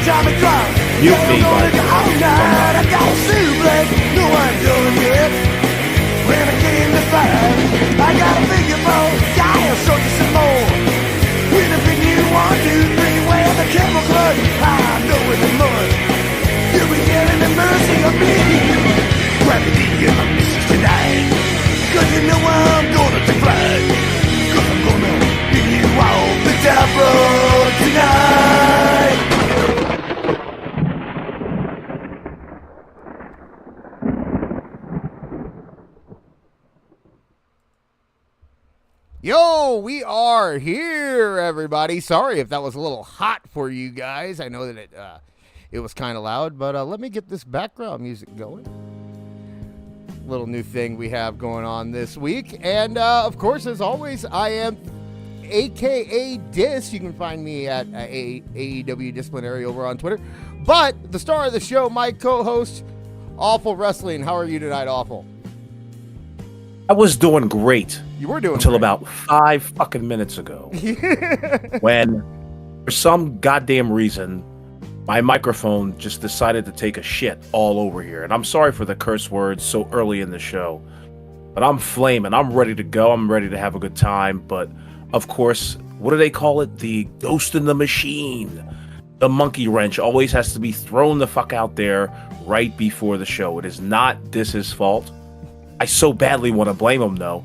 Mute me, bud. I got a suplex, no one's doing it. When I came to fight, I got a figure four, I'll show you some more. With a big new 1, 2, 3, where the camel clutch, I know in the mud. You'll be getting the mercy of me. Grab me the missus tonight, cause you know I'm gonna take flight. Cause I'm gonna bring you off the top road tonight. Yo, we are here, everybody. Sorry if that was a little hot for you guys. I know that it was kind of loud, but let me get this background music going. Little new thing we have going on this week. And, of course, as always, I am a.k.a. Dis. You can find me at AEW Disciplinary over on Twitter. But the star of the show, my co-host, Awful Wrestling. How are you tonight, Awful? I was doing great. You were doing until great. About 5 fucking minutes ago, when for some goddamn reason my microphone just decided to take a shit all over here. And I'm sorry for the curse words so early in the show, but I'm flaming. I'm ready to go. I'm ready to have a good time. But of course, what do they call it? The ghost in the machine. The monkey wrench always has to be thrown the fuck out there right before the show. It is not Dis's fault. I so badly want to blame him, though.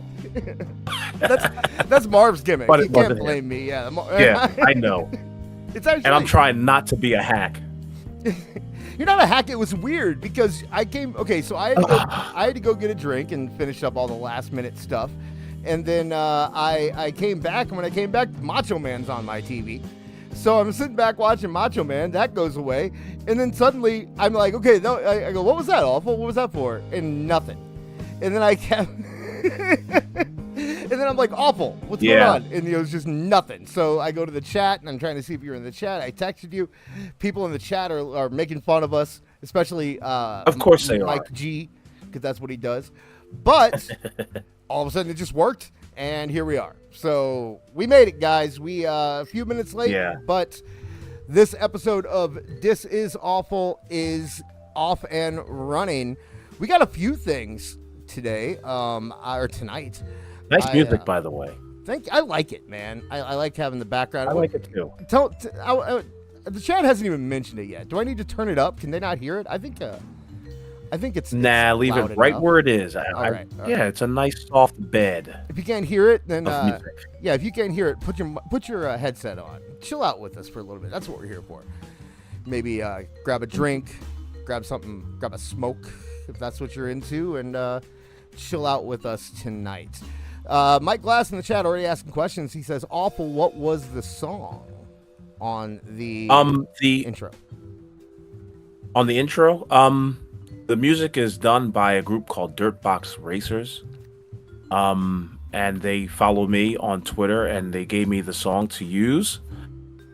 that's Marv's gimmick. But you can't blame me. Yeah, yeah, I know. It's actually, and I'm trying not to be a hack. You're not a hack. It was weird because I came. Okay, so I had to go get a drink and finish up all the last minute stuff, and then I came back. And when I came back, Macho Man's on my TV. So I'm sitting back watching Macho Man. That goes away, and then suddenly I'm like, okay, I go, what was that, Awful? What was that for? And nothing. And then I kept, and then I'm like, Awful, what's going on? And it was just nothing. So I go to the chat, and I'm trying to see if you're in the chat. I texted you. People in the chat are making fun of us, especially of course they Mike are. G, because that's what he does. But all of a sudden it just worked, and here we are. So we made it, guys. We a few minutes late, but this episode of This Is Awful is off and running. We got a few things today, or tonight. Nice music, by the way. I like it, man. I like having the background. I like it too. The chat hasn't even mentioned it yet. Do I need to turn it up? Can they not hear it? I think it's leave it right enough. Where it is. All right. It's a nice soft bed. If you can't hear it, then if you can't hear it, put your headset on. Chill out with us for a little bit. That's what we're here for. Maybe grab a drink, grab a smoke if that's what you're into, and chill out with us tonight. Mike Glass in the chat already asking questions. He says, Awful, what was the song on the intro? On the intro? The music is done by a group called Dirtbox Racers. And they follow me on Twitter, and they gave me the song to use.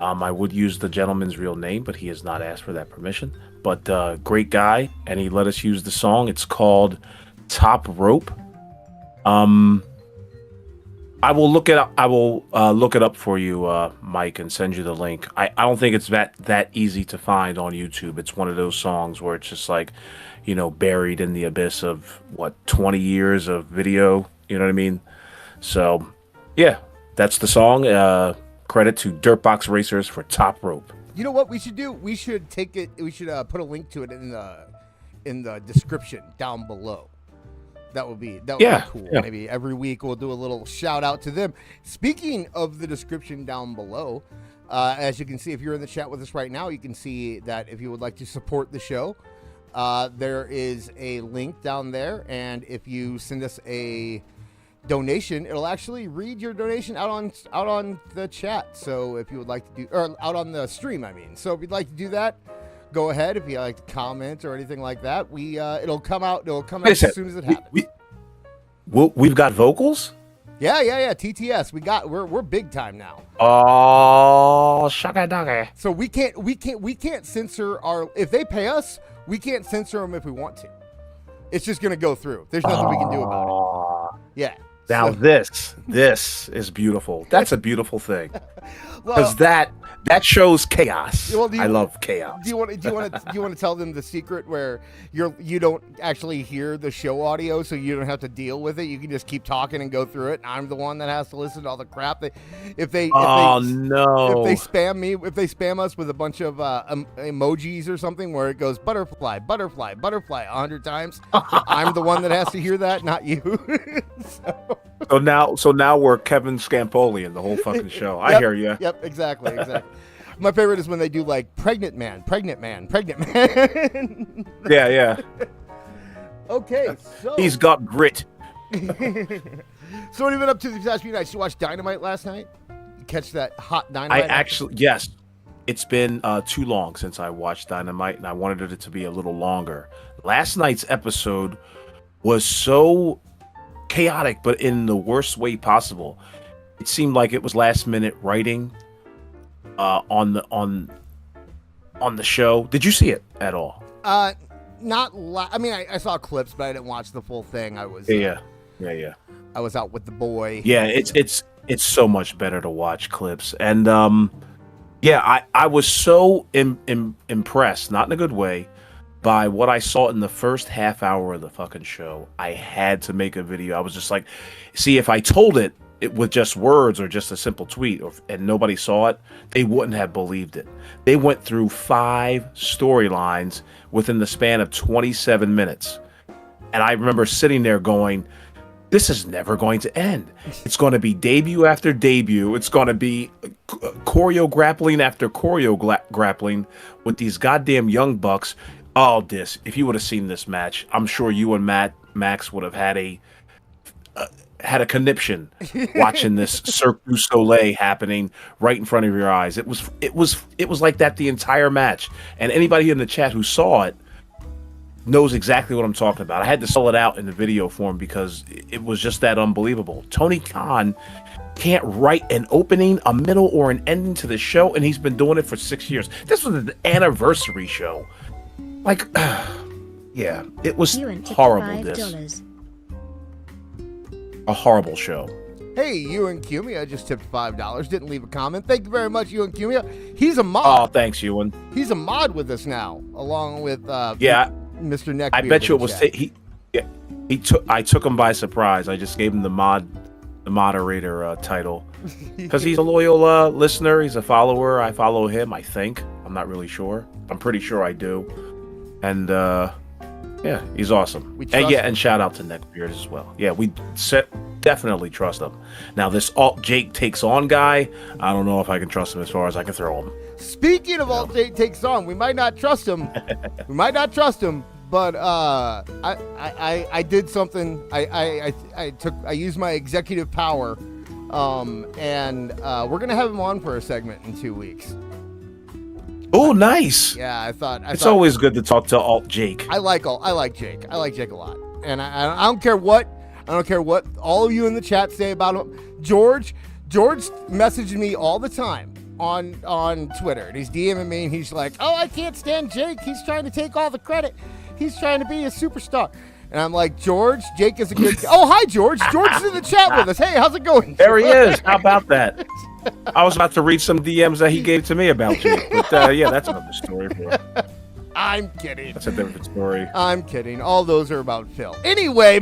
I would use the gentleman's real name, but he has not asked for that permission. But great guy, and he let us use the song. It's called Top Rope. I will look it up. I will look it up for you, Mike, and send you the link. I don't think it's that easy to find on YouTube. It's one of those songs where it's just like, buried in the abyss of 20 years of video. You know what I mean? So, yeah, that's the song. Credit to Dirtbox Racers for Top Rope. You know what we should do? We should take it. We should put a link to it in the description down below. That would be cool. Yeah. Maybe every week we'll do a little shout out to them. Speaking of the description down below, as you can see, if you're in the chat with us right now, you can see that if you would like to support the show, there is a link down there, and if you send us a donation, it'll actually read your donation out on the chat. So if you would like to do, or out on the stream, I mean. So if you'd like to do that, go ahead. If you like to comment or anything like that, it'll come out. It'll come out as soon as it happens. We've got vocals? Yeah. TTS. We're big time now. Oh, shaka doggy. So we can't censor our. If they pay us, we can't censor them if we want to. It's just gonna go through. There's nothing we can do about it. Yeah. Now this is beautiful. That's a beautiful thing. Because that shows chaos. Well, I love chaos. Do you want to tell them the secret where you don't actually hear the show audio, so you don't have to deal with it? You can just keep talking and go through it, and I'm the one that has to listen to all the crap. If they spam us with a bunch of emojis or something where it goes butterfly 100 times, I'm the one that has to hear that, not you. So now we're Kevin Scampoli in the whole fucking show. I hear you. Yep, exactly. My favorite is when they do like pregnant man. Yeah. Okay, so he's got grit. So what have you been up to these past few nights? You watched Dynamite last night? You catch that hot Dynamite? Yes. It's been too long since I watched Dynamite, and I wanted it to be a little longer. Last night's episode was so chaotic, but in the worst way possible. It seemed like it was last minute writing on the show. Did you see it at all? I mean, I saw clips, but I didn't watch the full thing. I was yeah. I was out with the boy. Yeah, it's so much better to watch clips, and I was so impressed, not in a good way, by what I saw in the first half hour of the fucking show. I had to make a video. I was just like, see, if I told it with just words or just a simple tweet and nobody saw it, they wouldn't have believed it. They went through 5 storylines within the span of 27 minutes. And I remember sitting there going, this is never going to end. It's going to be debut after debut. It's going to be choreo grappling after choreo grappling with these goddamn young bucks. Oh, if you would have seen this match, I'm sure you and Max would have had a conniption watching this Cirque du Soleil happening right in front of your eyes. It was like that the entire match. And anybody in the chat who saw it knows exactly what I'm talking about. I had to spell it out in the video form because it was just that unbelievable. Tony Khan can't write an opening, a middle, or an ending to the show, and he's been doing it for 6 years. This was an anniversary show. Like, yeah, it was horrible. A horrible show. Hey, Ewan Cumia just tipped $5. Didn't leave a comment. Thank you very much, Ewan Cumia. He's a mod. Oh, thanks, Ewan. He's a mod with us now, along with Mr. Neckbeard. I bet you it was I took him by surprise. I just gave him the moderator title because he's a loyal listener. He's a follower. I follow him. I think. I'm not really sure. I'm pretty sure I do. And yeah, he's awesome. And shout out to Neckbeard as well. Yeah, we definitely trust him. Now this Alt Jake Takes On guy, I don't know if I can trust him as far as I can throw him. Speaking of Alt Jake Takes On, we might not trust him. But I did something. I used my executive power, and we're gonna have him on for a segment in 2 weeks. Oh, nice. Yeah, I thought it's always good to talk to Alt Jake. I like Jake. I like Jake a lot, and I don't care what all of you in the chat say about him. George messages me all the time on Twitter, and he's DMing me, and he's like, "Oh, I can't stand Jake. He's trying to take all the credit. He's trying to be a superstar." And I'm like, George, Jake is a good guy. Oh, hi, George. George is in the chat with us. Hey, how's it going? There he is. How about that? I was about to read some DMs that he gave to me about Jake. But yeah, that's another story. I'm kidding. That's a different story. I'm kidding. All those are about Phil. Anyway.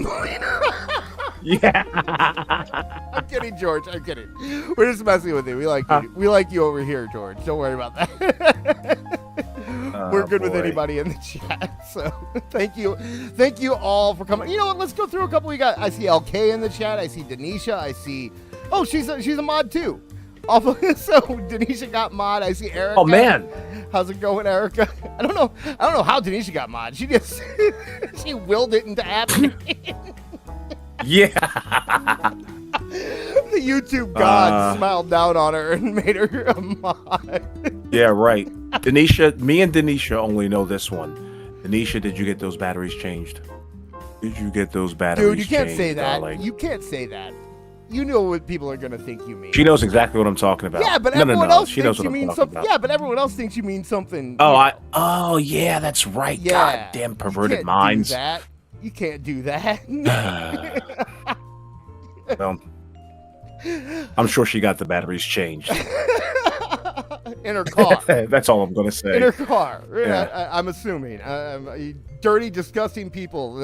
Yeah. I'm kidding, George. I'm kidding. We're just messing with you. We like you. We like you over here, George. Don't worry about that. We're good with anybody in the chat. So thank you all for coming. You know what? Let's go through a couple. I see LK in the chat. I see Denisha. I see. Oh, she's a mod too. So Denisha got mod. I see Erica. Oh man, how's it going, Erica? I don't know how Denisha got mod. She just she willed it into happening. Yeah. The YouTube god smiled down on her and made her a mod. Yeah, right. Denisha, me and Denisha only know this one. Denisha, did you get those batteries changed? Did you get those batteries changed? Dude, you can't say that. Darling? You can't say that. You know what people are going to think you mean. She knows exactly what I'm talking about. Yeah, but everyone else thinks you mean something. Yeah, but everyone else thinks you mean something. Oh, yeah, that's right. Yeah. Goddamn perverted minds. You can't do that. Well, I'm sure she got the batteries changed. In her car. That's all I'm going to say. In her car. Yeah. I'm assuming. Dirty, disgusting people.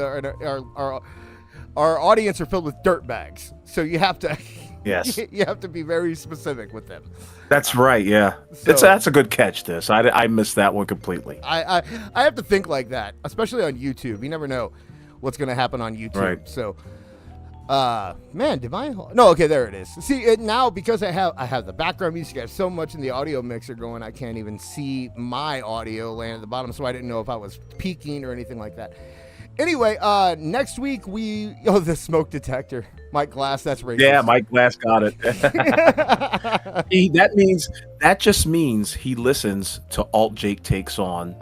Our audience are filled with dirt bags. So you have to... Yes. You have to be very specific with them. That's right, yeah. So, that's a good catch, this. I missed that one completely. I have to think like that, especially on YouTube. You never know what's going to happen on YouTube. Right. So, man, did my... No, okay, there it is. See, now, because I have the background music, I have so much in the audio mixer going, I can't even see my audio laying at the bottom, so I didn't know if I was peaking or anything like that. Anyway, next week the smoke detector. Mike Glass, that's racist. Yeah, Mike Glass got it. That just means he listens to Alt Jake Takes On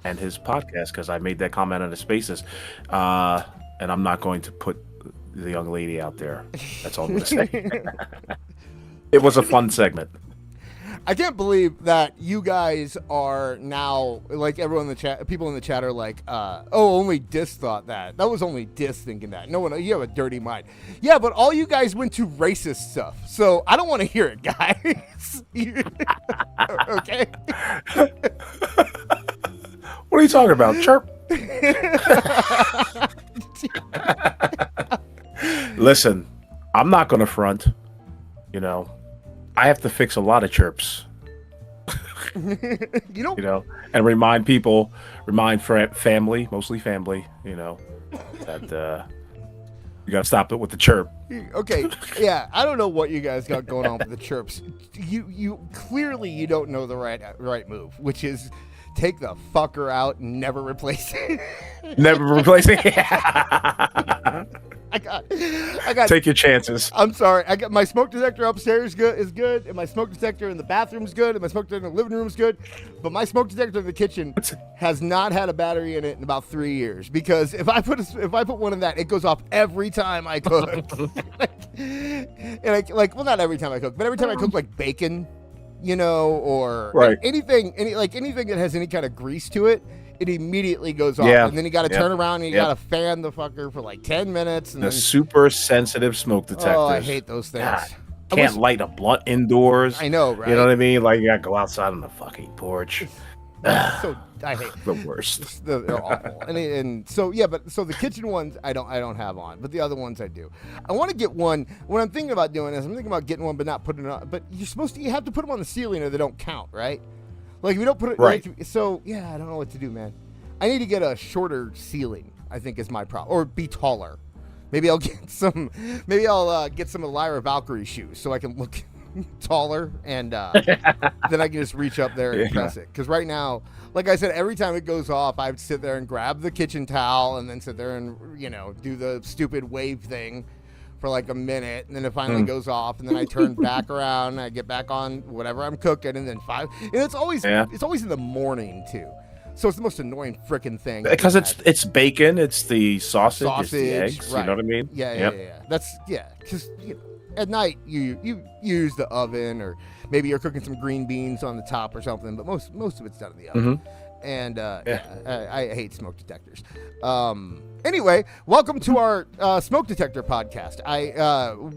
and his podcast, because I made that comment on the Spaces. And I'm not going to put the young lady out there. That's all I'm going to say. It was a fun segment. I can't believe that you guys are now, like, everyone in the chat, people in the chat are like, only Dis thought that. That was only Dis thinking that. No one, you have a dirty mind. Yeah, but all you guys went to racist stuff, so I don't want to hear it, guys. Okay? What are you talking about? Chirp. Listen, I'm not going to front, I have to fix a lot of chirps, and remind family, mostly family, that you got to stop it with the chirp. Okay, yeah, I don't know what you guys got going on with the chirps. You clearly you don't know the right move, which is take the fucker out and never replace it. Never replace it. I got. Take your chances. I'm sorry. I got my smoke detector upstairs is good, and my smoke detector in the bathroom is good, and my smoke detector in the living room is good, but my smoke detector in the kitchen has not had a battery in it in about 3 years, because if I put one in that, it goes off every time I cook. Well, not every time I cook, but every time I cook like bacon, or right. anything that has any kind of grease to it. It immediately goes off, yeah. And then you got to turn around and you got to fan the fucker for like 10 minutes. And super sensitive smoke detectors. Oh, I hate those things. God, can't light a blunt indoors. I know, right? You know what I mean? Like, you got to go outside on the fucking porch. So I hate the worst. They're awful. And so the kitchen ones I don't have on, but the other ones I do. I want to get one. What I'm thinking about doing is I'm thinking about getting one, but not putting it on. But you have to put them on the ceiling or they don't count, right? Like, if you don't put it right. So yeah, I don't know what to do, man. I need to get a shorter ceiling, I think, is my problem, or be taller. Maybe I'll get some. Maybe I'll get some Elvira Valkyrie shoes so I can look taller, and then I can just reach up there and press it. Because right now, like I said, every time it goes off, I would sit there and grab the kitchen towel and then sit there and do the stupid wave thing for like a minute, and then it finally goes off, and then I turn back around and I get back on whatever I'm cooking, and then and it's always in the morning too, so it's the most annoying freaking thing, because it's bacon, it's the sausage, it's the eggs, right. You know what I mean? Yeah. That's because at night you use the oven, or maybe you're cooking some green beans on the top or something, but most of it's done in the oven. Mm-hmm. And I hate smoke detectors. Anyway, welcome to our smoke detector podcast.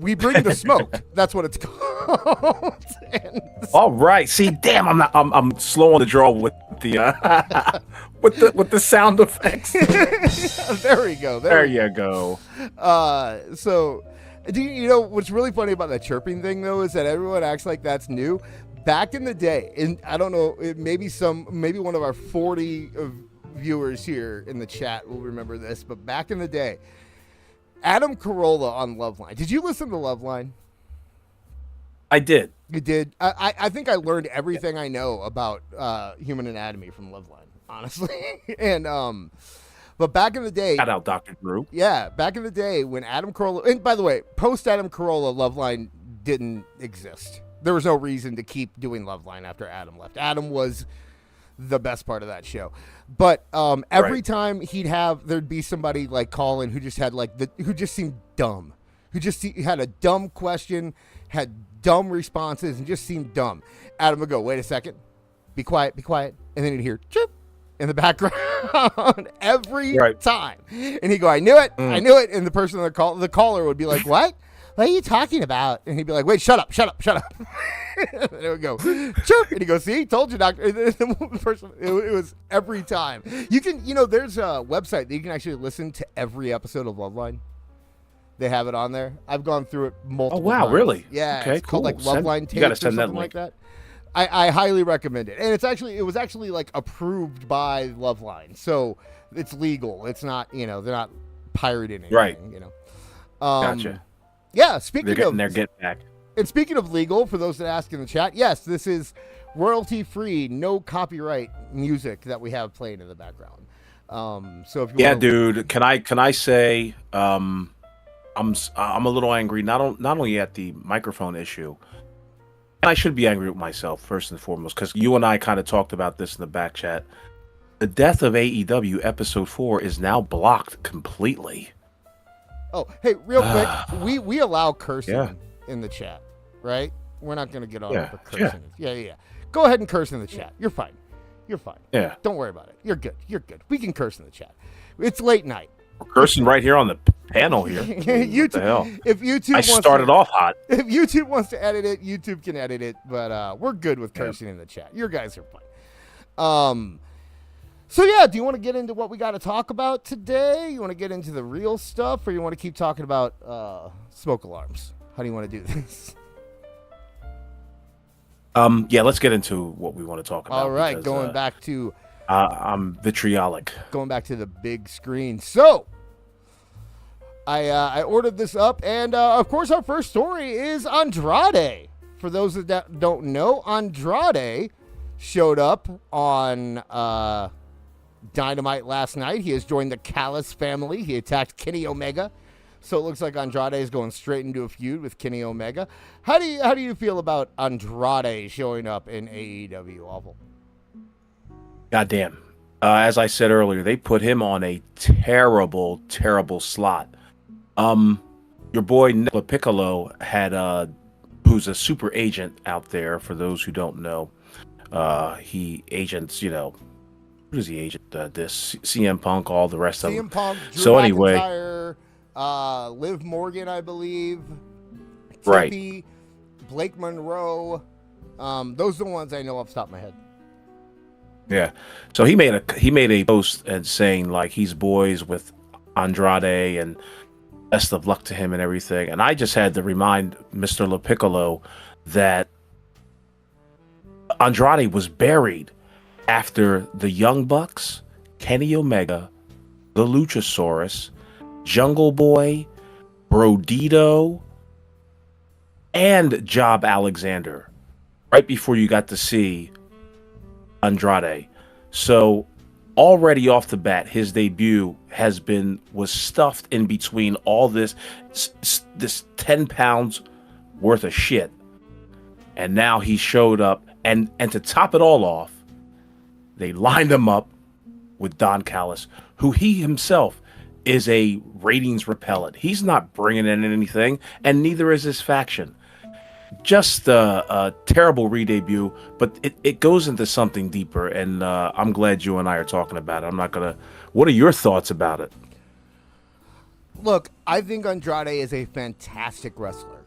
We bring the smoke. That's what it's called. All right. See, damn, I'm slow on the draw with the with the sound effects. There we go. There you go. So, do you know what's really funny about that chirping thing though is that everyone acts like that's new. Back in the day, and I don't know, maybe one of our 40 viewers here in the chat will remember this, but back in the day, Adam Carolla on Loveline. Did you listen to Loveline? I did. You did? I think I learned everything I know about human anatomy from Loveline, honestly. And but back in the day, shout out Dr. Drew. Yeah, back in the day when Adam Carolla, and by the way, post Adam Carolla, Loveline didn't exist. There was no reason to keep doing Loveline after Adam left. Adam was the best part of that show. But every time there'd be somebody like Colin who just had who just seemed dumb, who just had a dumb question, had dumb responses, and just seemed dumb. Adam would go, "Wait a second, be quiet," and then you'd hear chirp in the background every time, and he'd go, "I knew it," and the person on the caller would be like, "What?" what are you talking about? And he'd be like, wait, shut up. And it would go, chirp. And he goes, see, told you, doctor. It was every time. You can, there's a website that you can actually listen to every episode of Loveline. They have it on there. I've gone through it multiple times. Really? Yeah. Okay, it's called like Loveline tapes you gotta send or something like that. I highly recommend it. And it was actually like approved by Loveline. So it's legal. It's not, they're not pirating anything, right. Gotcha. Yeah, they're getting their get back. And speaking of legal, for those that ask in the chat, yes, this is royalty-free, no copyright music that we have playing in the background. So if you dude, can I say I'm a little angry not only at the microphone issue. And I should be angry with myself first and foremost, because you and I kind of talked about this in the back chat. The death of AEW episode 4 is now blocked completely. Oh, hey, real quick, we allow cursing in the chat, right? We're not going to get on for cursing. Yeah. Go ahead and curse in the chat. You're fine. Yeah. Don't worry about it. You're good. We can curse in the chat. It's late night. We're cursing right here on the panel here. YouTube, what the hell? If YouTube off hot. If YouTube wants to edit it, YouTube can edit it. But we're good with cursing in the chat. Your guys are fine. So yeah, do you want to get into what we got to talk about today? You want to get into the real stuff, or you want to keep talking about smoke alarms? How do you want to do this? Let's get into what we want to talk about. All right, because, going back to I'm vitriolic. Going back to the big screen. So I ordered this up, and of course our first story is Andrade. For those that don't know, Andrade showed up on Dynamite last night. He has joined the Callis family. He attacked Kenny Omega. So it looks like Andrade is going straight into a feud with Kenny Omega. How do you feel about Andrade showing up in AEW? Awful. Goddamn. As I said earlier, they put him on a terrible, terrible slot. Your boy Nicola Piccolo had who's a super agent out there. For those who don't know, he agents, who does he agent? This CM Punk, all the rest of them. CM Punk, Drew so anyway, McIntyre, Liv Morgan, I believe. Tippy, right. Blake Monroe. Those are the ones I know off the top of my head. Yeah. So he made a post and saying like he's boys with Andrade and best of luck to him and everything. And I just had to remind Mr. LaPiccolo that Andrade was buried after the Young Bucks, Kenny Omega, the Luchasaurus, Jungle Boy, Brodito, and Job Alexander, right before you got to see Andrade. So already off the bat, his debut was stuffed in between all this 10 pounds worth of shit. And now he showed up, and to top it all off, they lined him up with Don Callis, who he himself is a ratings repellent. He's not bringing in anything, and neither is his faction. Just a terrible re-debut, but it goes into something deeper, and I'm glad you and I are talking about it. What are your thoughts about it? Look, I think Andrade is a fantastic wrestler.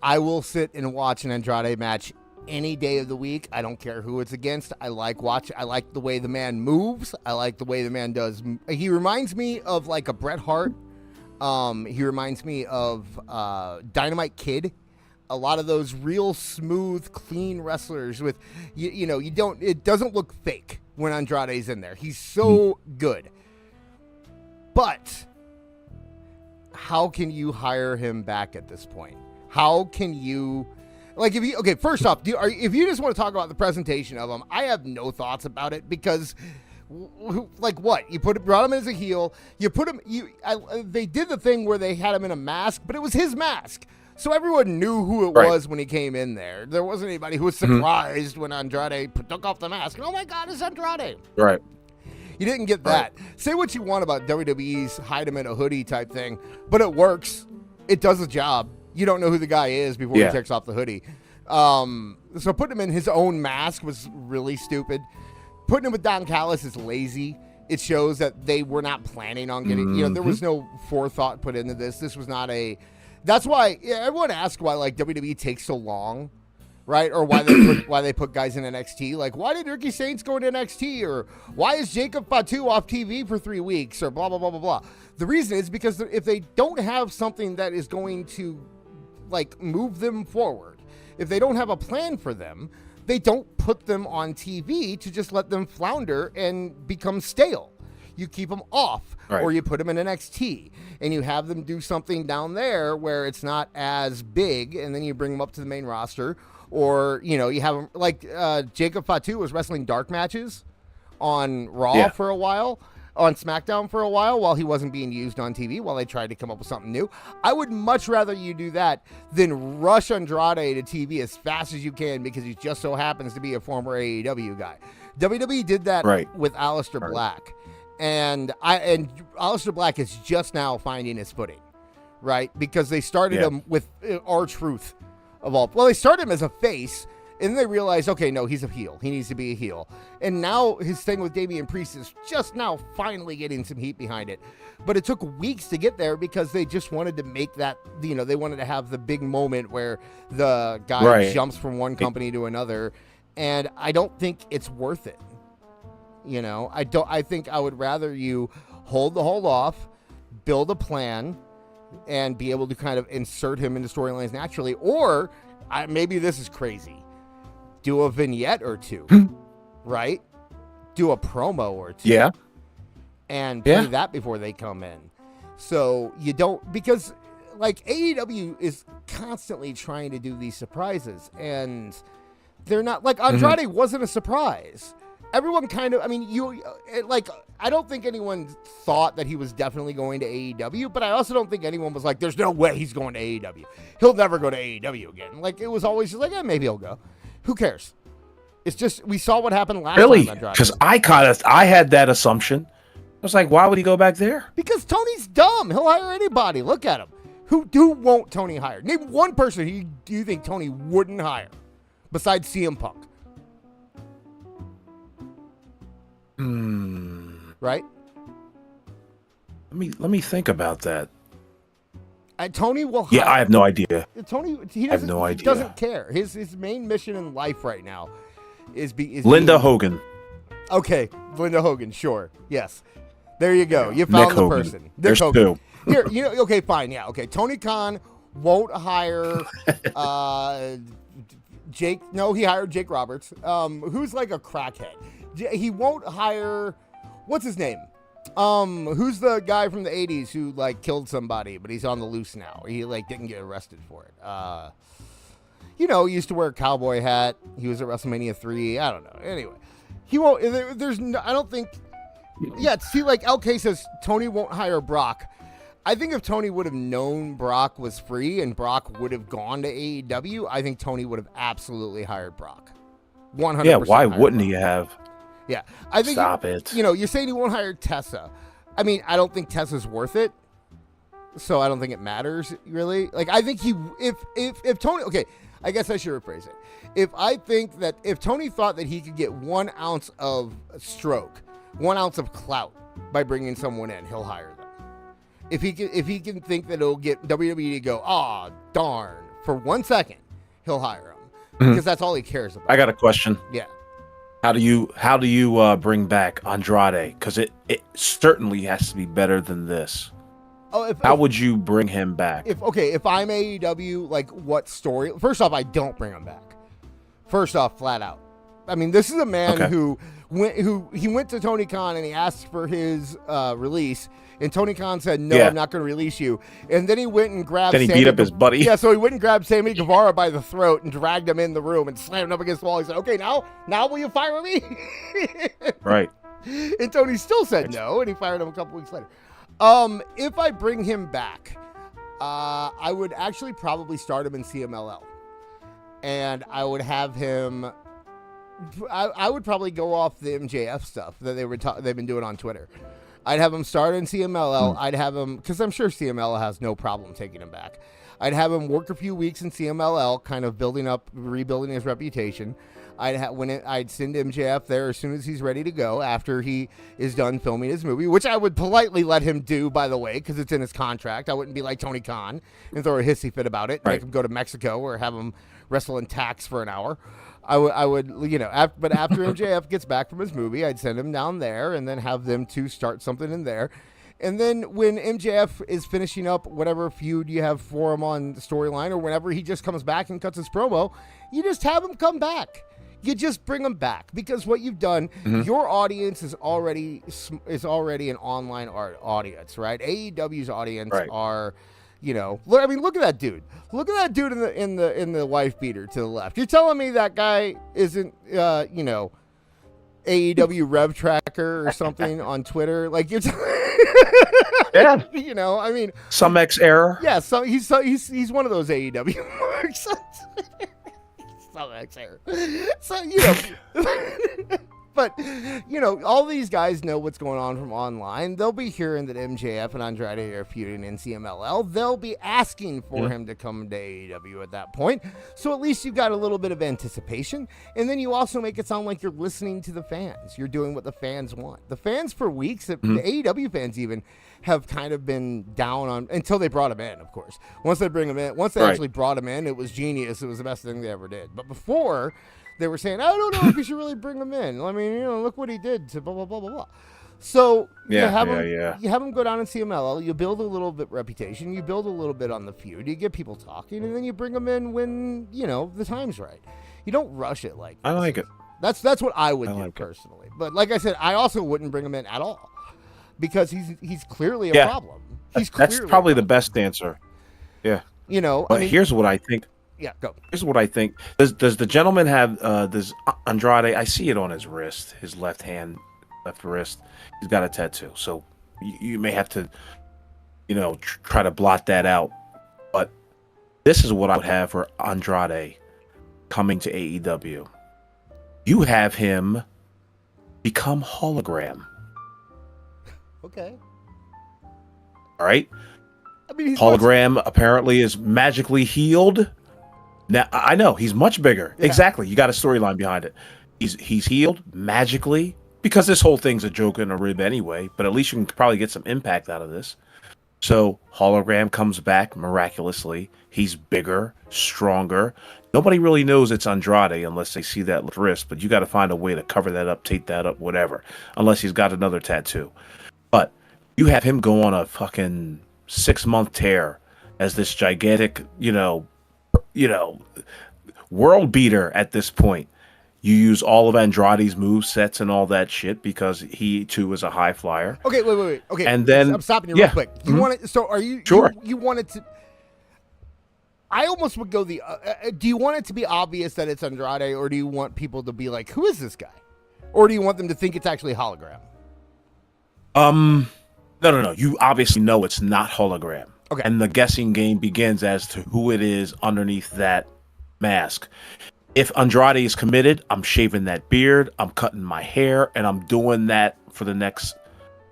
I will sit and watch an Andrade match any day of the week. I don't care who it's against. I like the way the man moves. I like the way the man does. He reminds me of like a Bret Hart. He reminds me of Dynamite Kid. A lot of those real smooth, clean wrestlers with, it doesn't look fake when Andrade's in there. He's so good. But how can you hire him back at this point? How can you, first off, if you just want to talk about the presentation of him, I have no thoughts about it because, what? You brought him as a heel. They did the thing where they had him in a mask, but it was his mask. So everyone knew who it was when he came in there. There wasn't anybody who was surprised when Andrade took off the mask. Oh my God, it's Andrade. Right. You didn't get that. Right. Say what you want about WWE's hide him in a hoodie type thing, but it works. It does the job. You don't know who the guy is before he takes off the hoodie. So putting him in his own mask was really stupid. Putting him with Don Callis is lazy. It shows that they were not planning on getting, there was no forethought put into this. This was not That's why everyone asks why like WWE takes so long, right? Or why they put guys in NXT. Like, why did Ricky Saints go into NXT? Or why is Jacob Fatu off TV for 3 weeks? Or blah blah blah blah blah. The reason is because if they don't have something that is going to like move them forward, if they don't have a plan for them, they don't put them on TV to just let them flounder and become stale. You keep them off, right, or you put them in NXT and you have them do something down there where it's not as big, and then you bring them up to the main roster, or you have them like Jacob Fatu was wrestling dark matches on Raw for a while, on SmackDown for a while he wasn't being used on TV while they tried to come up with something new. I would much rather you do that than rush Andrade to TV as fast as you can because he just so happens to be a former AEW guy. WWE did that with Aleister Black. And Aleister Black is just now finding his footing, right? Because they started him with R-Truth of all. Well, they started him as a face, and then they realized, okay, no, he's a heel. He needs to be a heel. And now his thing with Damian Priest is just now finally getting some heat behind it. But it took weeks to get there because they just wanted to make that, they wanted to have the big moment where the guy jumps from one company to another. And I don't think it's worth it. I think I would rather you hold off, build a plan, and be able to kind of insert him into storylines naturally. Or maybe this is crazy. Do a vignette or two, right? Do a promo or two. Yeah. And play that before they come in. So you don't, because like AEW is constantly trying to do these surprises, and they're not, like Andrade wasn't a surprise. Everyone kind of, I don't think anyone thought that he was definitely going to AEW, but I also don't think anyone was like, there's no way he's going to AEW. He'll never go to AEW again. Like, it was always just like, maybe he'll go. Who cares? It's just, we saw what happened last time. Really? Because I had that assumption. I was like, why would he go back there? Because Tony's dumb. He'll hire anybody. Look at him. Who won't Tony hire? Name one person do you think Tony wouldn't hire besides CM Punk? Right? Let me think about that. Tony will hire. Yeah, I have no idea. Tony, he doesn't care. His main mission in life right now is Linda Hogan. Okay, Linda Hogan. Sure. Yes. There you go. You found the person. There's two. Here, okay, fine. Yeah. Okay. Tony Khan won't hire Jake. No, he hired Jake Roberts. Who's like a crackhead. He won't hire, what's his name? Who's the guy from the 80s who like killed somebody, but he's on the loose now? He like didn't get arrested for it. He used to wear a cowboy hat. He was at WrestleMania 3. I don't know. Anyway, he won't. I don't think. Yeah. See, like LK says, Tony won't hire Brock. I think if Tony would have known Brock was free and Brock would have gone to AEW, I think Tony would have absolutely hired Brock. 100%. Yeah. Why wouldn't he have? Yeah, I think. Stop it. You're saying he won't hire Tessa. I mean, I don't think Tessa's worth it, so I don't think it matters really. Like, I think if Tony, okay, I guess I should rephrase it. If Tony thought that he could get 1 ounce of stroke, 1 ounce of clout by bringing someone in, he'll hire them. If he can think that it'll get WWE to go, darn, for 1 second, he'll hire him because that's all he cares about. I got a question. Yeah. How do you bring back Andrade? Because it certainly has to be better than this. How would you bring him back? If I'm AEW, like what story? First off, I don't bring him back. First off, flat out. I mean, this is a man who went to Tony Khan and he asked for his release, and Tony Khan said, "No, I'm not going to release you." And then he went and grabbed. Then he beat up his buddy. Yeah, so he went and grabbed Sammy Guevara by the throat and dragged him in the room and slammed him up against the wall. He said, "Okay, now will you fire me?" Right. And Tony still said no, and he fired him a couple weeks later. If I bring him back, I would actually probably start him in CMLL, and I would have him. I would probably go off the MJF stuff that they've been doing on Twitter. I'd have him start in CMLL. I'd have him, because I'm sure CMLL has no problem taking him back. I'd have him work a few weeks in CMLL, kind of rebuilding his reputation. I'd send MJF there as soon as he's ready to go after he is done filming his movie, which I would politely let him do, by the way, because it's in his contract. I wouldn't be like Tony Khan and throw a hissy fit about it, make him go to Mexico or have him wrestle in tax for an hour. I would, but after MJF gets back from his movie, I'd send him down there and then have them two start something in there. And then when MJF is finishing up whatever feud you have for him on the storyline, or whenever he just comes back and cuts his promo, you just have him come back. You just bring him back, because what you've done, your audience is already an online audience, right? AEW's audience are, look at that dude. Look at that dude in the wife beater to the left. You're telling me that guy isn't, AEW Rev Tracker or something on Twitter? Like, you're yeah, I mean, some X error. Yeah, so he's one of those AEW marks. Some X error. So but all these guys know what's going on from online. They'll be hearing that MJF and Andrade are feuding in CMLL. They'll be asking for him to come to AEW at that point. So at least you've got a little bit of anticipation. And then you also make it sound like you're listening to the fans. You're doing what the fans want. The fans for weeks, the AEW fans even, have kind of been down on, until they brought him in, of course. Once they actually brought him in, it was genius. It was the best thing they ever did. But before, they were saying, I don't know if you should really bring him in. I mean, look what he did to blah, blah, blah, blah, blah. So you have him go down and see CMLL. You build a little bit reputation. You build a little bit on the feud. You get people talking, and then you bring him in when, the time's right. You don't rush it like this. I like it. That's what I would do personally. But like I said, I also wouldn't bring him in at all, because he's clearly a problem. That's probably the best answer. Yeah. But here's what I think. Yeah, go. Here's what I think. Does the gentleman have does Andrade? I see it on his wrist, his left wrist. He's got a tattoo, so you may have to, try to blot that out. But this is what I would have for Andrade coming to AEW. You have him become hologram. Okay. All right. I mean, hologram apparently is magically healed. Now I know he's much bigger. Yeah. Exactly. You got a storyline behind it. He's healed magically, because this whole thing's a joke and a rib anyway, but at least you can probably get some impact out of this. So hologram comes back miraculously. He's bigger, stronger. Nobody really knows it's Andrade unless they see that wrist, but you got to find a way to cover that up, tape that up, whatever, unless he's got another tattoo. But you have him go on a fucking 6-month tear as this gigantic, world beater at this point. You use all of Andrade's move sets and all that shit because he too is a high flyer. Okay, wait. Okay, and then I'm stopping you real quick. You want it? So are you sure? You want it to? I almost would go the. Do you want it to be obvious that it's Andrade, or do you want people to be like, "Who is this guy?" Or do you want them to think it's actually hologram? No. You obviously know it's not hologram. Okay. And the guessing game begins as to who it is underneath that mask. If Andrade is committed, I'm shaving that beard, I'm cutting my hair, and I'm doing that for the next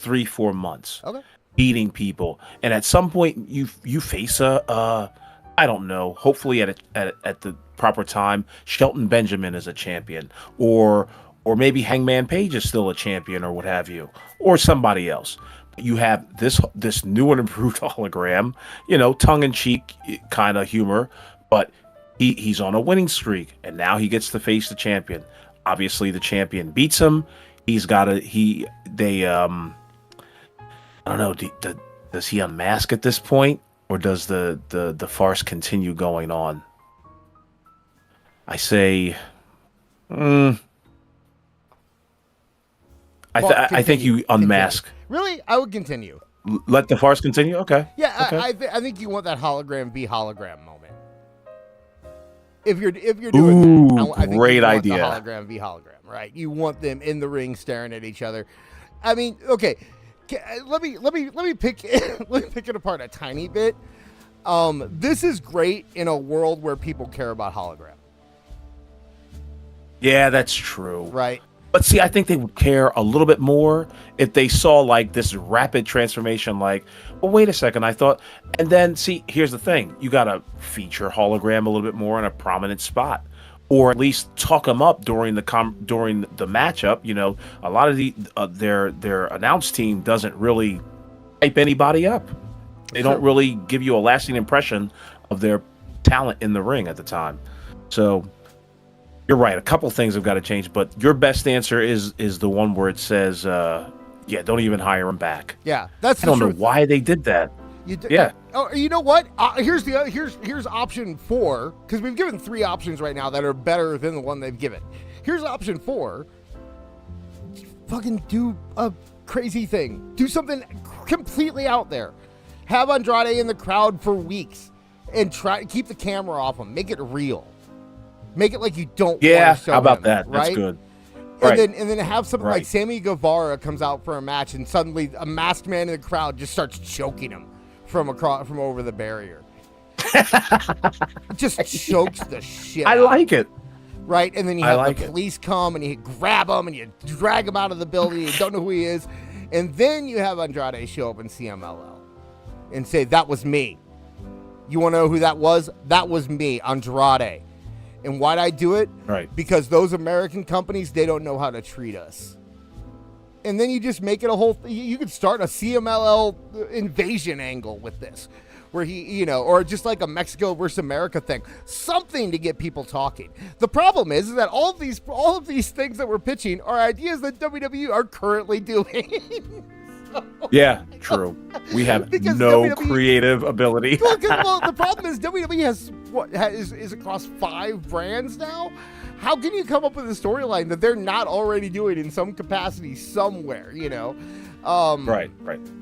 3-4 months. Okay. Beating people. And at some point you face I don't know, hopefully at the proper time, Shelton Benjamin is a champion, or maybe Hangman Page is still a champion, or what have you, or somebody else. You have this new and improved hologram, tongue-in-cheek kind of humor, but he's on a winning streak, and now he gets to face the champion. Obviously, the champion beats him. I don't know. Does he unmask at this point, or does the farce continue going on? I say, I think you unmask. Continue. Really? I would continue. Let the farce continue? Okay. Yeah, okay. I think you want that hologram v hologram moment. If you're doing that, I think great you want idea. The hologram v hologram, right? You want them in the ring staring at each other. I mean, okay. Let me pick it apart a tiny bit. This is great in a world where people care about hologram. Yeah, that's true. Right. But see, I think they would care a little bit more if they saw like this rapid transformation, like, well, wait a second, I thought, and then see, here's the thing. You got to feature hologram a little bit more in a prominent spot, or at least talk them up during the matchup. You know, a lot of their announce team doesn't really hype anybody up. They don't really give you a lasting impression of their talent in the ring at the time. So you're right. A couple things have got to change, but your best answer is the one where it says, "Yeah, don't even hire him back." Yeah, that's. I don't know why they did that. Yeah. Oh, you know what? Here's option 4, because we've given 3 options right now that are better than the one they've given. Here's option 4. Fucking do a crazy thing. Do something completely out there. Have Andrade in the crowd for weeks and try to keep the camera off him. Make it real. Make it like you don't. Yeah. Want to show how about him, that? Right? That's good. And then have something like Sammy Guevara comes out for a match and suddenly a masked man in the crowd just starts choking him from over the barrier. Just chokes the shit out. I like it. Right? And then you have the police come and you grab him and you drag him out of the building. You don't know who he is. And then you have Andrade show up in CMLL and say, that was me. You want to know who that was? That was me, Andrade. And why'd I do it? Right. Because those American companies, they don't know how to treat us. And then you just make it a whole you could start a CMLL invasion angle with this, where he, or just like a Mexico versus America thing, something to get people talking. The problem is that all of these things that we're pitching are ideas that WWE are currently doing. Yeah, true. We have no WWE, creative ability. Well, the problem is WWE is across 5 brands now. How can you come up with a storyline that they're not already doing in some capacity somewhere? Right.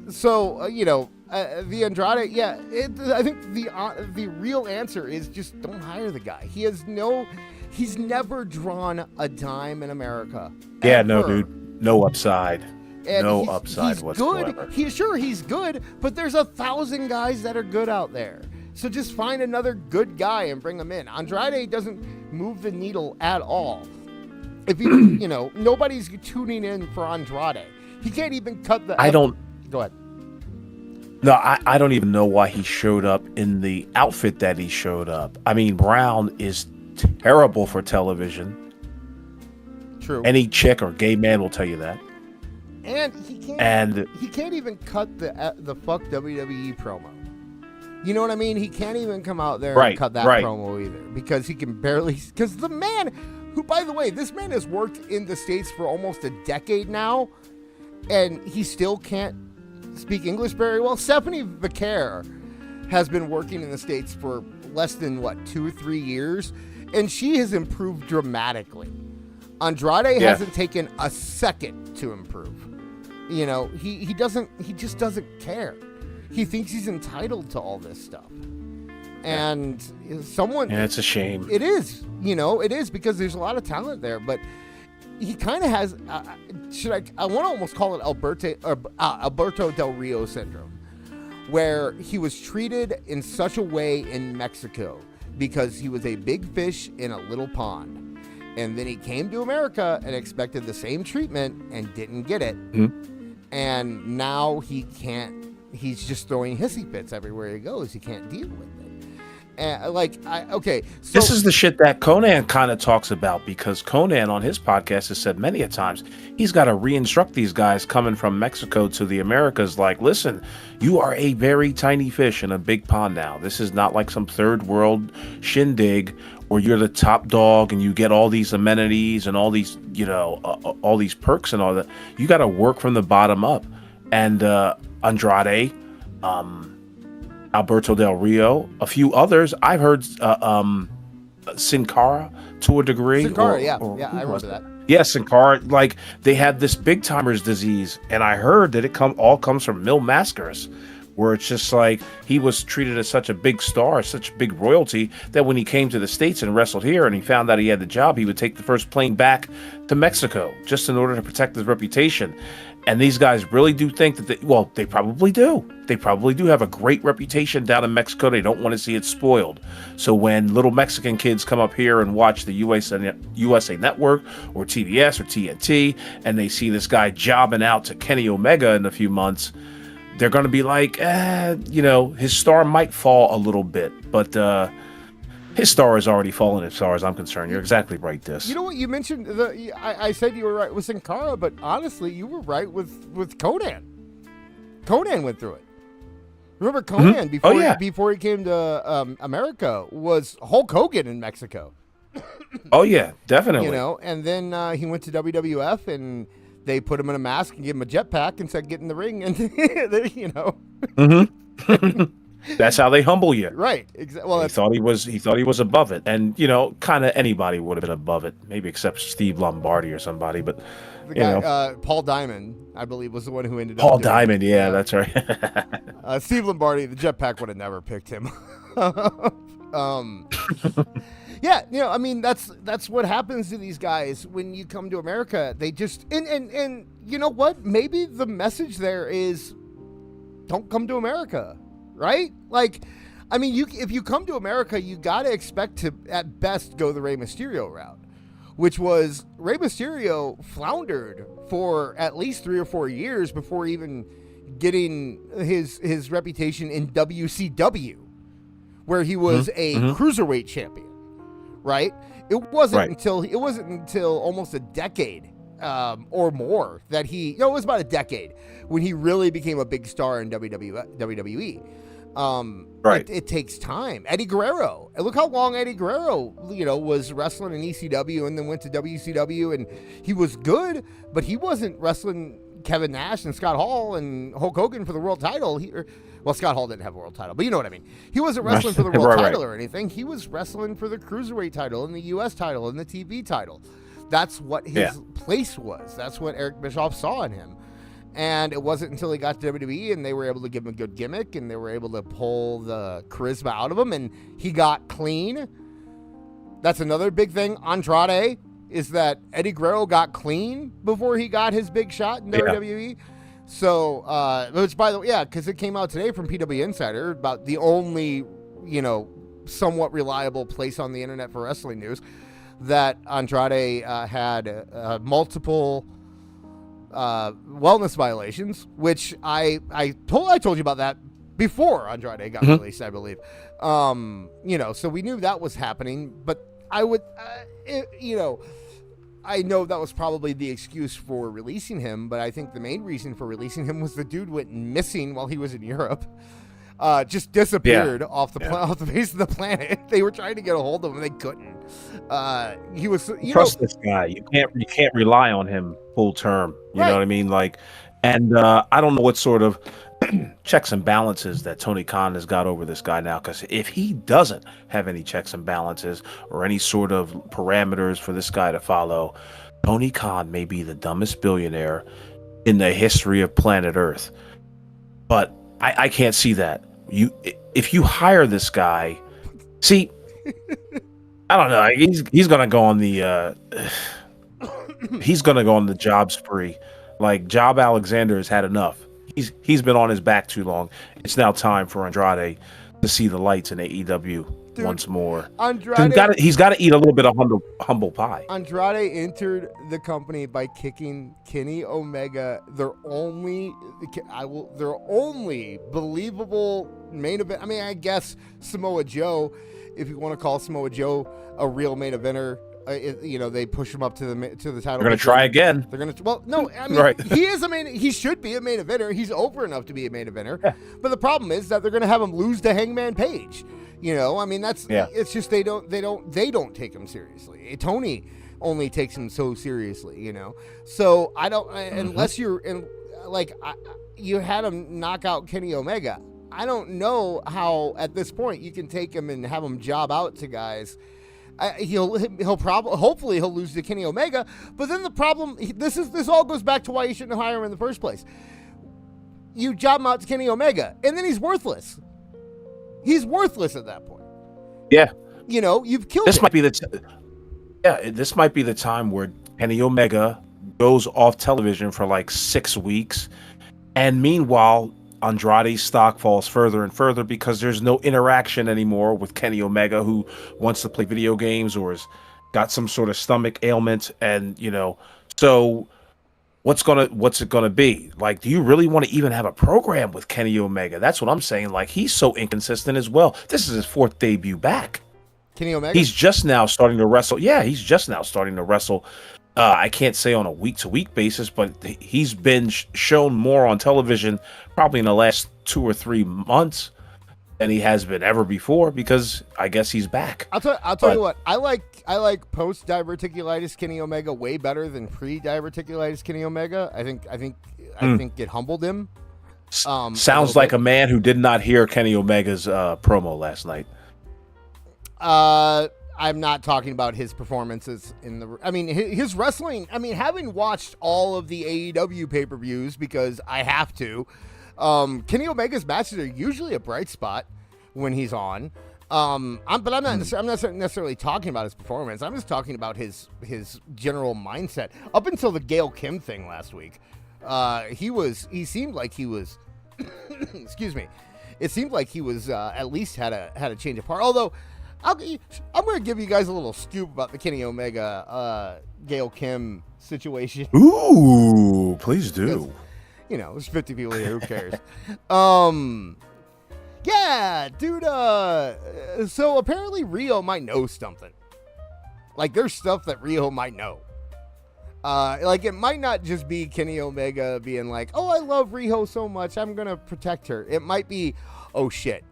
So the Andrade, I think the real answer is just don't hire the guy. He's never drawn a dime in America. Yeah, ever. No, dude, no upside. And no he's upside whatsoever. Good. He's good, but there's 1,000 guys that are good out there. So just find another good guy and bring him in. Andrade doesn't move the needle at all. If you, nobody's tuning in for Andrade. He can't even cut the. Go ahead. No, I don't even know why he showed up in the outfit that he showed up. I mean, Brown is terrible for television. True. Any chick or gay man will tell you that. And he can't even cut the fuck WWE promo. You know what I mean? He can't even come out there and cut that promo either, because he can barely. Because the man, who, by the way, this man has worked in the States for almost a decade now, and he still can't speak English very well. Stephanie Vicaire has been working in the States for less than 2 or 3 years, and she has improved dramatically. Andrade hasn't taken a second to improve. He just doesn't care. He thinks he's entitled to all this stuff. And it's a shame. It is, it is, because there's a lot of talent there, but he kind of has, I want to almost call it Alberto Del Rio syndrome, where he was treated in such a way in Mexico because he was a big fish in a little pond. And then he came to America and expected the same treatment and didn't get it. Mm-hmm. And now he's just throwing hissy fits everywhere he goes. He can't deal with it. And this is the shit that Conan kind of talks about, because Conan on his podcast has said many a times he's got to re-instruct these guys coming from Mexico to the Americas. Like, listen, you are a very tiny fish in a big pond now. This is not like some third world shindig where you're the top dog and you get all these amenities and all these, all these perks and all that. You got to work from the bottom up. And Andrade, Alberto Del Rio, a few others. I've heard Sin Cara to a degree. Sin Cara, I remember that. Yeah, Sin Cara, like they had this big timers disease, and I heard that it all comes from Mil Mascaras, where it's just like he was treated as such a big star, such big royalty, that when he came to the States and wrestled here and he found out he had the job, he would take the first plane back to Mexico just in order to protect his reputation. And these guys really do think that they probably do. They probably do have a great reputation down in Mexico. They don't want to see it spoiled. So when little Mexican kids come up here and watch the USA Network or TBS or TNT, and they see this guy jobbing out to Kenny Omega in a few months, they're going to be like, his star might fall a little bit. But his star has already fallen as far as I'm concerned. You're exactly right, Dis. You know what you mentioned? I said you were right with Sin Cara, but honestly, you were right with Conan. Conan went through it. Remember Conan before he came to America was Hulk Hogan in Mexico. Oh yeah, definitely. You know, and then he went to WWF and they put him in a mask and gave him a jetpack and said, "Get in the ring," and you know. That's how they humble you, right? Exactly. Well, he thought he was above it, and you know, kind of anybody would have been above it, maybe except Steve Lombardi or somebody. But the guy, Paul Diamond, I believe, was the one who ended up. Paul Diamond, yeah, that's right. Steve Lombardi, the jetpack would have never picked him. Yeah, you know, I mean, that's what happens to these guys when you come to America. They just and you know what? Maybe the message there is, don't come to America. Right? Like, I mean, if you come to America, you got to expect to, at best, go the Rey Mysterio route, which was Rey Mysterio floundered for at least 3 or 4 years before even getting his reputation in WCW, where he was a cruiserweight champion. Right? It wasn't until almost a decade or more that it was about a decade when he really became a big star in WWE. It takes time. Eddie Guerrero. And look how long Eddie Guerrero, was wrestling in ECW and then went to WCW, and he was good, but he wasn't wrestling Kevin Nash and Scott Hall and Hulk Hogan for the world title. Scott Hall didn't have a world title, but you know what I mean. He wasn't wrestling for the world title or anything. He was wrestling for the Cruiserweight title and the U.S. title and the TV title. That's what his place was. That's what Eric Bischoff saw in him. And it wasn't until he got to WWE and they were able to give him a good gimmick and they were able to pull the charisma out of him and he got clean. That's another big thing. Andrade is that Eddie Guerrero got clean before he got his big shot in WWE. So, which by the way, because it came out today from PW Insider about the only, somewhat reliable place on the internet for wrestling news, that Andrade had multiple wellness violations, which I told you about that before Andrade got released, I believe. So we knew that was happening, but I know that was probably the excuse for releasing him, but I think the main reason for releasing him was the dude went missing while he was in Europe. Just disappeared off the face of the planet. They were trying to get a hold of him, they couldn't. He was trust this guy. You can't rely on him full term. You know what I mean? Like, and I don't know what sort of checks and balances that Tony Khan has got over this guy now. Because if he doesn't have any checks and balances or any sort of parameters for this guy to follow, Tony Khan may be the dumbest billionaire in the history of planet Earth. But I can't see that. If you hire this guy, see, I don't know. He's gonna go on the job spree. Like Job Alexander has had enough. He's been on his back too long. It's now time for Andrade to see the lights in AEW once more. He's got to eat a little bit of humble pie. Andrade entered the company by kicking Kenny Omega, their only believable main event. I mean, I guess Samoa Joe, if you want to call Samoa Joe a real main eventer. They push him up to the title. They're going to try again. They're going to. Well, no, I mean, he should be a main eventer. He's over enough to be a main eventer. Yeah. But the problem is that they're going to have him lose to Hangman Page. I mean, it's just they don't take him seriously. Tony only takes him so seriously, So I don't unless you had him knock out Kenny Omega. I don't know how at this point you can take him and have him job out to guys. Hopefully he'll lose to Kenny Omega, but then the problem, this all goes back to why you shouldn't hire him in the first place. You job him out to Kenny Omega, and then he's worthless. He's worthless at that point. Yeah, you've killed. This might be this might be the time where Kenny Omega goes off television for like 6 weeks, and meanwhile Andrade's stock falls further and further because there's no interaction anymore with Kenny Omega, who wants to play video games or has got some sort of stomach ailment. And, so what's it gonna be? Like, do you really want to even have a program with Kenny Omega? That's what I'm saying. Like, he's so inconsistent as well. This is his 4th debut back. Kenny Omega? He's just now starting to wrestle. Yeah, he's just now starting to wrestle. I can't say on a week-to-week basis, but he's been shown more on television probably in the last 2 or 3 months than he has been ever before, because I guess he's back. I'll tell you what. I like post diverticulitis Kenny Omega way better than pre diverticulitis Kenny Omega. I think it humbled him. Sounds like a man who did not hear Kenny Omega's promo last night. I'm not talking about his performances in the. I mean, his wrestling. I mean, having watched all of the AEW pay-per-views because I have to. Kenny Omega's matches are usually a bright spot when he's on. I'm not necessarily talking about his performance. I'm just talking about his general mindset. Up until the Gail Kim thing last week, he seemed like he was. Excuse me. It seemed like he was at least had a change of heart. Although I'm going to give you guys a little scoop about the Kenny Omega Gail Kim situation. Ooh, please do. You know, there's 50 people here. Who cares? Yeah, dude. So apparently Rio might know something. Like, there's stuff that Rio might know. Like, it might not just be Kenny Omega being like, "Oh, I love Rio so much, I'm gonna protect her." It might be, "Oh shit,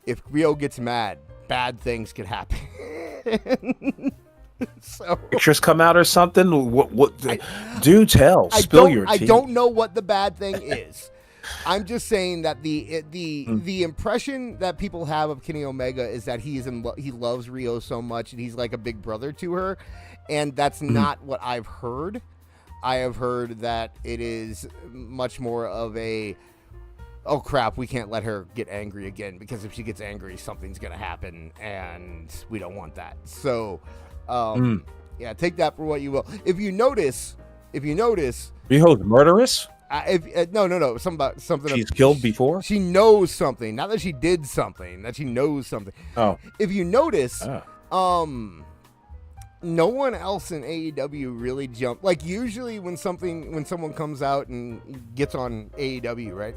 if Rio gets mad, bad things could happen." So pictures come out or something. What? Do tell. Spill your tea. I don't know what the bad thing is. I'm just saying that the impression that people have of Kenny Omega is that he loves Rio so much and he's like a big brother to her, and that's not what I've heard. I have heard that it is much more of a, "Oh crap, we can't let her get angry again, because if she gets angry, something's gonna happen, and we don't want that." So, yeah, take that for what you will. If you notice, Rio's murderous. No. Something. She's killed before. She knows something. Not that she did something. That she knows something. Oh. If you notice, no one else in AEW really jumped. Like, usually when someone comes out and gets on AEW, right?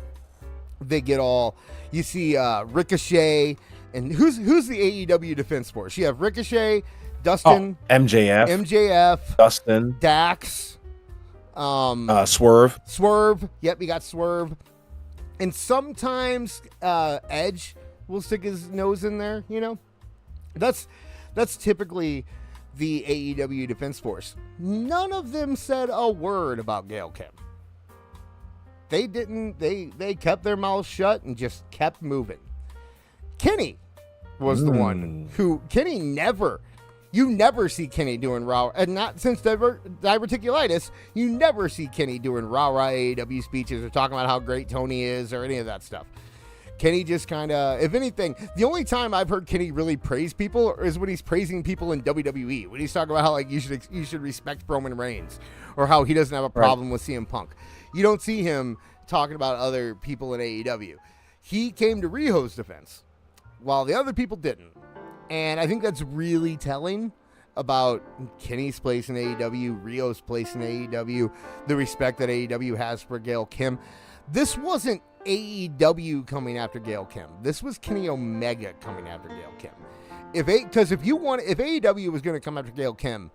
They get all. You see Ricochet, and who's the AEW Defense Force? You have Ricochet, Dustin, MJF, Dustin, Dax. Swerve. Yep, you got Swerve. And sometimes Edge will stick his nose in there, you know? That's typically the AEW Defense Force. None of them said a word about Gail Kim. They didn't. They kept their mouths shut and just kept moving. Kenny was the one who you never see Kenny doing raw, and not since diverticulitis, you never see Kenny doing rah AEW speeches or talking about how great Tony is or any of that stuff. Kenny just kind of, if anything, the only time I've heard Kenny really praise people is when he's praising people in WWE, when he's talking about how, like, you should respect Roman Reigns, or how he doesn't have a problem with CM Punk. You don't see him talking about other people in AEW. He came to Rio's defense, while the other people didn't. And I think that's really telling about Kenny's place in AEW, Rio's place in AEW, the respect that AEW has for Gail Kim. This wasn't AEW coming after Gail Kim. This was Kenny Omega coming after Gail Kim. If AEW was going to come after Gail Kim,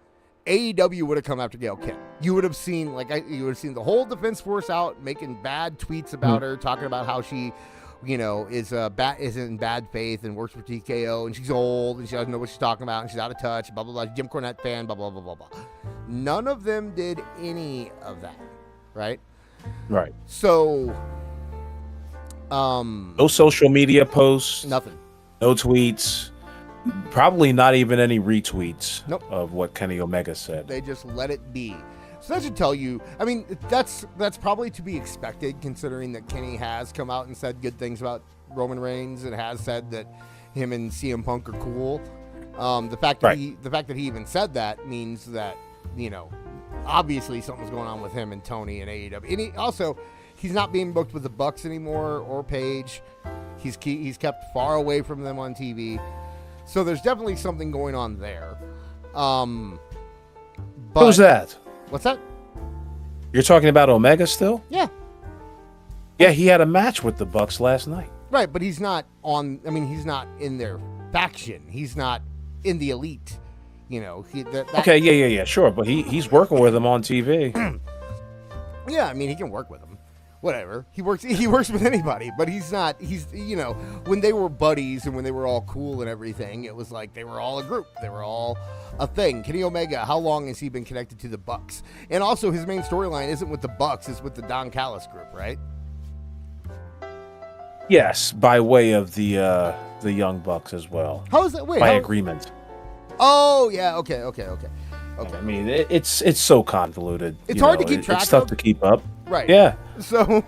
AEW would have come after Gail Kim. You would have seen the whole Defense Force out making bad tweets about her, talking about how she, you know, is in bad faith and works for TKO, and she's old and she doesn't know what she's talking about and she's out of touch, blah blah blah, Jim Cornette fan, blah blah blah blah blah. None of them did any of that, right? Right. So, no social media posts, nothing, no tweets, probably not even any retweets of what Kenny Omega said. They just let it be. So that should tell you, I mean, that's probably to be expected, considering that Kenny has come out and said good things about Roman Reigns and has said that him and CM Punk are cool. The fact that he even said that means that, you know, obviously something's going on with him and Tony and AEW. And he's not being booked with the Bucks anymore or Paige. He's kept far away from them on TV. So there's definitely something going on there. Who's that? What's that? You're talking about Omega still? Yeah. Yeah, he had a match with the Bucks last night. Right, but he's not in their faction. He's not in the elite. You know, okay, yeah, sure, but he's working with him on TV. Yeah, I mean, he can work with him. Whatever. He works with anybody, but he's you know, when they were buddies and when they were all cool and everything, it was like they were all a group. They were all a thing. Kenny Omega, how long has he been connected to the Bucks? And also his main storyline isn't with the Bucks, it's with the Don Callis group, right? Yes, by way of the Young Bucks as well. How is that? Wait, by agreement. Oh, yeah, okay. I mean, it's so convoluted. It's hard to keep track of. It's tough to keep up. Right. Yeah. So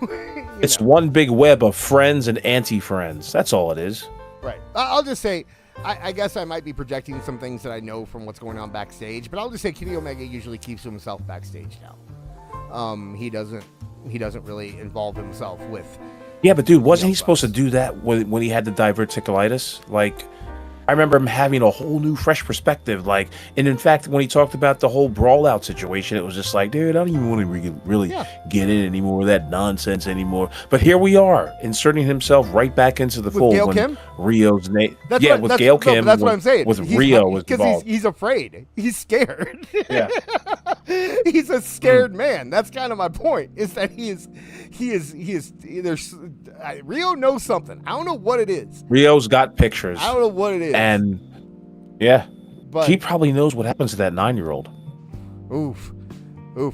it's one big web of friends and anti-friends. That's all it is. Right. I'll just say, I guess I might be projecting some things that I know from what's going on backstage, but I'll just say Kenny Omega usually keeps himself backstage now. He doesn't really involve himself with. Yeah, but dude, wasn't he supposed to do that when he had the diverticulitis? Like, I remember him having a whole new, fresh perspective. Like, and in fact, when he talked about the whole brawl out situation, it was just like, dude, I don't even want to really get in anymore with that nonsense anymore. But here we are, inserting himself right back into the fold. Gail Kim? Rio's name. With Gail Kim. That's what I'm saying. With Rio was because he's afraid. He's scared. Yeah. He's a scared man. That's kind of my point. Is that he is. There's Rio knows something. I don't know what it is. Rio's got pictures. I don't know what it is. And yeah, but he probably knows what happens to that 9-year-old. Oof,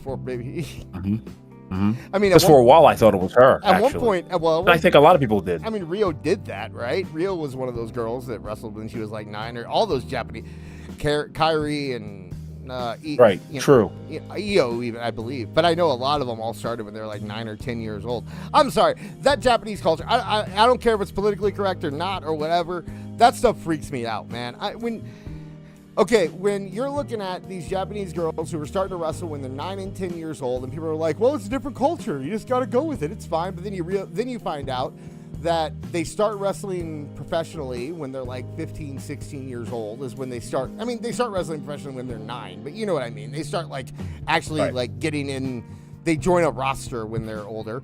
or maybe. Mm-hmm. I mean, just for a while, I thought it was her. At one point, I think a lot of people did. I mean, Rio did that, right? Rio was one of those girls that wrestled when she was like 9, or all those Japanese, Kairi and right. True. Io, even I believe, but I know a lot of them all started when they were like 9 or 10 years old. I'm sorry, that Japanese culture. I don't care if it's politically correct or not or whatever. That stuff freaks me out, man. When you're looking at these Japanese girls who are starting to wrestle when they're 9 and 10 years old, and people are like, "Well, it's a different culture. You just got to go with it. It's fine." But then you find out that they start wrestling professionally when they're like 15, 16 years old is when they start. I mean, they start wrestling professionally when they're 9, but you know what I mean. They start like actually like getting in. They join a roster when they're older.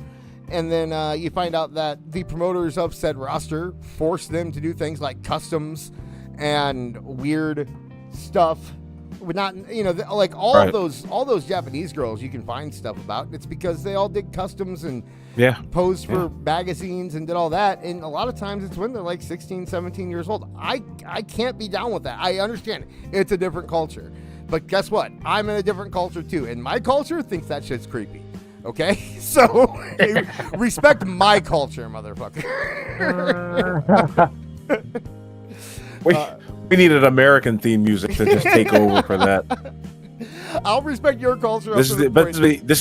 And then you find out that the promoters of said roster force them to do things like customs and weird stuff. With not, like all those Japanese girls you can find stuff about. It's because they all did customs and posed for magazines and did all that. And a lot of times it's when they're like 16, 17 years old. I can't be down with that. I understand it's a different culture. But guess what? I'm in a different culture too. And my culture thinks that shit's creepy. Okay? So respect my culture, motherfucker. We need an American theme music to just take over for that. I'll respect your culture. This is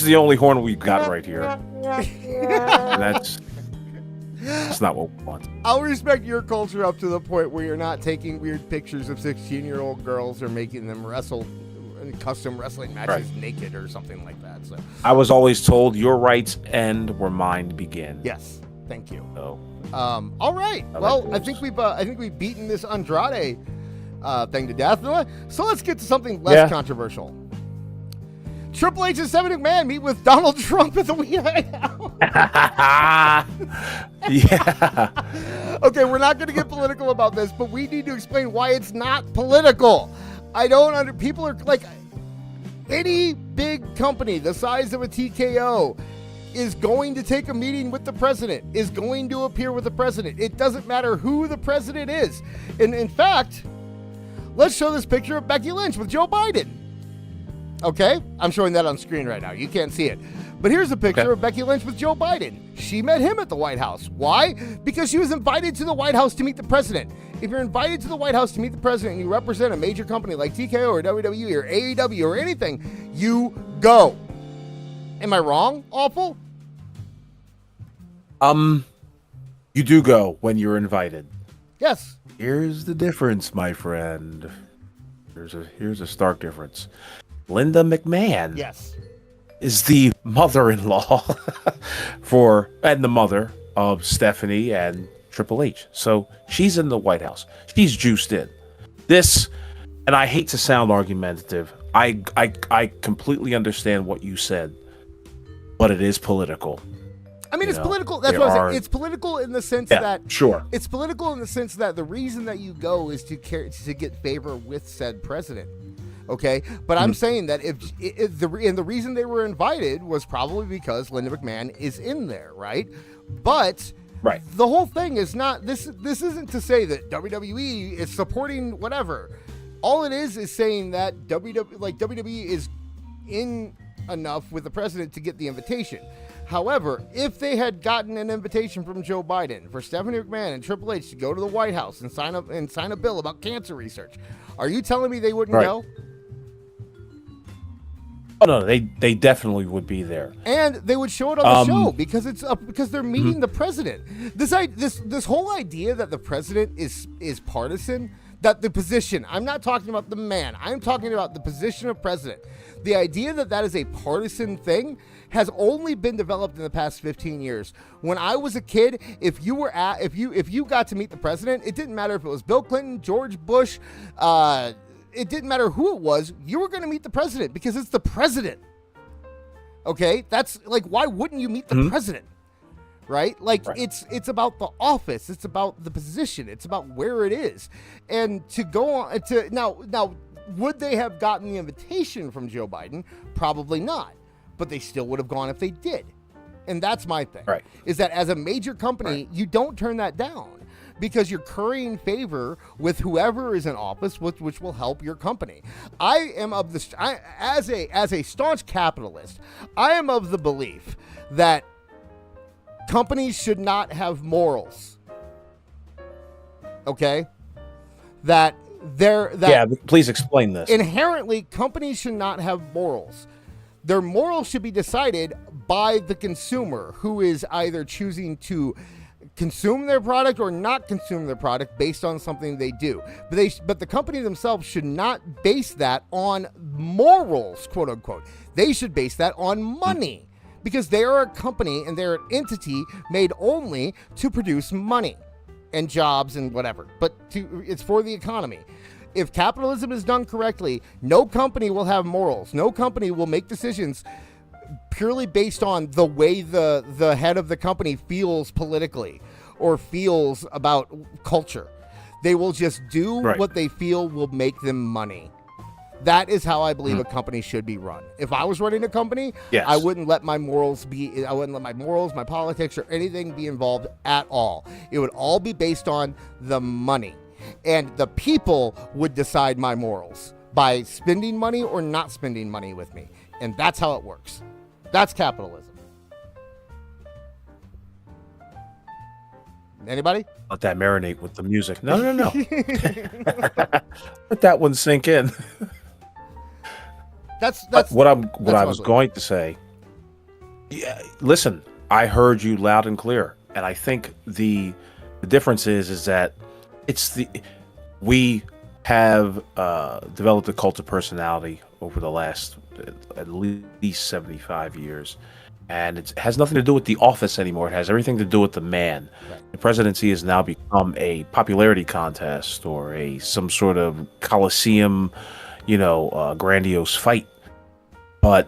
the only horn we've got right here. And that's not what we want. I'll respect your culture up to the point where you're not taking weird pictures of 16-year-old girls or making them wrestle in custom wrestling matches naked or something like that. So I was always told your rights end where mine begin. Yes, thank you. So, all right. I think we've beaten this Andrade thing to death. So let's get to something less controversial. Triple H and Stephanie McMahon meet with Donald Trump at the White House. Yeah. Okay, we're not going to get political about this, but we need to explain why it's not political. People are like, any big company the size of a TKO is going to take a meeting with the president, is going to appear with the president. It doesn't matter who the president is. And in fact, let's show this picture of Becky Lynch with Joe Biden. Okay? I'm showing that on screen right now. You can't see it. But here's a picture of Becky Lynch with Joe Biden. She met him at the White House. Why? Because she was invited to the White House to meet the president. If you're invited to the White House to meet the president and you represent a major company like TKO or WWE or AEW or anything, you go. Am I wrong, Awful? You do go when you're invited. Yes. Here's the difference, my friend. Here's a stark difference. Linda McMahon. Yes. Is the mother-in-law and the mother of Stephanie and Triple H. So she's in the White House. She's juiced in. This, and I hate to sound argumentative. I completely understand what you said, but it is political. I mean, it's political. That's what I'm saying. It's political in the sense that sure. It's political in the sense that the reason that you go is to get favor with said president. Okay, but I'm saying that if the reason they were invited was probably because Linda McMahon is in there, right? But the whole thing is not this. This isn't to say that WWE is supporting whatever. All it is saying that WWE is in enough with the president to get the invitation. However, if they had gotten an invitation from Joe Biden for Stephanie McMahon and Triple H to go to the White House and sign a bill about cancer research, are you telling me they wouldn't go? Oh no, they definitely would be there, and they would show it on the show because they're meeting the president. This whole idea that the president is partisan, that the position. I'm not talking about the man. I'm talking about the position of president. The idea that is a partisan thing has only been developed in the past 15 years. When I was a kid, if you got to meet the president, it didn't matter if it was Bill Clinton, George Bush, it didn't matter who it was, you were going to meet the president because it's the president. Okay? That's like, why wouldn't you meet the president? Right? It's about the office. It's about the position. It's about where it is. And to go on to now, would they have gotten the invitation from Joe Biden? Probably not. But they still would have gone if they did. And that's my thing. Right. Is that as a major company, you don't turn that down because you're currying favor with whoever is in office, which will help your company. I am of as a staunch capitalist, I am of the belief that companies should not have morals. Okay? Please explain this. Inherently, companies should not have morals. Their morals should be decided by the consumer, who is either choosing to consume their product or not consume their product based on something they do. But the company themselves should not base that on morals, quote unquote. They should base that on money, because they are a company and they're an entity made only to produce money and jobs and whatever. But it's for the economy. If capitalism is done correctly, no company will have morals. No company will make decisions purely based on the way the head of the company feels politically or feels about culture. They will just do what they feel will make them money. That is how I believe a company should be run. If I was running a company, I wouldn't let my morals, my politics, or anything be involved at all. It would all be based on the money. And the people would decide my morals by spending money or not spending money with me. And that's how it works. That's capitalism. Anybody? Let that marinate with the music. No. Let that one sink in. That's what I was going to say. Yeah, listen, I heard you loud and clear, and I think the difference is that we have developed a cult of personality over the last at least 75 years, and it has nothing to do with the office anymore. It has everything to do with the man. Right. The presidency has now become a popularity contest or some sort of Coliseum, grandiose fight. But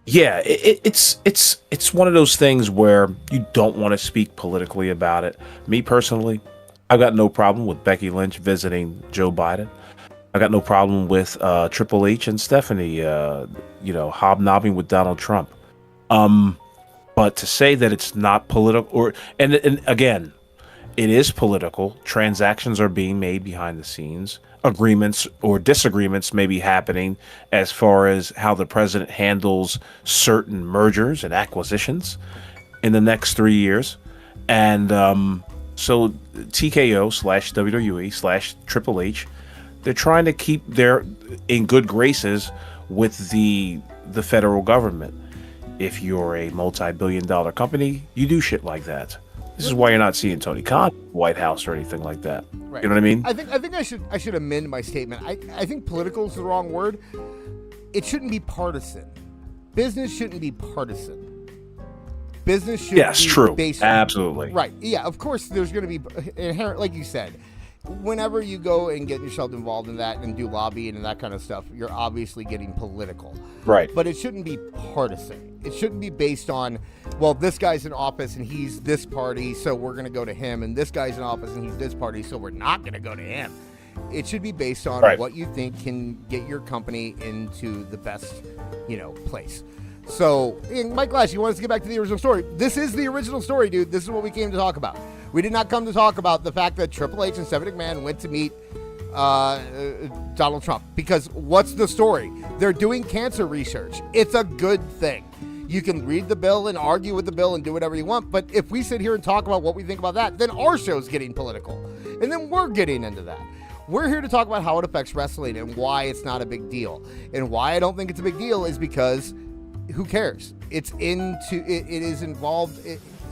it's one of those things where you don't want to speak politically about it. Me personally, I've got no problem with Becky Lynch visiting Joe Biden. I got no problem with Triple H and Stephanie, hobnobbing with Donald Trump. But to say that it's not political, and again, it is political. Transactions are being made behind the scenes. Agreements or disagreements may be happening as far as how the president handles certain mergers and acquisitions in the next 3 years. And so TKO / WWE / Triple H, they're trying to keep their in good graces with the federal government. If you're a multi-billion-dollar company, you do shit like that. This is why you're not seeing Tony Khan in the White House or anything like that. Right. You know what I mean? I think I should amend my statement. I think political is the wrong word. It shouldn't be partisan. Business shouldn't be partisan. Business should be true. Based Absolutely. Right. Yeah, of course there's going to be inherent, like you said, whenever you go and get yourself involved in that and do lobbying and that kind of stuff, you're obviously getting political. Right. But it shouldn't be partisan. It shouldn't be based on, well, this guy's in office and he's this party, so we're going to go to him, and this guy's in office and he's this party, so we're not going to go to him. It should be based on what you think can get your company into the best, place. So, Mike Lash, you want us to get back to the original story? This is the original story, dude. This is what we came to talk about. We did not come to talk about the fact that Triple H and Stephanie McMahon went to meet Donald Trump. Because what's the story? They're doing cancer research. It's a good thing. You can read the bill and argue with the bill and do whatever you want. But if we sit here and talk about what we think about that, then our show's getting political. And then we're getting into that. We're here to talk about how it affects wrestling and why it's not a big deal. And why I don't think it's a big deal is because who cares? It is involved.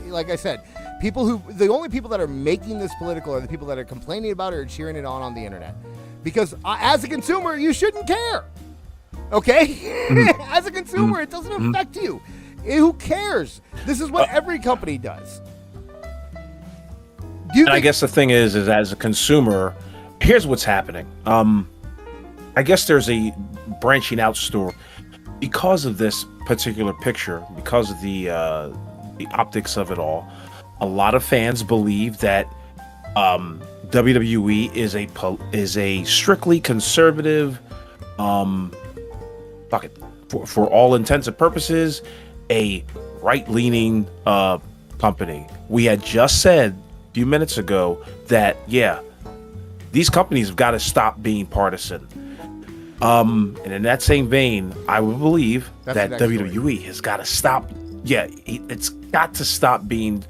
Like I said, the only people that are making this political are the people that are complaining about it or cheering it on the internet. Because as a consumer, you shouldn't care. Okay? As a consumer, it doesn't affect you. Who cares? This is what every company does. I guess the thing is as a consumer, here's what's happening. I guess there's a branching out story because of this particular picture, because of the optics of it all. A lot of fans believe that WWE is a strictly conservative, for all intents and purposes, a right-leaning company. We had just said a few minutes ago that these companies have got to stop being partisan. And in that same vein, I would believe that WWE has got to stop. Yeah, it's got to stop being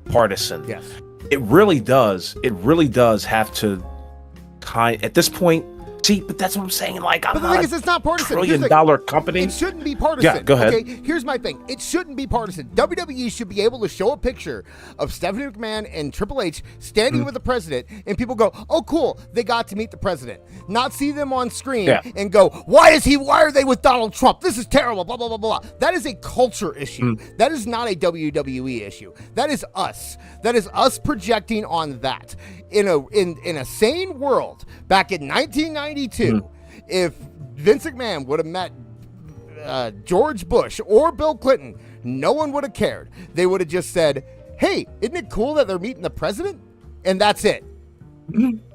partisan. Yes, it really does. It really does have to at this point. See, but that's what I'm saying. Like, but the thing is, it's not partisan. $1 trillion company. It shouldn't be partisan. Yeah, go ahead. Okay, here's my thing. It shouldn't be partisan. WWE should be able to show a picture of Stephanie McMahon and Triple H standing with the president, and people go, "Oh, cool, they got to meet the president." Not see them on screen and go, "Why are they with Donald Trump? This is terrible." Blah blah blah blah. That is a culture issue. That is not a WWE issue. That is us. That is us projecting on that. In a sane world, back in 1992, if Vince McMahon would have met George Bush or Bill Clinton, no one would have cared. They would have just said, "Hey, isn't it cool that they're meeting the president?" And that's it.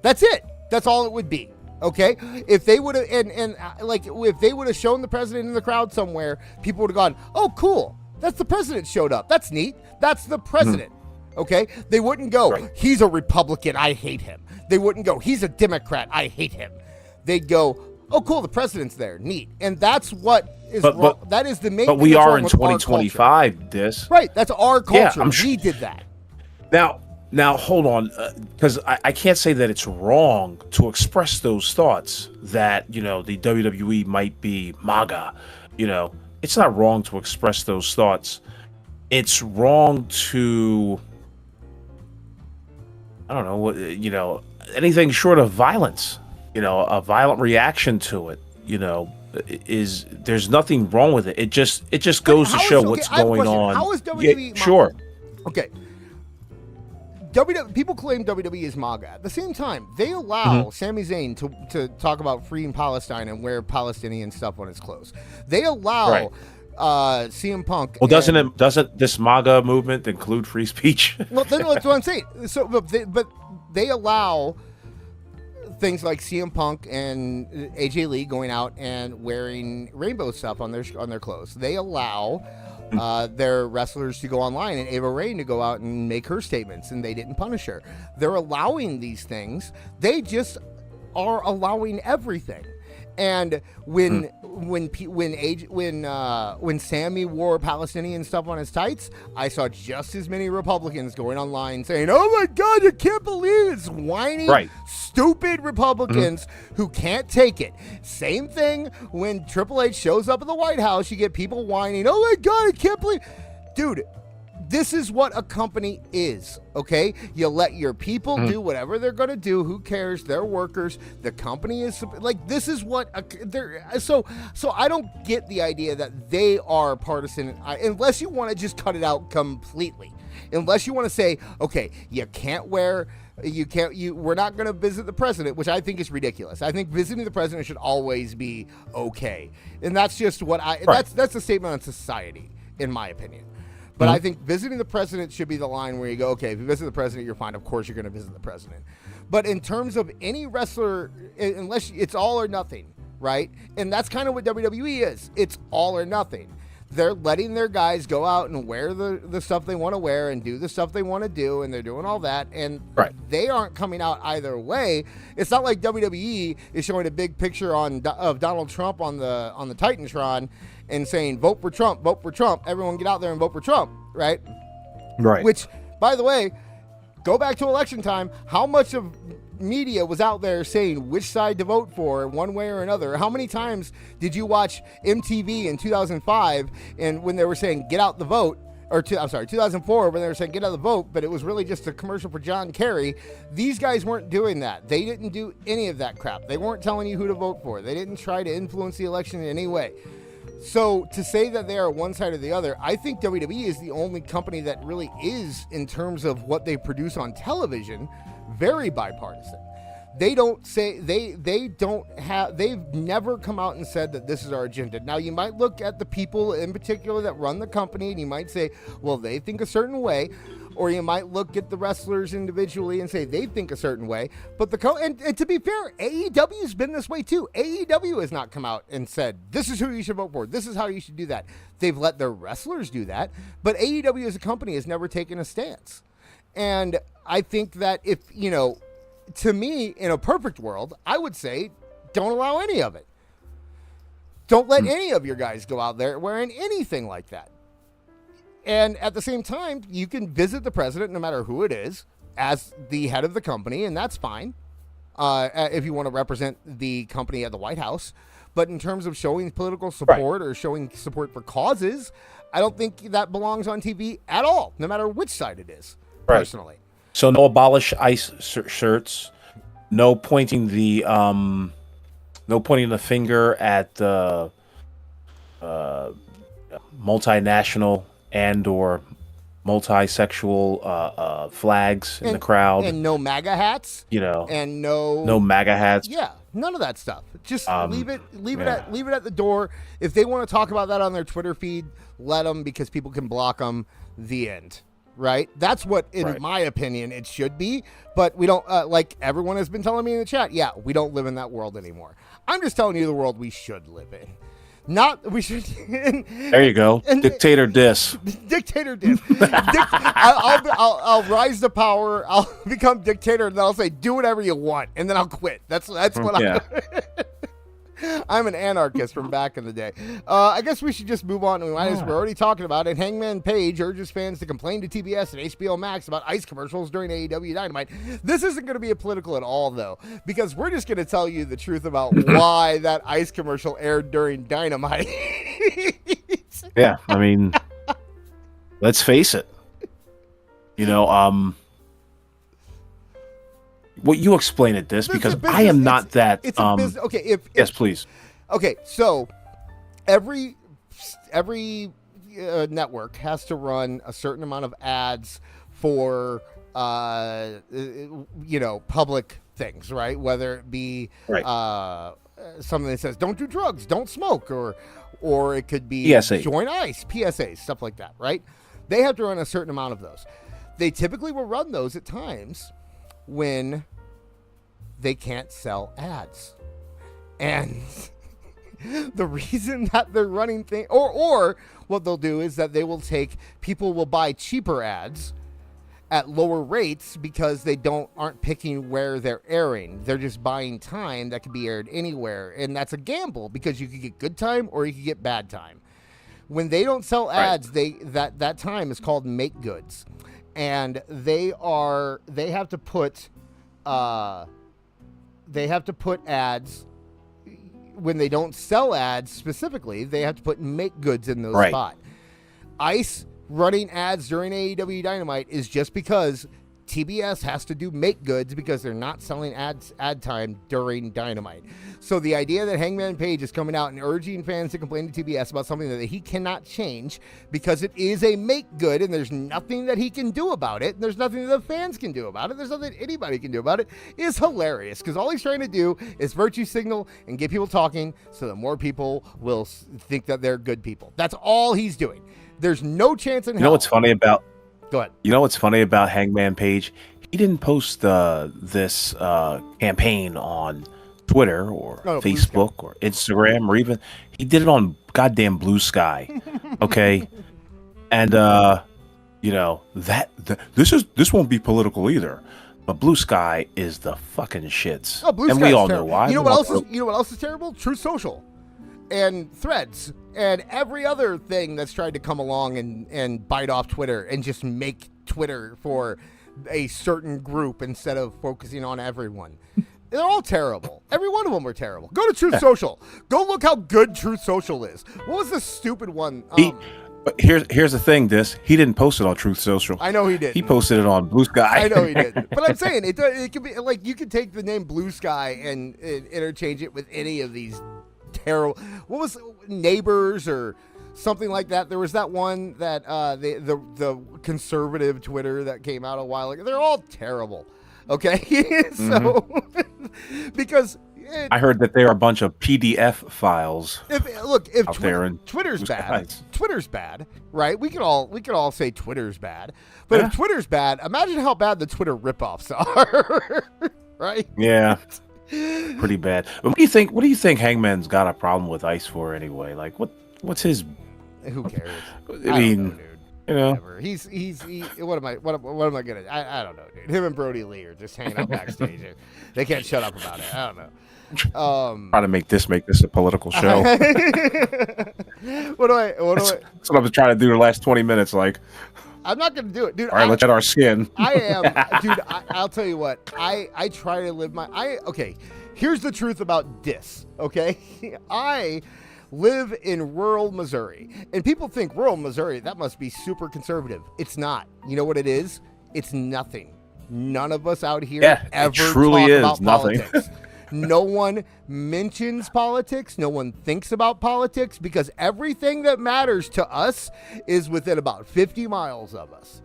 That's it. That's all it would be. Okay, if they would have if they would have shown the president in the crowd somewhere, people would have gone, "Oh, cool, that's the president showed up. That's neat. That's the president." Okay, they wouldn't go, "He's a Republican, I hate him." They wouldn't go, "He's a Democrat, I hate him." They'd go, "Oh, cool, the president's there, neat." And that's what is wrong. That is the main. But we are in 2025. Right? That's our culture. We did that. Now hold on, because I can't say that it's wrong to express those thoughts that the WWE might be MAGA. It's not wrong to express those thoughts. It's wrong to, I don't know, anything short of violence, a violent reaction to it, there's nothing wrong with it. It just goes to show what's going on. How is WWE? Yeah, sure. Okay. People claim WWE is MAGA. At the same time, they allow Sami Zayn to talk about freeing Palestine and wear Palestinian stuff on his clothes. They allow CM Punk. Well, doesn't this MAGA movement include free speech? Well, that's what I'm saying. So, but they allow things like CM Punk and AJ Lee going out and wearing rainbow stuff on their clothes. They allow their wrestlers to go online and Ava Raine to go out and make her statements, and they didn't punish her. They're allowing these things. They just are allowing everything. And when Sammy wore Palestinian stuff on his tights, I saw just as many Republicans going online saying, "Oh my God, you can't believe it's whiny, stupid Republicans who can't take it." Same thing when Triple H shows up at the White House, you get people whining, "Oh my God, I can't believe," dude. This is what a company is, okay? You let your people do whatever they're going to do. Who cares? They're workers. The company is like, this is what they're. So I don't get the idea that they are partisan unless you want to just cut it out completely. Unless you want to say, okay, we're not going to visit the president, which I think is ridiculous. I think visiting the president should always be okay. And that's just what that's a statement on society. in my opinion. But I think visiting the president should be the line where you go, okay, if you visit the president, you're fine. Of course you're going to visit the president. But in terms of any wrestler, unless it's all or nothing, right? And that's kind of what WWE is. It's all or nothing. They're letting their guys go out and wear the stuff they want to wear and do the stuff they want to do, and they're doing all that, and they aren't coming out either way. It's not like WWE is showing a big picture of Donald Trump on the Titantron and saying, vote for Trump, everyone get out there and vote for Trump, right? Right. Which, by the way, go back to election time, how much of media was out there saying which side to vote for one way or another? How many times did you watch MTV in 2005 and when they were saying get out the vote, or 2004 when they were saying get out the vote, but it was really just a commercial for John Kerry? These guys weren't doing that. They didn't do any of that crap. They weren't telling you who to vote for. They didn't try to influence the election in any way. So to say that they are one side or the other, I think WWE is the only company that really is, in terms of what they produce on television, very bipartisan. They don't say they've never come out and said that this is our agenda. Now you might look at the people in particular that run the company and you might say, well, they think a certain way, or you might look at the wrestlers individually and say they think a certain way. But and to be fair, AEW's been this way too. AEW has not come out and said this is who you should vote for, this is how you should do that. They've let their wrestlers do that, but AEW as a company has never taken a stance. And I think that if, to me, in a perfect world, I would say don't allow any of it. Don't let any of your guys go out there wearing anything like that. And at the same time, you can visit the president, no matter who it is, as the head of the company, and that's fine if you want to represent the company at the White House. But in terms of showing political support or showing support for causes, I don't think that belongs on TV at all, no matter which side it is, personally. So no abolish ICE shirts, no pointing the finger at multinational and or multi-sexual flags in the crowd, and no MAGA hats, and no MAGA hats. Yeah, none of that stuff. Just leave it at the door. If they want to talk about that on their Twitter feed, let them, because people can block them. The end. Right? That's what, in my opinion, it should be. But we don't, like everyone has been telling me in the chat, we don't live in that world anymore. I'm just telling you the world we should live in. Not, we should. There you go. Dictator diss. Dictator diss. I'll rise to power. I'll become dictator, and then I'll say, do whatever you want, and then I'll quit. That's what I'm an anarchist from back in the day. I guess we should just move on. We're already talking about it. Hangman Page urges fans to complain to TBS and HBO Max about ICE commercials during AEW Dynamite. This isn't going to be political at all, though, because we're just going to tell you the truth about why that ICE commercial aired during Dynamite. Yeah, I mean, let's face it. Well, you explain it, because I am not that. It's a business. Okay, yes, please. Okay, so every network has to run a certain amount of ads for public things, right? Whether it be something that says don't do drugs, don't smoke, or it could be PSA. Join ICE, PSAs, stuff like that, right? They have to run a certain amount of those. They typically will run those at times when they can't sell ads. And the reason that they're running things, or what they'll do is that people will buy cheaper ads at lower rates because they aren't picking where they're airing. They're just buying time that can be aired anywhere. And that's a gamble, because you could get good time or you could get bad time. When they don't sell ads, that time is called make goods. And they have to put ads. When they don't sell ads specifically, they have to put make goods in those spots. ICE running ads during AEW Dynamite is just because TBS has to do make goods, because they're not selling ad time during Dynamite. So the idea that Hangman Page is coming out and urging fans to complain to TBS about something that he cannot change because it is a make good and there's nothing that he can do about it, and there's nothing that the fans can do about it, there's nothing anybody can do about it, is hilarious, because all he's trying to do is virtue signal and get people talking so that more people will think that they're good people. That's all he's doing. There's no chance in hell. You know what's funny about? Go ahead. You know what's funny about Hangman Page? He didn't post this campaign on Twitter or Facebook or Instagram or even he did it on goddamn Blue Sky. Okay, and this won't be political either. But Blue Sky is the fucking shits. Oh, Blue and Sky we all terrible. know why. You know what else is terrible? Truth Social and Threads and every other thing that's tried to come along and bite off Twitter and just make Twitter for a certain group instead of focusing on everyone. They're all terrible. Every one of them were terrible. Go to Truth Social. Go look how good Truth Social is. What was the stupid one? But here's the thing, he didn't post it on Truth Social. I know he did. He posted it on Blue Sky. I know he did. But I'm saying it could be like you could take the name Blue Sky and interchange it with any of these terrible. What was Neighbors or something like that? There was that one that the conservative Twitter that came out a while ago. They're all terrible. Okay, so because. I heard that there are a bunch of PDF files. If Twitter's bad, guys. Twitter's bad, right? We could all say Twitter's bad, but if Twitter's bad, imagine how bad the Twitter ripoffs are, right? Yeah, pretty bad. What do you think? What do you think Hangman's got a problem with Ice for anyway? Like, what's his? Who cares? I mean, dude. You know, whatever. He. What am I gonna? I don't know, dude. Him and Brody Lee are just hanging out backstage. They can't shut up about it. I don't know. Trying to make this a political show. That's what I was trying to do the last 20 minutes. Like, I'm not gonna do it, dude. All right, let's get our skin. I am, dude. I'll tell you what. I try to live okay. Here's the truth about this. Okay, I live in rural Missouri, and people think rural Missouri that must be super conservative. It's not. You know what it is? It's nothing. None of us out here ever truly talk is about nothing. politics. No one mentions politics. No one thinks about politics because everything that matters to us is within about 50 miles of us.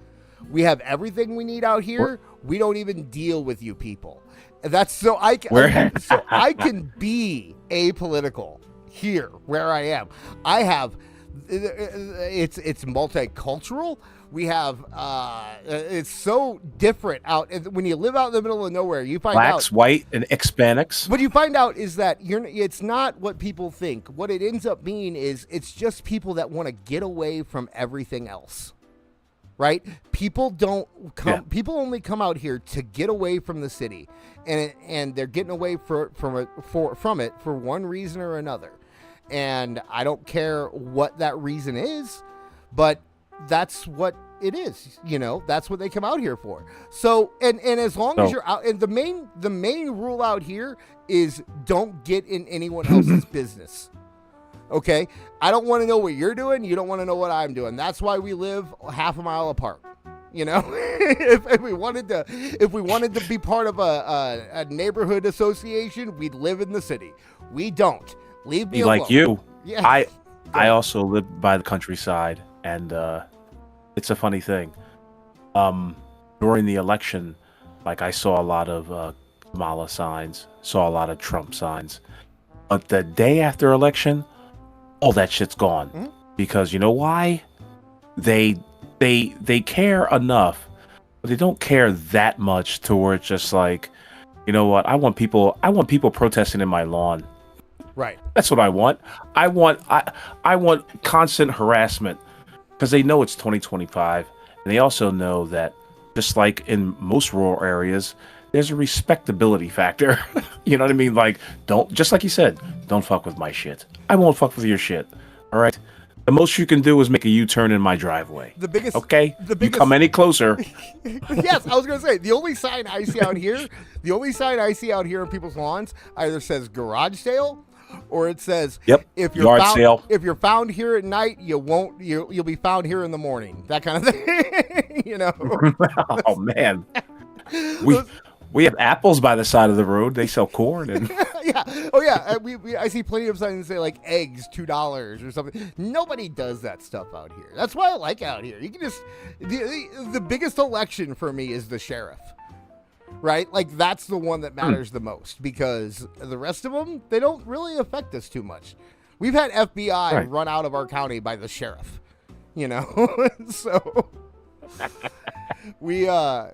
We have everything we need out here. We don't even deal with you people. That's so I can be apolitical here where I am. I have it's multicultural. We have it's so different out when you live out in the middle of nowhere. You find blacks, white, and Hispanics. What you find out is that it's not what people think. What it ends up being is it's just people that want to get away from everything else. Right? People don't come. Yeah. People only come out here to get away from the city, and they're getting away from it for one reason or another. And I don't care what that reason is, but that's what it is. You know, that's what they come out here for. So, and as long as you're out, and the main rule out here is don't get in anyone else's business. Okay, I don't want to know what you're doing. You don't want to know what I'm doing. That's why we live half a mile apart. You know, if we wanted to be part of a neighborhood association, we'd live in the city. We don't. Leave me alone. Like you. Yeah. I also live by the countryside, and it's a funny thing. During the election, like I saw a lot of Kamala signs, saw a lot of Trump signs, but the day after election, all that shit's gone. Mm-hmm. Because you know why? They care enough, but they don't care that much to where it's just like, you know what? I want people protesting in my lawn. Right. That's what I want. I want constant harassment because they know it's 2025, and they also know that just like in most rural areas, there's a respectability factor. You know what I mean? Like, just like you said, don't fuck with my shit. I won't fuck with your shit. All right. The most you can do is make a U-turn in my driveway. Okay? You come any closer. Yes, I was going to say, the only sign I see out here on people's lawns either says garage sale or it says, if you're found here at night, you'll be found here in the morning. That kind of thing. You know? Oh, man. We have apples by the side of the road. They sell corn and yeah. Oh yeah. I see plenty of signs that say like eggs $2 or something. Nobody does that stuff out here. That's why I like it out here. You can just the biggest election for me is the sheriff. Right? Like that's the one that matters the most because the rest of them, they don't really affect us too much. We've had FBI run out of our county by the sheriff. you know. So we had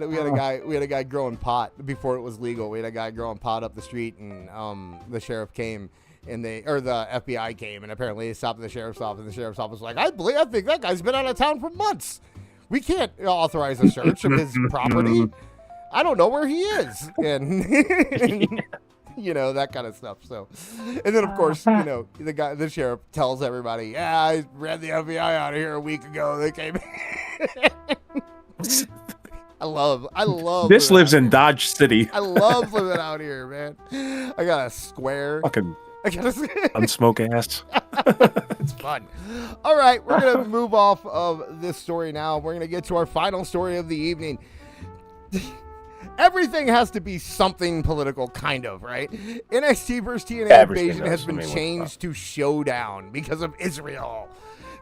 a guy growing pot before it was legal. We had a guy growing pot up the street, and the sheriff came. And the FBI came, and apparently they stopped at the sheriff's office. And the sheriff's office was like, I think that guy's been out of town for months. We can't authorize a search of his property. I don't know where he is, and you know, that kind of stuff. So, and then of course, you know, the sheriff tells everybody, yeah, I ran the FBI out of here a week ago. They came. I love. This lives in Dodge City. I love living out here, man. I got a square. Fucking unsmoke ass. It's fun. All right, we're going to move off of this story now. We're going to get to our final story of the evening. Everything has to be something political, kind of, right? NXT vs. TNA Invasion has been changed to Showdown because of Israel.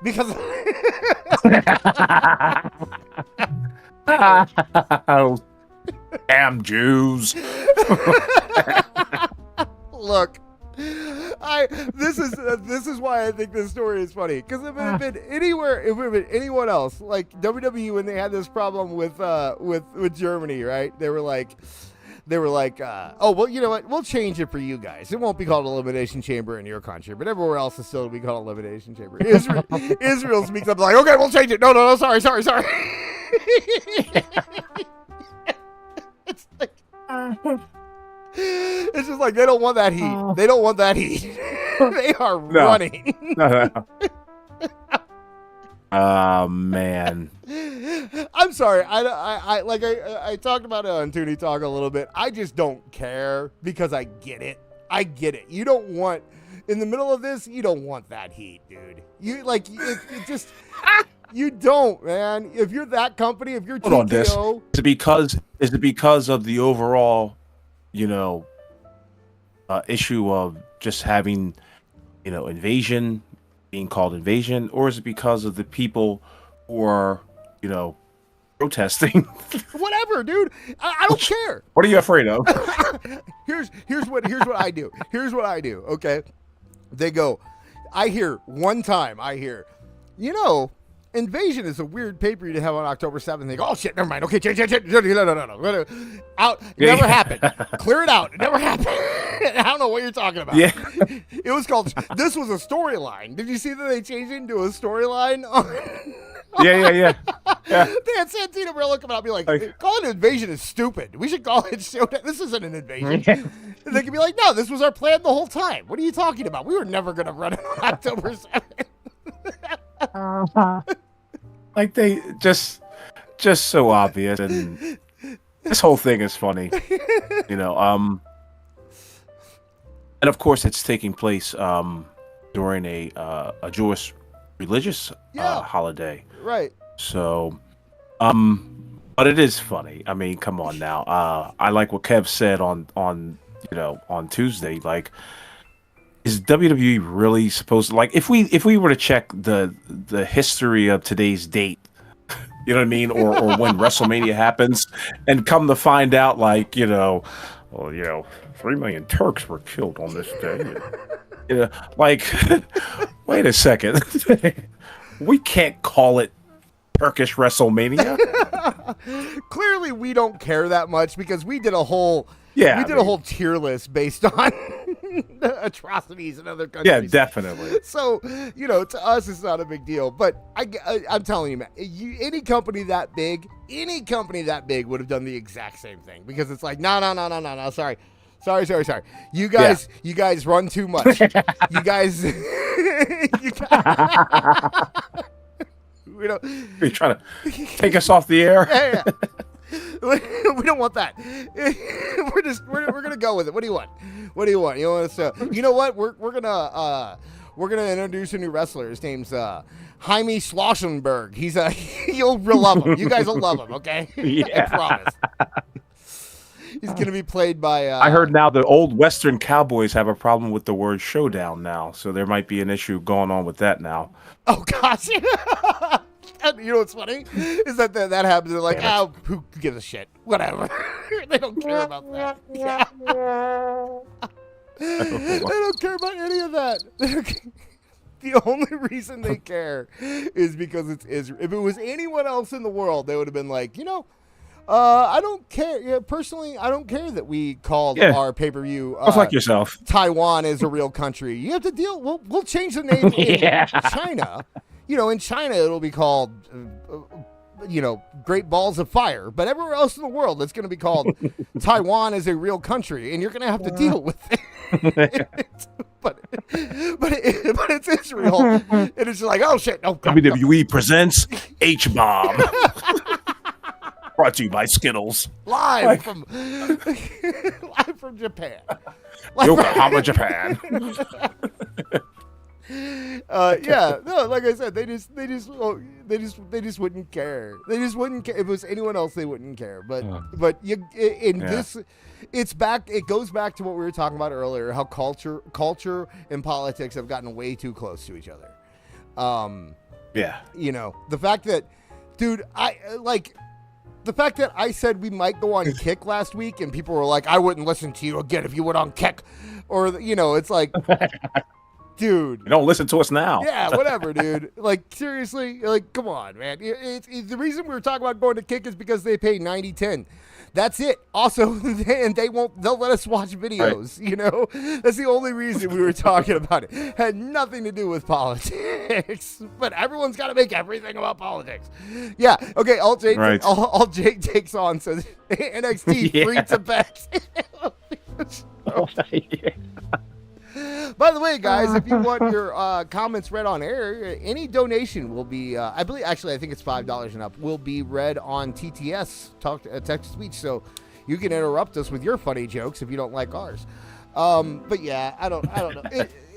Because oh, damn Jews. Look, this is why I think this story is funny, because if it had been anywhere, if it had been anyone else, like WWE, when they had this problem with Germany, right? They were like, oh, well, you know what? We'll change it for you guys. It won't be called Elimination Chamber in your country, but everywhere else is still to be called Elimination Chamber. Israel speaks up like, okay, we'll change it. No, sorry. It's like, it's just like they don't want that heat. They don't want that heat. They are running. No. Oh man. I'm sorry. I talked about it on Toonie Talk a little bit. I just don't care because I get it. You don't want, in the middle of this, you don't want that heat, dude. You like it just. You don't, man. If you're that company, if you're TKO, on this. Is it because of the overall, you know, issue of just having, you know, invasion being called invasion, or is it because of the people who are, you know, protesting? Whatever, dude. I don't care. What are you afraid of? Here's what I do. Here's what I do. Okay, they go. I hear, you know, Invasion is a weird pay-per-view to have on October 7th. They go, oh shit, never mind. Okay, change. No. Out. Never happened. Clear it out. It never happened. I don't know what you're talking about. Yeah. It was called, this was a storyline. Did you see that they changed it into a storyline? Yeah. They had Santino Marella come out and be like, calling it Invasion is stupid. We should call it Showdown. This isn't an invasion. And they could be like, no, this was our plan the whole time. What are you talking about? We were never going to run it on October 7th. Like they just so obvious, and this whole thing is funny, you know. And of course, it's taking place during a Jewish religious holiday, right? So, but it is funny. I mean, come on now. I like what Kev said on Tuesday. Like, is WWE really supposed to, like, if we were to check the history of today's date, you know what I mean, or when WrestleMania happens, and come to find out, like, 3 million Turks were killed on this day. You know, like, wait a second, we can't call it Turkish WrestleMania. Clearly, we don't care that much because we did a whole a whole tier list based on atrocities in other countries. Yeah, definitely. So, to us, it's not a big deal. But I'm telling you, man, any company that big would have done the exact same thing, because it's like, no, sorry. You guys run too much. You guys. You're trying to take us off the air. Yeah. We don't want that. We're gonna go with it. What do you want? You want us to? You know what? We're gonna introduce a new wrestler. His name's Jaime Schlossenberg. You'll love him. You guys will love him. Okay? Yeah. I promise. He's gonna be played by. I heard now the old Western cowboys have a problem with the word showdown now, so there might be an issue going on with that now. Oh gosh. You know what's funny is that happens. They're like, who gives a shit? Whatever. They don't care about that. Yeah. They don't care about any of that. The only reason they care is because it's Israel. If it was anyone else in the world, they would have been like, I don't care. Yeah, personally, I don't care that we called our pay-per-view. Like yourself. Taiwan is a real country. You have to deal. We'll change the name in China. In China, it'll be called, Great Balls of Fire. But everywhere else in the world, it's going to be called Taiwan is a real country, and you're going to have to deal with it. but it's Israel, and it's like, oh shit! No, WWE presents H-Bomb. Brought to you by Skittles. Live from Japan. Yokohama, Japan. Like I said, they just wouldn't care. They just wouldn't care. If it was anyone else, they wouldn't care. But this, it's back. It goes back to what we were talking about earlier. How culture and politics have gotten way too close to each other. The fact that, dude, the fact that I said we might go on Kick last week, and people were like, "I wouldn't listen to you again if you went on Kick," or it's like. Dude, you don't listen to us now. Yeah, whatever, dude. Like, seriously, come on, man. It's the reason we were talking about going to Kick is because they pay 90/10. That's it. Also, and they'll let us watch videos, right. That's the only reason we were talking about it. Had nothing to do with politics, but everyone's got to make everything about politics. Yeah, okay, Alt Jake takes on, says NXT free to bet. By the way, guys, if you want your comments read on air, any donation will be, I think it's $5 and up, will be read on TTS, text speech, so you can interrupt us with your funny jokes if you don't like ours. But yeah, I don't know.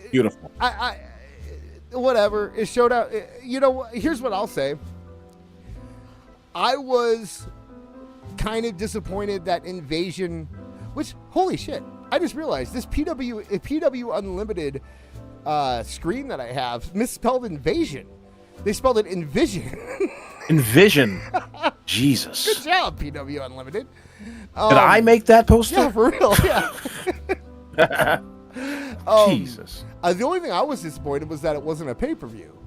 Beautiful. Whatever. It showed out. Here's what I'll say. I was kind of disappointed that Invasion, which, holy shit. I just realized this PW Unlimited screen that I have misspelled Invasion. They spelled it Envision. Envision. Jesus. Good job, PW Unlimited. Did I make that poster? Yeah, for real. Yeah. Jesus. The only thing I was disappointed was that it wasn't a pay-per-view.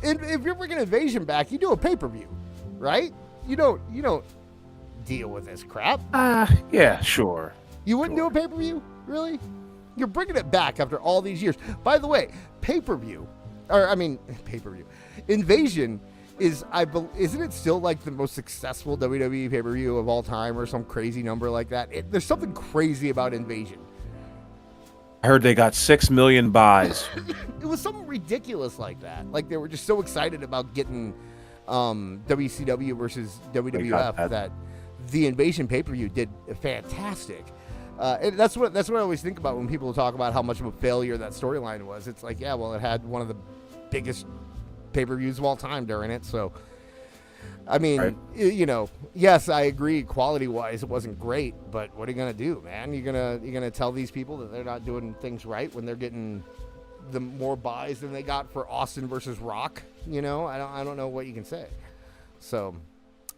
And if you're bringing Invasion back, you do a pay-per-view, right? You don't deal with this crap. Yeah, sure. You wouldn't do a pay-per-view? Really? You're bringing it back after all these years. By the way, pay-per-view. Invasion isn't it still like the most successful WWE pay-per-view of all time or some crazy number like that? There's something crazy about Invasion. I heard they got 6 million buys. It was something ridiculous like that. Like they were just so excited about getting WCW versus WWF that the Invasion pay-per-view did fantastic. And that's what I always think about when people talk about how much of a failure that storyline was. It's like, yeah, well, it had one of the biggest pay-per-views of all time during it. So, I mean, right. Yes, I agree. Quality-wise, it wasn't great. But what are you gonna do, man? You're gonna tell these people that they're not doing things right when they're getting the more buys than they got for Austin versus Rock. I don't know what you can say. So,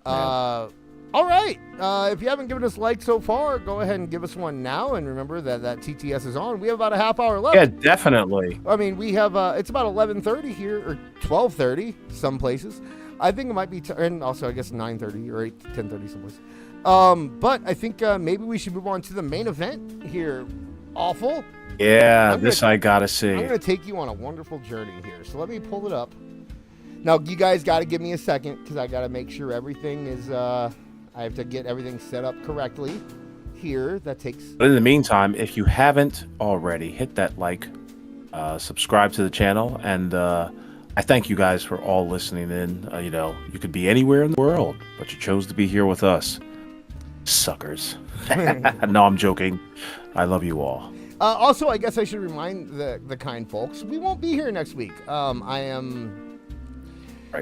all right. If you haven't given us likes so far, go ahead and give us one now. And remember that TTS is on. We have about a half hour left. Yeah, definitely. I mean, we have, it's about 11:30 here, or 12:30 some places. I think it might be, and also I guess 9:30 or 10:30 someplace. But I think maybe we should move on to the main event here. Awful. Yeah, I gotta see. I'm going to take you on a wonderful journey here. So let me pull it up. Now, you guys got to give me a second because I got to make sure everything is, I have to get everything set up correctly here. That takes... But in the meantime, if you haven't already, hit that like, subscribe to the channel, and I thank you guys for all listening in. You could be anywhere in the world, but you chose to be here with us. Suckers. No, I'm joking. I love you all. Also, I guess I should remind the kind folks, we won't be here next week. I am...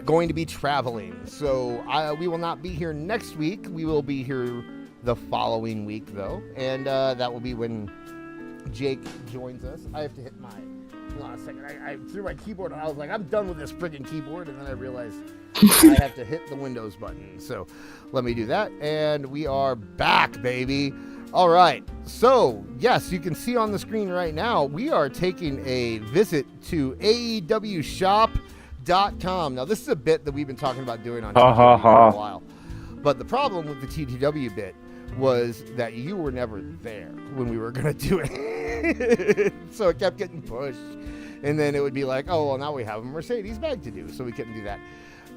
going to be traveling, so we will not be here next week. We will be here the following week, though, and that will be when Jake joins us. I have to hit my... Hold on a second. I threw my keyboard, and I was like, I'm done with this friggin' keyboard, and then I realized I have to hit the Windows button. So let me do that, and we are back, baby. All right. So, yes, you can see on the screen right now, we are taking a visit to AEWShop.com. Now, this is a bit that we've been talking about doing on TTW for a while. But the problem with the TTW bit was that you were never there when we were going to do it. So it kept getting pushed. And then it would be like, oh, well, now we have a Mercedes bag to do. So we couldn't do that.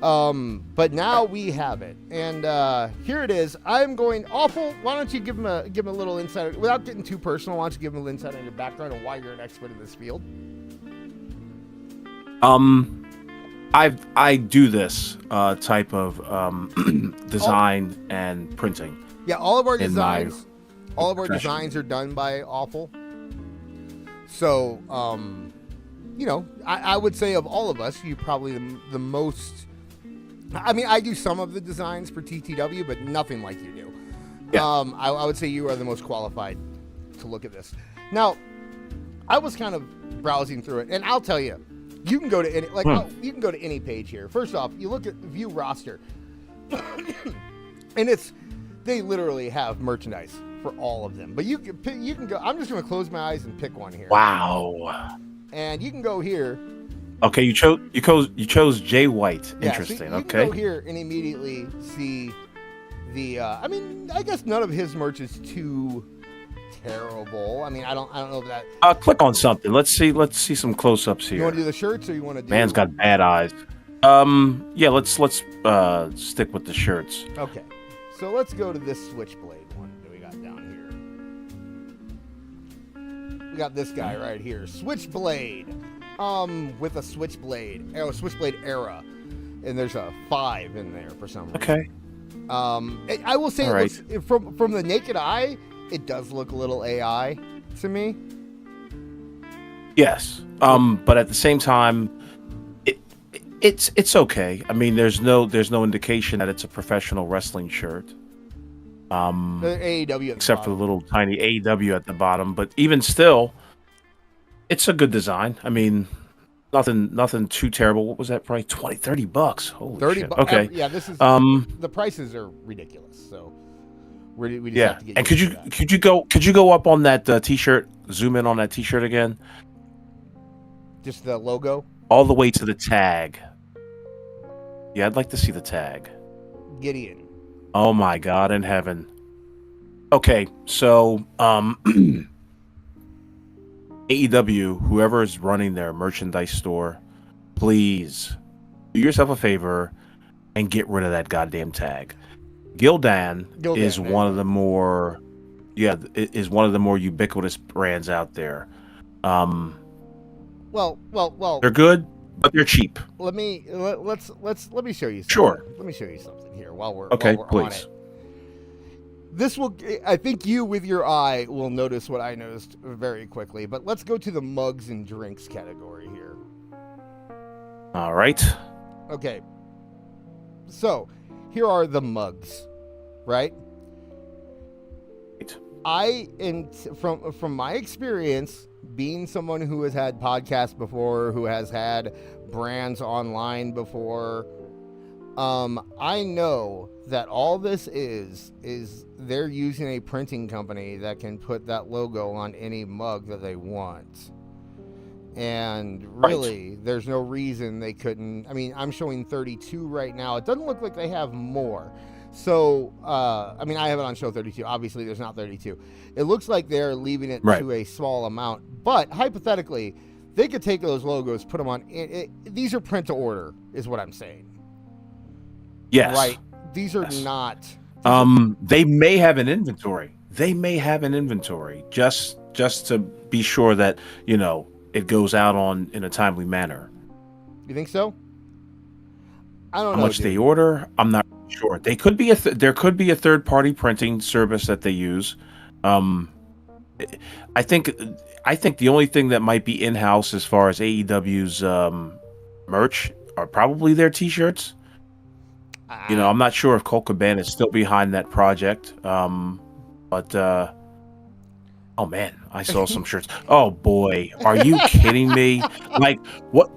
But now we have it, and here it is. I'm going Awful. Why don't you give him a little insight without getting too personal? Why don't you give him a little insight on your background and why you're an expert in this field? I do this type of design and printing. Yeah, all of our designs are done by Awful. So, you know, I would say of all of us, you're probably the most. I mean, I do some of the designs for TTW, but nothing like you do. Yeah. I would say you are the most qualified to look at this. Now, I was kind of browsing through it, and I'll tell you, you can go to any you can go to any page here. First off, you look at view roster, and they literally have merchandise for all of them. But you can go. I'm just going to close my eyes and pick one here. Wow. And you can go here. Okay, you chose Jay White. Yeah, Interesting. So you okay. can go here and immediately see the. I mean, I guess none of his merch is too terrible. I mean, I don't know if that. Click on something. Let's see some close-ups here. You want to do the shirts, or you want to do? Man's got bad eyes. Yeah, let's stick with the shirts. Okay, so let's go to this Switchblade one that we got down here. We got this guy right here, Switchblade. With a Switchblade era, and there's a 5 in there for some reason. Okay. I will say, looks, from the naked eye, it does look a little AI to me. Yes. But at the same time, it's okay. I mean, there's no indication that it's a professional wrestling shirt. The AEW except for the little tiny AEW at the bottom, but even still, it's a good design. I mean, nothing too terrible. What was that price? $20-$30. Holy shit. Okay. Yeah, this is the prices are ridiculous. So we just have to get. And could you go up on that t-shirt? Zoom in on that t-shirt again. Just the logo. All the way to the tag. Yeah, I'd like to see the tag. Gideon. Oh my God in heaven. Okay, so AEW, whoever is running their merchandise store, please do yourself a favor and get rid of that goddamn tag. Gildan is one of the more, is one of the more ubiquitous brands out there. Well. They're good, but they're cheap. Let me show you something. Sure. Let me show you something here while we're please. on it. This will, I think you with your eye will notice what I noticed very quickly, but let's go to the mugs and drinks category here. All right. Okay. So, here are the mugs, right? From my experience, being someone who has had podcasts before, who has had brands online before, I know that all this is they're using a printing company that can put that logo on any mug that they want. And really, there's no reason they couldn't. I mean, I'm showing 32 right now. It doesn't look like they have more. So, I mean, I have it on show 32. Obviously, there's not 32. It looks like they're leaving it to a small amount. But hypothetically, they could take those logos, put them on. These are print to order, is what I'm saying. Yes. Right. These are not. They may have an inventory. Just to be sure that, it goes out in a timely manner. You think so? I don't know. How much they order, I'm not sure. They could be there could be a third-party printing service that they use. I think the only thing that might be in-house as far as AEW's merch are probably their t-shirts. I'm not sure if Colt Cabana is still behind that project. But oh man, I saw some shirts. Oh boy, are you kidding me? Like what?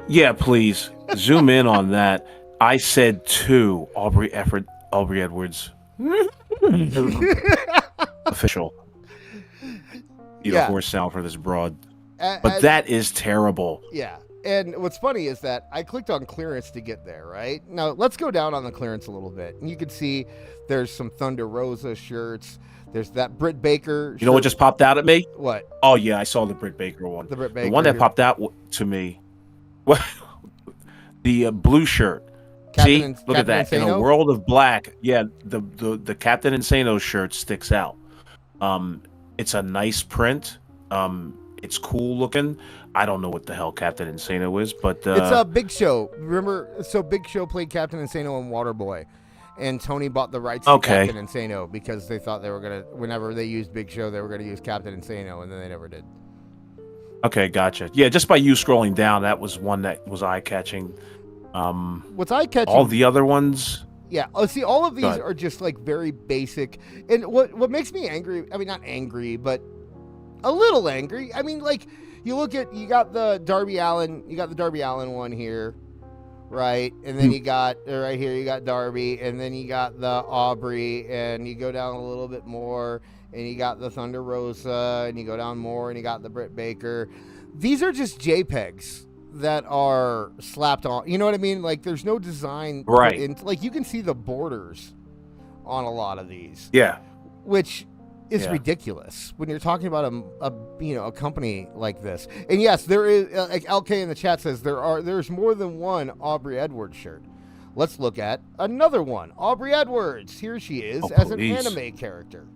Yeah, please zoom in on that. I said 2. Aubrey Edwards. official. A horse sound for this broad. But that is terrible. Yeah. And what's funny is that I clicked on clearance to get there, right? Now, let's go down on the clearance a little bit. And you can see there's some Thunder Rosa shirts. There's that Britt Baker shirt. You know what just popped out at me? What? Oh, yeah, I saw the Britt Baker one. The Britt Baker. The one that popped out to me, the blue shirt. Look at that. Insano? In a world of black, the Captain Insano shirt sticks out. It's a nice print. It's cool looking. I don't know what the hell Captain Insano is, but it's a Big Show. Remember, so Big Show played Captain Insano and Waterboy, and Tony bought the rights to Captain Insano because they thought they were gonna. Whenever they used Big Show, they were gonna use Captain Insano, and then they never did. Okay, gotcha. Yeah, just by you scrolling down, that was one that was eye catching. What's eye catching? All the other ones. Yeah. Oh, see, all of these are just like very basic, and what makes me angry? I mean, not angry, but a little angry. I mean, like. You got the Darby Allin one here, right? And then you got right here, you got Darby, and then you got the Aubrey, and you go down a little bit more, and you got the Thunder Rosa, and you go down more, and you got the Britt Baker. These are just JPEGs that are slapped on. You know what I mean? Like, there's no design. Right. Like, you can see the borders on a lot of these. Yeah. Which is ridiculous when you're talking about a company like this. And yes, there is like LK in the chat says there's more than one Aubrey Edwards shirt. Let's look at another one. Aubrey Edwards, here she is as an anime character,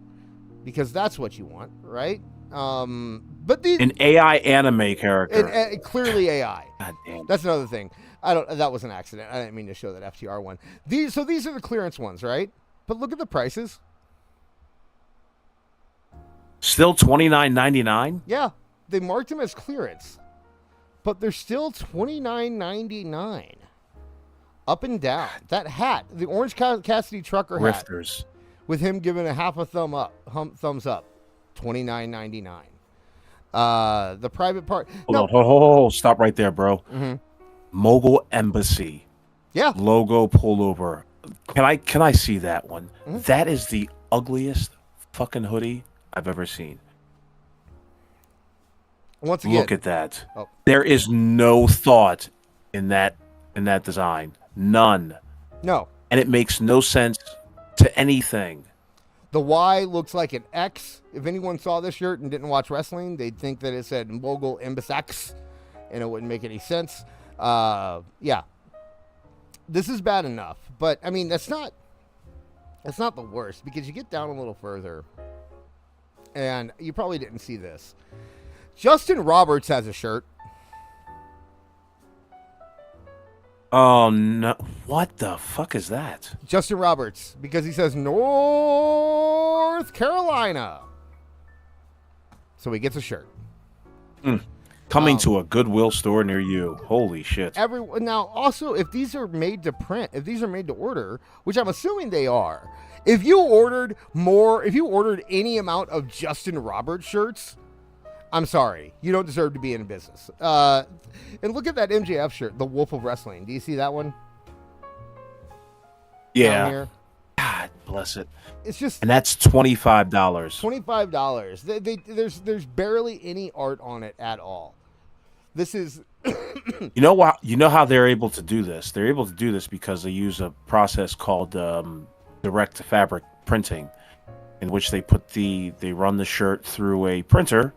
because that's what you want, right? But an AI anime character, and clearly AI. God damn. That's another thing. That was an accident. I didn't mean to show that FTR one. These are the clearance ones, right? But look at the prices. Still $29.99? Yeah, they marked them as clearance, but they're still $29.99. Up and down. That hat, the Orange Cassidy trucker hat, Grifters, with him giving a half a thumbs up, $29.99. The private part. Hold on, stop right there, bro. Mm-hmm. Mogul Embassy. Yeah. Logo pullover. Can I see that one? Mm-hmm. That is the ugliest fucking hoodie I've ever seen. Once again, look at that. Oh. There is no thought in that design. None. No. And it makes no sense to anything. The Y looks like an X. If anyone saw this shirt and didn't watch wrestling, they'd think that it said Mogul Embassy X, and it wouldn't make any sense. Yeah. This is bad enough, but I mean that's not the worst, because you get down a little further. And you probably didn't see this. Justin Roberts has a shirt. Oh, no. What the fuck is that? Justin Roberts, because he says North Carolina. So he gets a shirt. Coming to a Goodwill store near you. Holy shit. Now, also, if these are made to print, if these are made to order, which I'm assuming they are, if you ordered any amount of Justin Roberts shirts, I'm sorry. You don't deserve to be in business. And look at that MJF shirt, the Wolf of Wrestling. Do you see that one? Yeah. God bless it. It's just, and that's $25. $25. There's barely any art on it at all. This is You know what? You know how they're able to do this? They're able to do this because they use a process called direct to fabric printing, in which they run the shirt through a printer,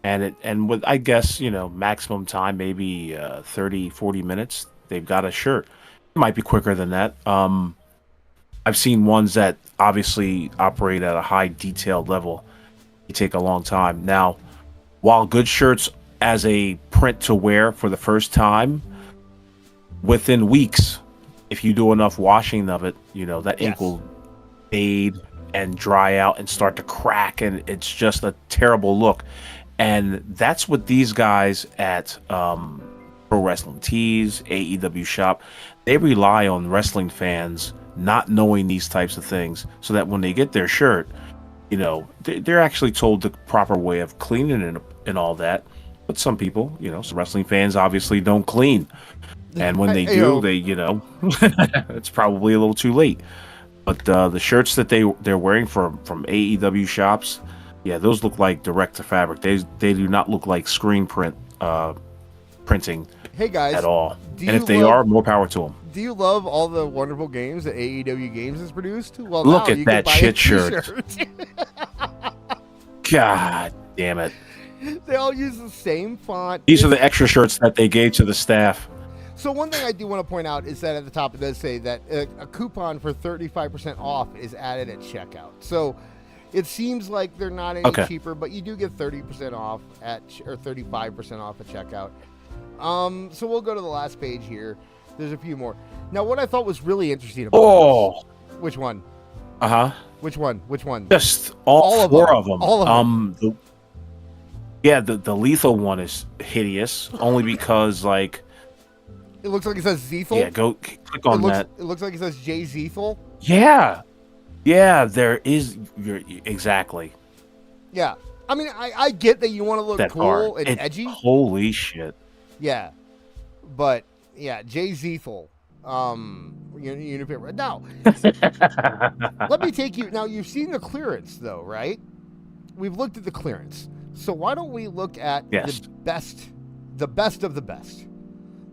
and with, I guess, maximum time, maybe 30, 40 minutes, they've got a shirt. It might be quicker than that. I've seen ones that obviously operate at a high detailed level. They take a long time. Now, while good shirts as a print to wear for the first time, within weeks, if you do enough washing of it, that ink will fade and dry out and start to crack, and it's just a terrible look. And that's what these guys at Pro Wrestling Tees, AEW Shop, they rely on wrestling fans not knowing these types of things, so that when they get their shirt, they're actually told the proper way of cleaning it and all that. But some people, some wrestling fans obviously don't clean. And when they do, it's probably a little too late. But the shirts that they're wearing from AEW shops, yeah, those look like direct to fabric. They do not look like screen printing. Hey guys, at all. And if they are, more power to them. Do you love all the wonderful games that AEW Games has produced? Well, look now at you that can buy shit a shirt. God damn it! They all use the same font. These are the extra shirts that they gave to the staff. So one thing I do want to point out is that at the top it does say that a coupon for 35% off is added at checkout. So it seems like they're not any cheaper, but you do get 30% off or 35% off at checkout. So we'll go to the last page here. There's a few more. Now, what I thought was really interesting about this, which one? Which one? Which one? Just all four of them. All of them. The lethal one is hideous, only because like it looks like it says Zethal. Yeah, go click on that. It looks like it says Jay Zethal. Yeah, there is. Exactly. Yeah, I mean, I get that you want to look cool and edgy. Holy shit. Yeah, but yeah, Jay Zethal. Now, let me take you. Now, you've seen the clearance, though, right? We've looked at the clearance. So why don't we look at the best of the best,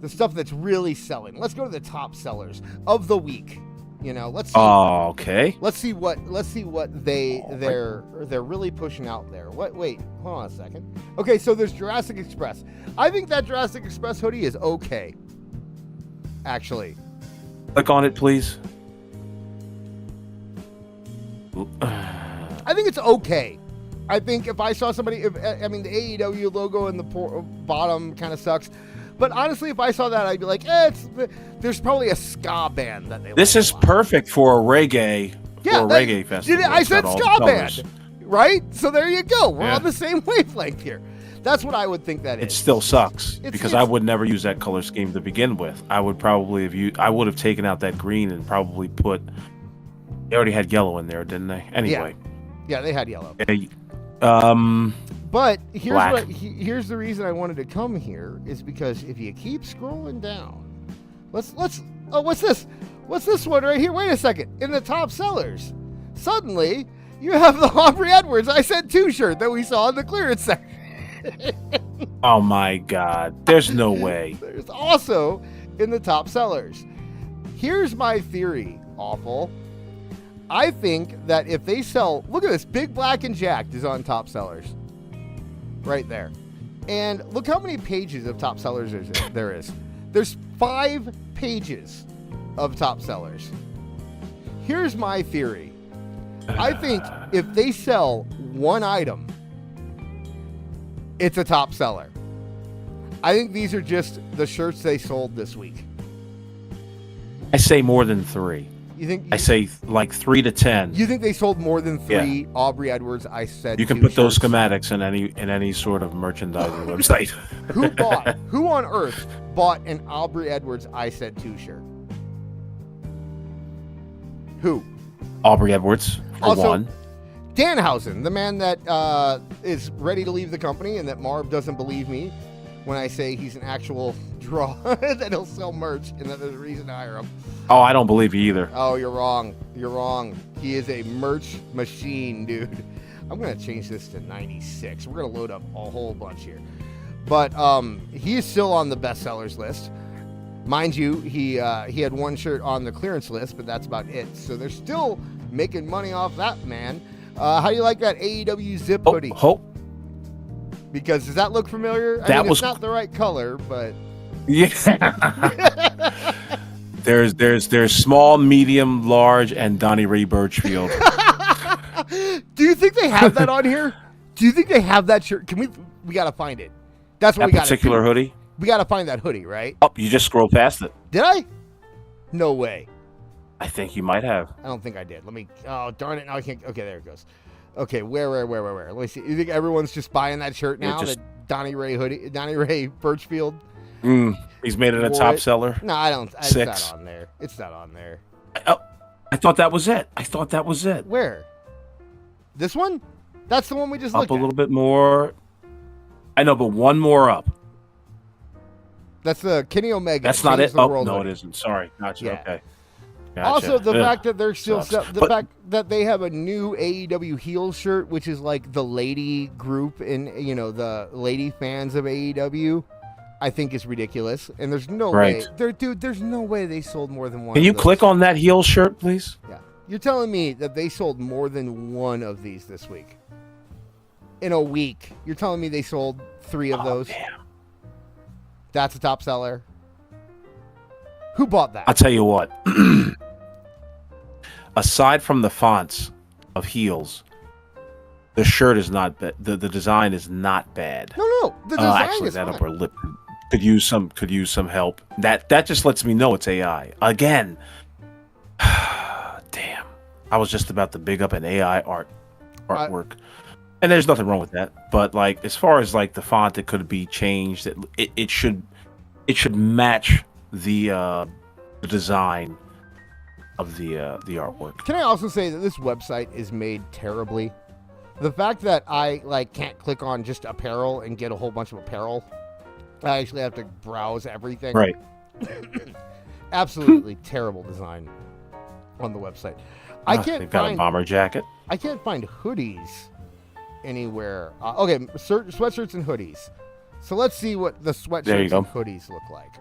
the stuff that's really selling? Let's go to the top sellers of the week. Let's see. Let's see what they're really pushing out there. Wait, hold on a second. Okay, so there's Jurassic Express. I think that Jurassic Express hoodie is okay. Actually, click on it, please. I think it's okay. I think if I saw somebody, the AEW logo in the bottom kind of sucks. But honestly, if I saw that, I'd be like, there's probably a ska band that they. This is perfect for a reggae. Reggae festival. I said ska band, right? So there you go. We're on the same wavelength here. That's what I would think that is. It still sucks because I would never use that color scheme to begin with. I would probably I would have taken out that green and probably put. They already had yellow in there, didn't they? Anyway. Yeah, they had yellow. But here's the reason I wanted to come here is because if you keep scrolling down, what's this? What's this one right here? Wait a second. In the top sellers, suddenly you have the Aubrey Edwards I Said 2 shirt that we saw in the clearance section. Oh my God! There's no way. There's also in the top sellers. Here's my theory, Awful. I think that if they sell, look at this, Big Black and Jacked is on top sellers. Right there. And look how many pages of top sellers there is. There's 5 pages of top sellers. Here's my theory. I think if they sell one item, it's a top seller. I think these are just the shirts they sold this week. I say more than 3. I say like 3 to 10. You think they sold more than 3 Aubrey Edwards I Said 2 You can put those shirts? schematics in any sort of merchandising website. Who on earth bought an Aubrey Edwards I Said 2 shirt? Who? Aubrey Edwards, for one. Danhausen, the man that is ready to leave the company and that Marv doesn't believe me when I say he's an actual draw, that he'll sell merch and that there's a reason to hire him. Oh, I don't believe you either. Oh, you're wrong. You're wrong. He is a merch machine, dude. I'm going to change this to 96. We're going to load up a whole bunch here. But he is still on the bestsellers list. Mind you, he had one shirt on the clearance list, but that's about it. So they're still making money off that, man. How do you like that AEW zip hoodie? Because does that look familiar? It's not the right color, but yeah. There's small, medium, large, and Donnie Ray Birchfield. Do you think they have that on here? Do you think they have that shirt? We gotta find it. That's what we got. That particular hoodie. We gotta find that hoodie, right? Oh, you just scrolled past it. Did I? No way. I think you might have. I don't think I did. Let me. Oh, darn it! Now I can't. Okay, there it goes. Okay, where? Let me see. You think everyone's just buying that shirt now? The Donnie Ray hoodie, Donnie Ray Birchfield. He's made it a top seller. No, I don't. It's not on there. It's not on there. I thought that was it. Where? This one? That's the one we just looked at. Up a little bit more. I know, but one more up. That's the Kenny Omega. That's not it. Oh, no, it isn't. Sorry. Gotcha. Yeah. Okay. Gotcha. Also, the fact that they're still Sucks. fact that they have a new AEW heel shirt, which is like the lady group and the lady fans of AEW, I think is ridiculous. And there's no way, there's no way they sold more than one. Can you click on that heel shirt, please? Yeah, you're telling me that they sold more than one of these this week? In a week, you're telling me they sold 3 of those? Damn. That's a top seller. Who bought that? I'll tell you what. Aside from the fonts of heels, the shirt is not bad. The design is not bad. No, the design actually, is that fine. upper lip could use some help. That just lets me know it's AI again. Damn, I was just about to big up an AI artwork, and there's nothing wrong with that. But like, as far as like the font, it could be changed. It should match the design of the artwork. Can I also say that this website is made terribly? The fact that I can't click on just apparel and get a whole bunch of apparel, I actually have to browse everything. Right. Absolutely terrible design on the website. I can't They've got a bomber jacket. I can't find hoodies anywhere. Okay, sweatshirts and hoodies. So let's see what the sweatshirts and hoodies look like.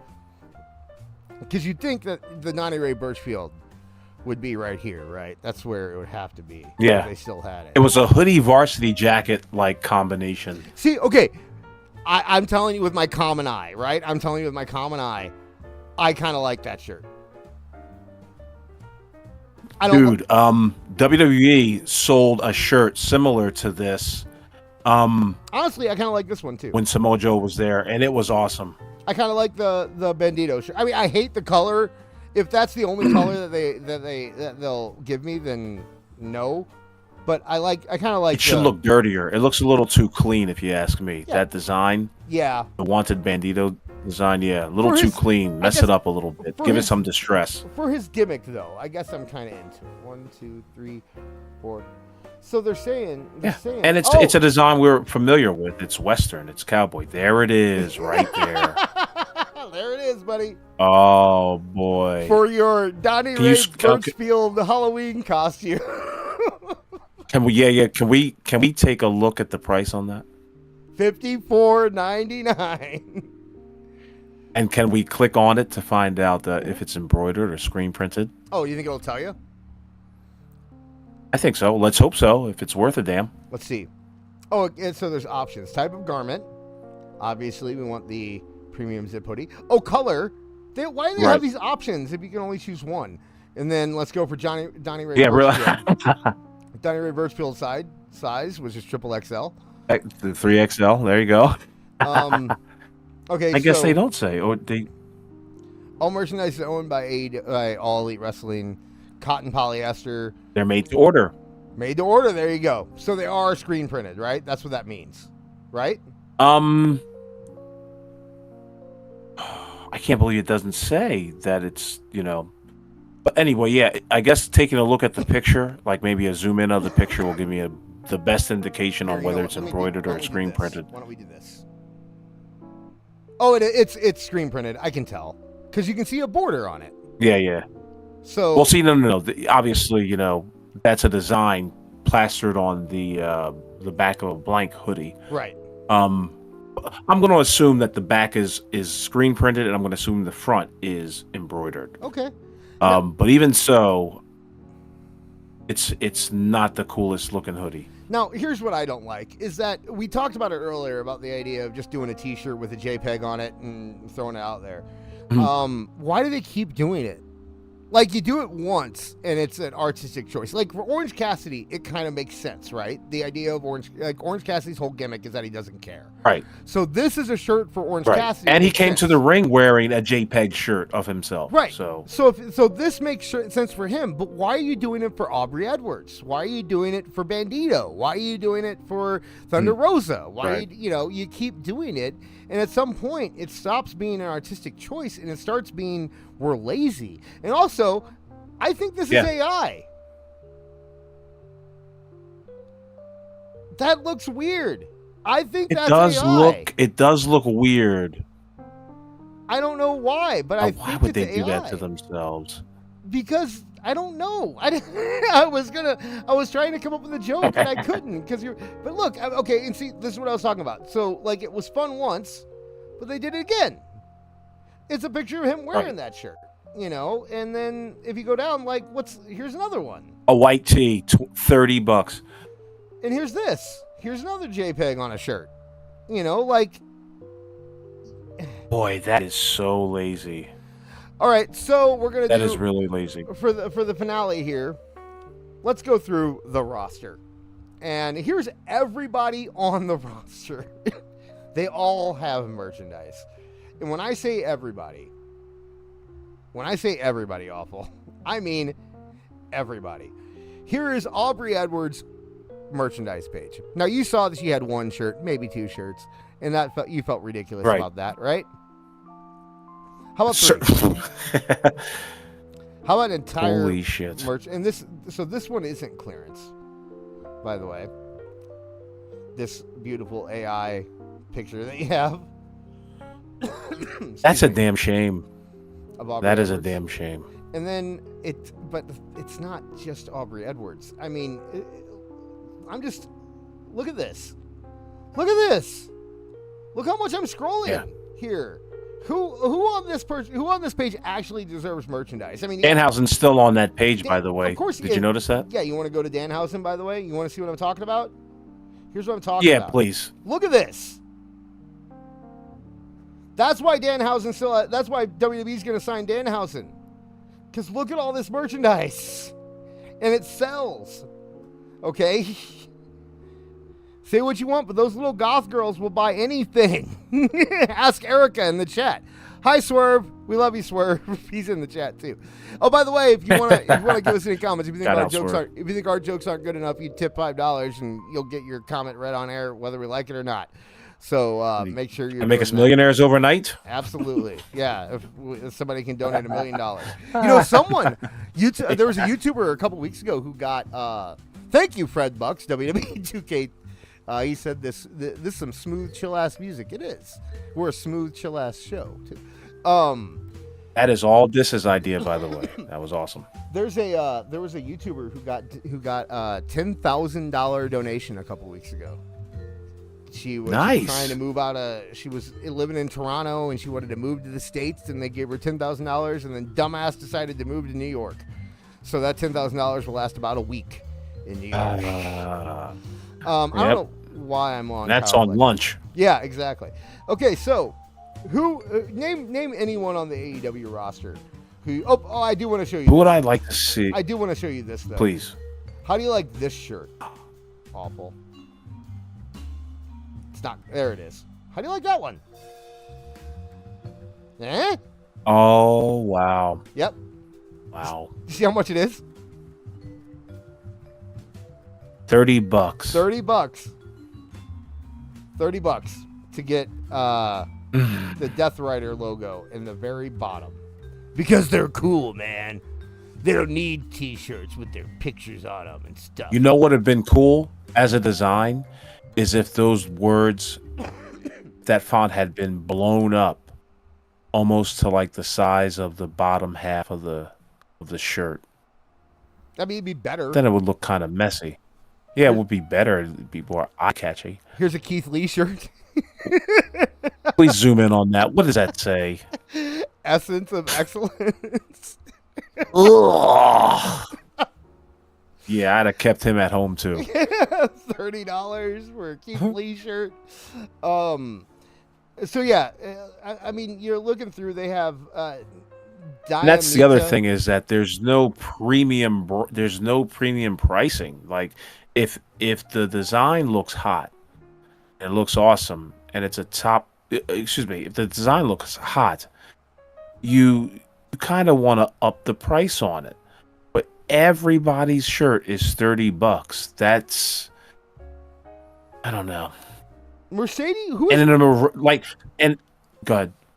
Because you'd think that the Donnie Ray Birchfield would be right here, right? That's where it would have to be. Yeah. They still had it. It was a hoodie varsity jacket like combination. See, okay. I'm telling you with my common eye, right? I'm telling you with my common eye, I kind of like that shirt. Dude, WWE sold a shirt similar to this. Honestly, I kind of like this one too. When Samoa Joe was there, and it was awesome. I kind of like the Bandito shirt. I mean, I hate the color. If that's the only color that they'll give me, then no. But I kind of like. It should look dirtier. It looks a little too clean, if you ask me. Yeah. That design. Yeah. The wanted Bandito design, yeah, a little too clean. Mess it up a little bit. Give it some distress. For his gimmick, though, I guess I'm kind of into it. 1, 2, 3, 4. So they're saying, and it's a design we're familiar with. It's Western. It's cowboy. There it is, right there. There it is, buddy. Oh boy! For your Donnie Ray Birchfield Halloween costume. Can we? Yeah. Can we take a look at the price on that? $54.99. And can we click on it to find out if it's embroidered or screen printed? Oh, you think it'll tell you? I think so. Let's hope so. If it's worth a damn. Let's see. Oh, and so there's options. Type of garment. Obviously, we want the premium zip hoodie. Oh, color. Why do they have these options if you can only choose one? And then let's go for Donnie Ray. Yeah, really. Donnie Ray Birchfield size, which is XXL. The 3XL. There you go. Okay. I guess they don't say. Or they. All merchandise is owned by All Elite Wrestling. Cotton polyester. They're made to order. Made to order. There you go. So they are screen printed, right? That's what that means, right? I can't believe it doesn't say that it's, But anyway, yeah, I guess taking a look at the picture, like maybe a zoom in of the picture will give me the best indication on whether it's embroidered or screen printed. Why don't we do this? Oh, it's screen printed. I can tell because you can see a border on it. Yeah. So well, see, no. Obviously, that's a design plastered on the back of a blank hoodie. Right. I'm going to assume that the back is screen printed, and I'm going to assume the front is embroidered. Okay. But even so, it's not the coolest looking hoodie. Now, here's what I don't like, is that we talked about it earlier about the idea of just doing a t-shirt with a JPEG on it and throwing it out there. Why do they keep doing it? Like, you do it once, and it's an artistic choice. Like, for Orange Cassidy, it kind of makes sense, right? The idea of Orange Cassidy's whole gimmick is that he doesn't care. Right. So this is a shirt for Orange Cassidy. And he came to the ring wearing a JPEG shirt of himself. Right. So this makes sense for him, but why are you doing it for Aubrey Edwards? Why are you doing it for Bandito? Why are you doing it for Thunder Rosa? Why, you keep doing it, and at some point, it stops being an artistic choice, and it starts being, we're lazy. And also, I think this is AI. That looks weird. I think that's AI. It does look weird. I don't know why, but I think why would they do AI. that to themselves? Because I don't know. I was trying to come up with a joke and I couldn't but look, okay, and see, this is what I was talking about. So like it was fun once, but they did it again. It's a picture of him wearing that shirt, and then if you go down, like here's another one. A white tee, $30. And here's this. Here's another JPEG on a shirt. Like boy, that is so lazy. All right, so we're gonna. That is really lazy. For the finale here, let's go through the roster, and here's everybody on the roster. They all have merchandise, and when I say everybody, awful, I mean everybody. Here is Aubrey Edwards' merchandise page. Now you saw that she had one shirt, maybe two shirts, and you felt ridiculous about that, right? How about three? How about entire holy shit merch? And this one isn't clearance, by the way. This beautiful AI picture that you have. That's a damn shame. That is a Edwards. damn shame. And then but it's not just Aubrey Edwards. I mean, look at this. Look at this. Look how much I'm scrolling here. Who on this page actually deserves merchandise? I mean, Danhausen's still on that page, by the way. Of course, did you notice that? Yeah, you want to go to Danhausen, by the way? You want to see what I'm talking about? Here's what I'm talking about. Yeah, please. Look at this. That's why Danhausen that's why WWE's going to sign Danhausen. Because look at all this merchandise. And it sells. Okay? Say what you want, but those little goth girls will buy anything. Ask Erica in the chat. Hi, Swerve. We love you, Swerve. He's in the chat too. Oh, by the way, if you want to give us any comments, if you think our jokes aren't good enough, you tip $5 and you'll get your comment read on air, whether we like it or not. So make sure you make us millionaires overnight. Absolutely, yeah. If somebody can donate $1 million, there was a YouTuber a couple weeks ago who got. Thank you, Fred Bucks, WWE 2K. He said this is some smooth, chill-ass music. It is. We're a smooth, chill-ass show, too. That is all Dis's idea, by the way. That was awesome. There was a YouTuber who got a $10,000 donation a couple weeks ago. She was trying to move she was living in Toronto, and she wanted to move to the States, and they gave her $10,000, and then dumbass decided to move to New York. So that $10,000 will last about a week in New York. I don't know why I'm on. That's on lunch. Yeah, exactly. Okay, so who name anyone on the AEW roster who? Oh, I do want to show you. Who would I like to see? I do want to show you this though. Please. How do you like this shirt? Awful. It's not. There it is. How do you like that one? Eh? Oh wow. Yep. Wow. You see how much it is? $30. $30. $30 to get the Death Rider logo in the very bottom. Because they're cool, man. They don't need t-shirts with their pictures on them and stuff. You know what would have been cool as a design is if those words, that font had been blown up almost to like the size of the bottom half of the shirt. I mean, it'd be better. Then it would look kind of messy. Yeah, it would be better. It'd be more eye-catchy. Here's a Keith Lee shirt. Please zoom in on that. What does that say? Essence of excellence. Yeah, I'd have kept him at home too. $30 for a Keith Lee shirt. So yeah, I mean, you're looking through. They have. And that's the other thing is that there's no premium pricing. Like if the design looks hot, it looks awesome, and it's if the design looks hot, you kind of want to up the price on it. But everybody's shirt is $30. That's, I don't know. Mercedes, go ahead.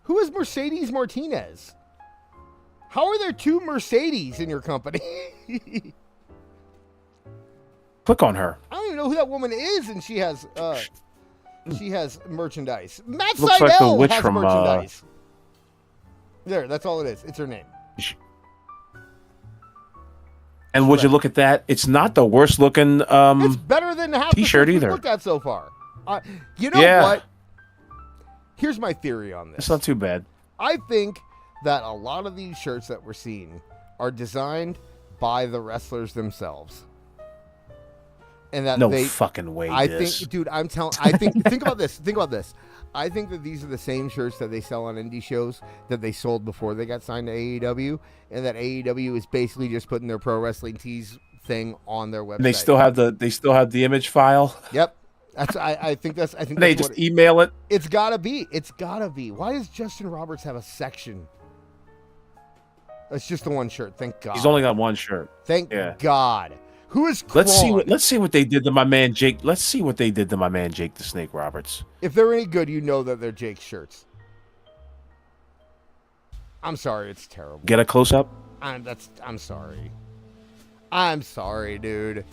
Who is Mercedes Martinez? How are there two Mercedes in your company? Click on her. I don't even know who that woman is, and she has merchandise. Matt Looks like the Sydal witch has from merchandise. There, that's all it is. It's her name. And would you look at that? It's not the worst looking it's better than half T-shirt the shirts either. we've looked at so far. You know what? Here's my theory on this. It's not too bad. I think that a lot of these shirts that we're seeing are designed by the wrestlers themselves. And that fucking way. I think, dude, think about this. Think about this. I think that these are the same shirts that they sell on indie shows that they sold before they got signed to AEW, and that AEW is basically just putting their pro wrestling tees thing on their website. And they still have the image file. Yep. I think they just email it. It's gotta be. Why does Justin Roberts have a section? It's just the one shirt. Thank God. He's only got one shirt. Thank God. Who is Kron? Let's see what they did to my man Jake. Let's see what they did to my man Jake the Snake Roberts. If they're any good, you know that they're Jake's shirts. I'm sorry, it's terrible. Get a close up. I'm sorry. I'm sorry, dude.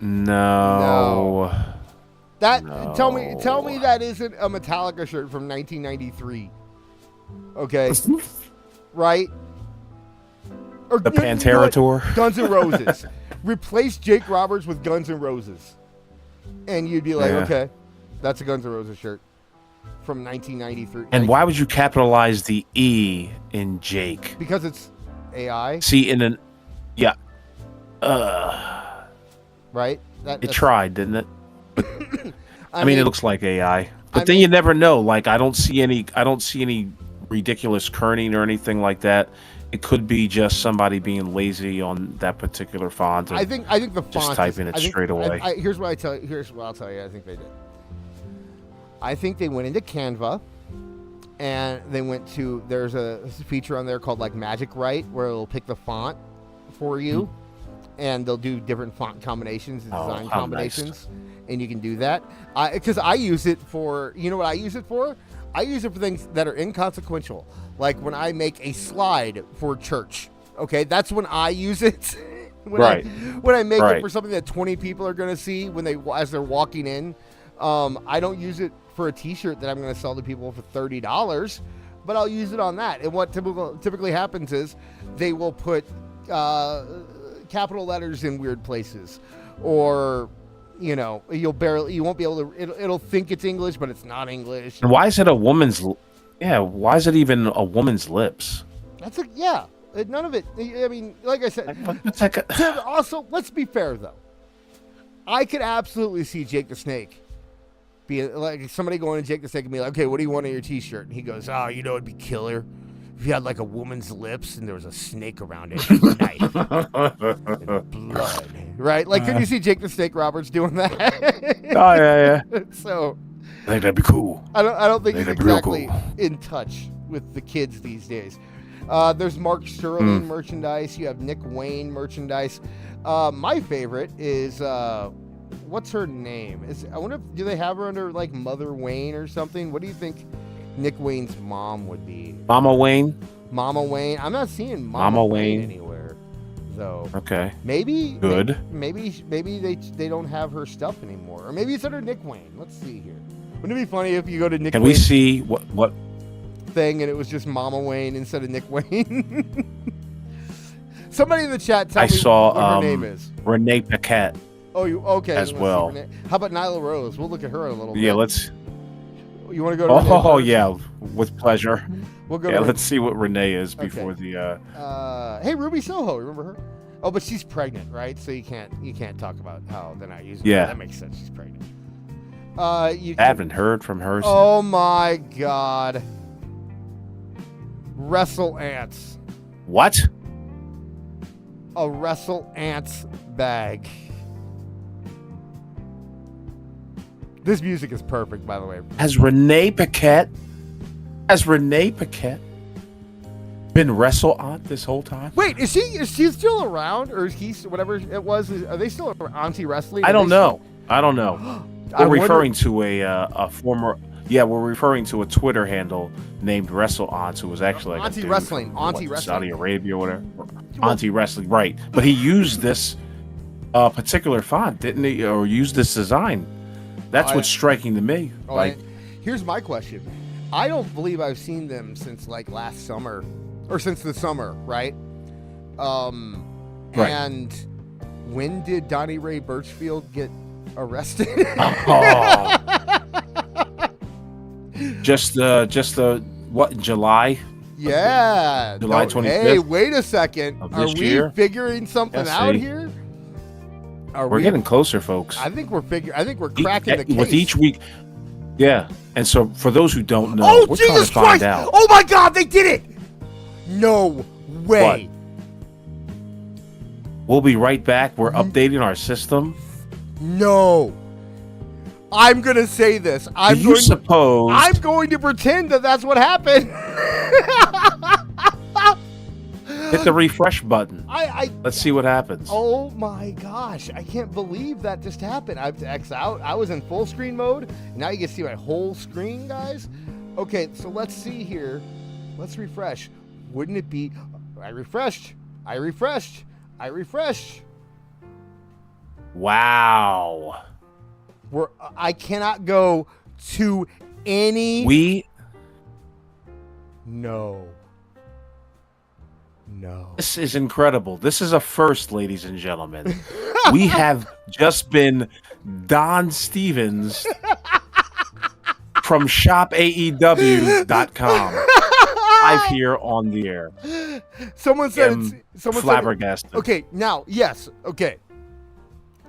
No. Tell me that isn't a Metallica shirt from 1993. Okay. Right? Or the Pantera tour. Guns N' Roses. Replace Jake Roberts with Guns N' Roses. And you'd be like, okay, that's a Guns N' Roses shirt from 1993. And why would you capitalize the E in Jake? Because it's AI. See, right? It tried, didn't it? I mean, it looks like AI. But then you never know. Like, I don't see any ridiculous kerning or anything like that. It could be just somebody being lazy on that particular font. I think the font just typing it straight away. Here's what I'll tell you. I think they did. I think they went into Canva, and they went to. There's a feature on there called like Magic Write, where it'll pick the font for you, and they'll do different font combinations and design combinations, and you can do that. Because I use it for. You know what I use it for? I use it for things that are inconsequential. Like when I make a slide for church, okay, that's when I use it. when I make it for something that 20 people are going to see as they're walking in. I don't use it for a T-shirt that I'm going to sell to people for $30, but I'll use it on that. And what typically happens is they will put capital letters in weird places, or you won't be able to. It'll think it's English, but it's not English. And why is it a woman's? Yeah, why is it even a woman's lips? None of it. I mean, like I said. Also, let's be fair though. I could absolutely see Jake the Snake be like somebody going to Jake the Snake and be like, "Okay, what do you want on your T-shirt?" And he goes, "Oh, it'd be killer if you had like a woman's lips and there was a snake around it, and a knife, and blood." Right? Like, could you see Jake the Snake Roberts doing that? Oh yeah. So. I think that'd be cool. I don't think he's exactly in touch with the kids these days. There's Mark Sterling merchandise. You have Nick Wayne merchandise. My favorite is what's her name? I wonder do they have her under like Mother Wayne or something? What do you think Nick Wayne's mom would be? Mama Wayne. Mama Wayne. I'm not seeing Mama Wayne anywhere though. Okay. Maybe good. Maybe they don't have her stuff anymore, or maybe it's under Nick Wayne. Let's see here. Wouldn't it be funny if you go to Nick? Can we see what thing and it was just Mama Wayne instead of Nick Wayne? Somebody in the chat tell me what her name is. Renee Paquette. Oh, okay. As well. How about Nyla Rose? We'll look at her a little bit. Yeah, let's. You want to go to Renee first? Yeah, with pleasure. We'll go. Let's see what Renee is before the. Hey, Ruby Soho, remember her? Oh, but she's pregnant, right? So you can't talk about how they're not using her. That makes sense. She's pregnant. I haven't heard from her. Oh my God. Wrestle Ants. What? A Wrestle Ants bag. This music is perfect, by the way. Has Renee Paquette been Wrestle Aunt this whole time? Wait, is she still around, or is he whatever it was? Are they still Auntie Wrestling? I don't know. We're referring to a former. Yeah, we're referring to a Twitter handle named Wrestle Aunt, who was actually like Auntie Wrestling, Saudi Arabia or whatever. Auntie Wrestling, right? But he used this particular font, didn't he? Or used this design. That's what's striking to me. Here's my question. I don't believe I've seen them since like last summer, or since the summer, right? Right. And when did Donnie Ray Birchfield get arrested? Oh. just what, in July? Yeah. July No, 25th. Hey, wait a second. of Are this we year? figuring something Yeah, out see. here? We're getting closer, folks. I think we're cracking the case. With each week. Yeah. And so for those who don't know, Oh, we're trying Jesus to find Christ! out. Oh my God, they did it! No way. We'll be right back. We're updating our system. No. I'm gonna say this. Do you suppose? I'm going to pretend that that's what happened. Hit the refresh button. Let's see what happens. Oh my gosh! I can't believe that just happened. I have to X out. I was in full screen mode. Now you can see my whole screen, guys. Okay, so let's see here. Let's refresh. Wouldn't it be? I refreshed. Wow. I cannot go to any. No. This is incredible. This is a first, ladies and gentlemen. We have just been Don Stevens from shopaew.com live here on the air. Someone said flabbergasted. Okay, now, yes, okay.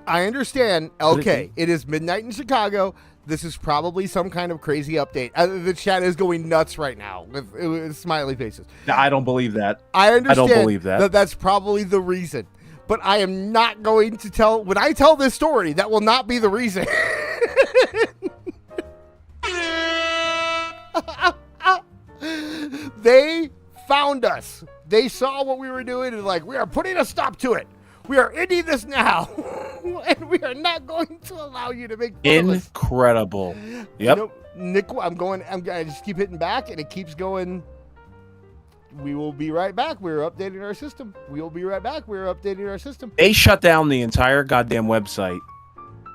I understand. Okay, it is midnight in Chicago. This is probably some kind of crazy update. The chat is going nuts right now with smiley faces. No, I don't believe that. I understand. I don't believe that. That's probably the reason. But I am not going to tell. When I tell this story, that will not be the reason. They found us. They saw what we were doing and like, we are putting a stop to it. We are ending this now. And we are not going to allow you to make fun of us. Incredible. Yep. You know, Nick, I just keep hitting back and it keeps going. We will be right back. We're updating our system. We will be right back. We're updating our system. They shut down the entire goddamn website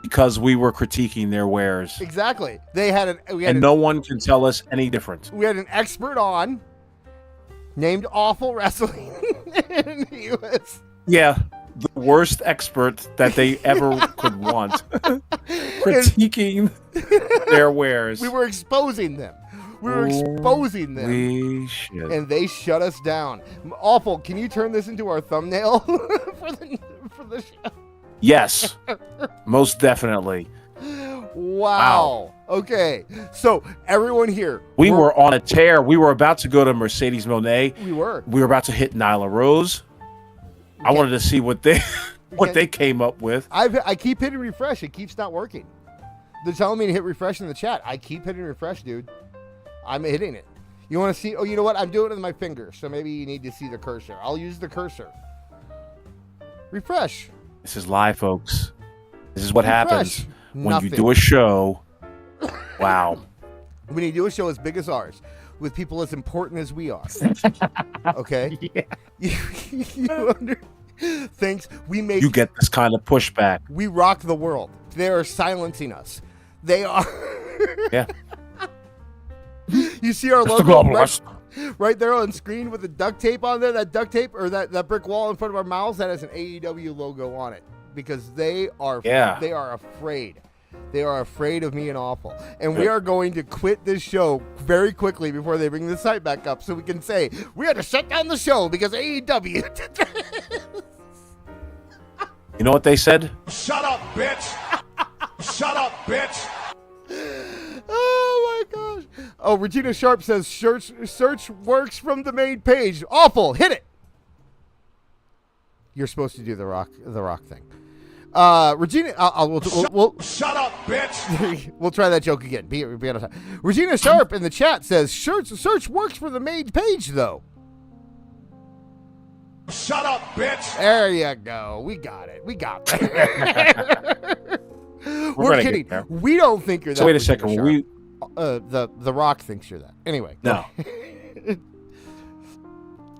because we were critiquing their wares. Exactly. They had no one can tell us any different. We had an expert on named Awful Wrestling. And he was the worst expert that they ever could want. Critiquing their wares. We were exposing them. And they shut us down. Awful. Can you turn this into our thumbnail for the show? Yes. Most definitely. Wow. Okay. So everyone here. We were on a tear. We were about to go to Mercedes Moné. We were about to hit Nyla Rose. I wanted to see what they came up with. I keep hitting refresh. It keeps not working. They're telling me to hit refresh in the chat. I keep hitting refresh, dude. I'm hitting it. You want to see? Oh, you know what? I'm doing it with my finger, so maybe you need to see the cursor. I'll use the cursor. Refresh. This is live, folks. This is what happens when Nothing. you do a show. Wow. When you do a show as big as ours, with people as important as we are. Okay? Yeah. Thanks. You get this kind of pushback. We rock the world. They are silencing us. They are. Yeah. You see our logo right there on screen with the duct tape on there. That duct tape or that brick wall in front of our mouths that has an AEW logo on it because they are afraid. They are afraid of me and Awful. And we are going to quit this show very quickly before they bring the site back up so we can say we had to shut down the show because AEW. You know what they said? Shut up, bitch. Shut up, bitch. Oh my gosh. Oh, Regina Sharp says search works from the main page. Awful. Hit it. You're supposed to do the rock thing. Regina, we'll shut up, bitch. We'll try that joke again. Be on time. Regina Sharp in the chat says search works for the main page though. Shut up, bitch. There you go. We got it. We got that. We're kidding. We don't think you're that. So wait a second. The Rock thinks you're that. Anyway. No.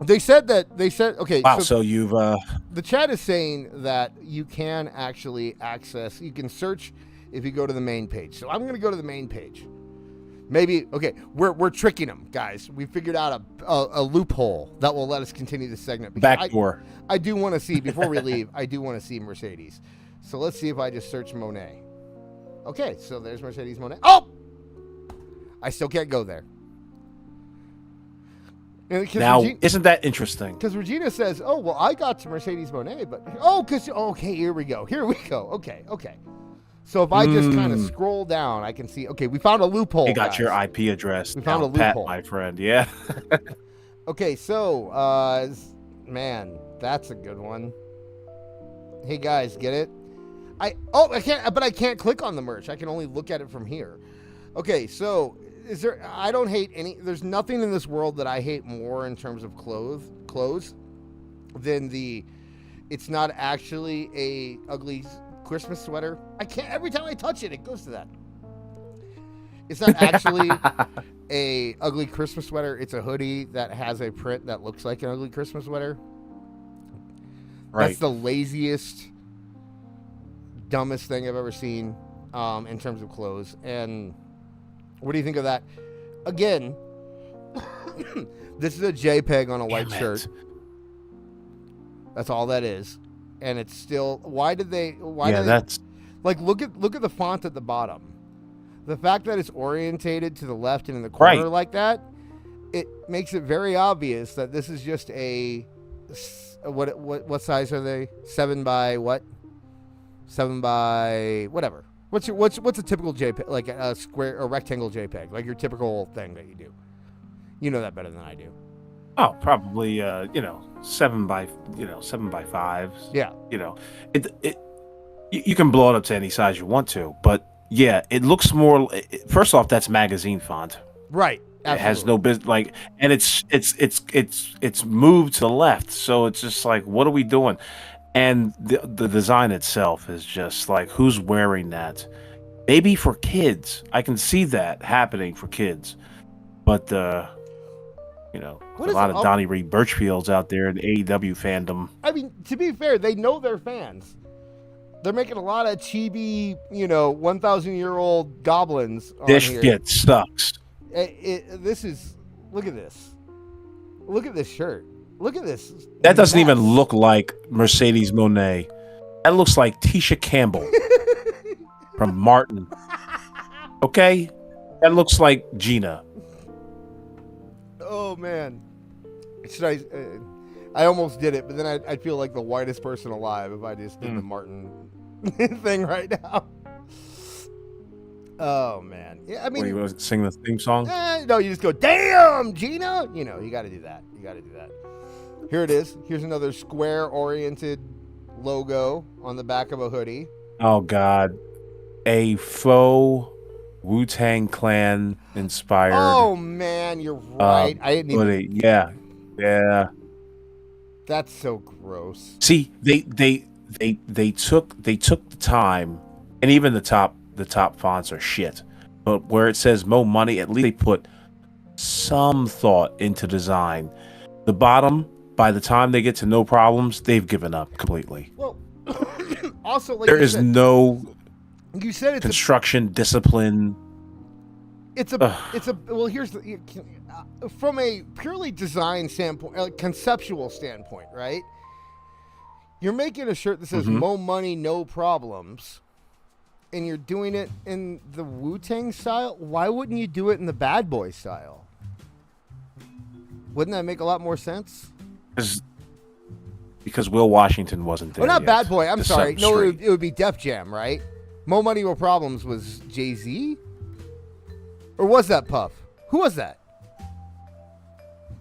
They said okay. Wow. So you've the chat is saying that you can actually access. You can search if you go to the main page. So I'm going to go to the main page. Maybe we're tricking them, guys. We figured out a loophole that will let us continue the segment. Backdoor. I do want to see before we leave. I do want to see Mercedes. So let's see if I just search Monet. Okay, so there's Mercedes Monet. Oh, I still can't go there. Now, isn't that interesting? Because Regina says, "Oh, well, I got to Mercedes Monet, but okay, here we go. Okay. So if I just kind of scroll down, I can see. Okay, we found a loophole. You got your IP address. We found a loophole, my friend. Yeah. Okay, so man, that's a good one. Hey guys, get it? I can't click on the merch. I can only look at it from here. Okay, so I don't hate any. There's nothing in this world that I hate more in terms of clothes than it's not actually a ugly Christmas sweater. I can't. Every time I touch it, it goes to that. It's not actually a ugly Christmas sweater. It's a hoodie that has a print that looks like an ugly Christmas sweater. Right. That's the laziest, dumbest thing I've ever seen in terms of clothes. And what do you think of that? Again, this is a JPEG on a white shirt. That's all that is. And it's still, look at the font at the bottom. The fact that it's orientated to the left and in the corner like that, it makes it very obvious that this is just what size are they? 7 by what? 7 by whatever. What's a typical JPEG, like a square or rectangle JPEG, like your typical thing that you do? You know that better than I do. Oh, probably 7 by 5. Yeah. You can blow it up to any size you want to, but yeah, it looks more. First off, that's magazine font. Right. Absolutely. It has no business and it's moved to the left, so it's just like, what are we doing? And the design itself is just like, who's wearing that? Maybe for kids. I can see that happening for kids, but a lot of Donnie Reed Birchfields out there in AEW fandom. I mean, to be fair, they know their fans. They're making a lot of chibi, 1,000-year-old goblins. This shit sucks. Look at this. Look at this shirt. Look at this. That doesn't even look like Mercedes Monet. That looks like Tisha Campbell from Martin. Okay? That looks like Gina. Oh, man. I almost did it, but then I'd feel like the whitest person alive if I just did the Martin thing right now. Oh, man. Yeah, I mean, you want to sing the theme song? No, you just go, damn, Gina. You got to do that. Here it is. Here's another square-oriented logo on the back of a hoodie. Oh, God. A faux Wu-Tang Clan inspired. Oh, man, you're right. I didn't even... Yeah. That's so gross. See, they took the time, and even the top fonts are shit. But where it says Mo Money, at least they put some thought into design. The bottom, by the time they get to No Problems, they've given up completely. Well, also, like there is no you said it's construction discipline. Well, here's the from a purely design standpoint, like conceptual standpoint, right? You're making a shirt that says Mo Money, No Problems, and you're doing it in the Wu-Tang style. Why wouldn't you do it in the Bad Boy style? Wouldn't that make a lot more sense? Because Will Washington wasn't there. Well, not yet. Bad Boy. I'm sorry. No, it would be Def Jam, right? Mo Money, No Problems was Jay-Z? Or was that Puff? Who was that?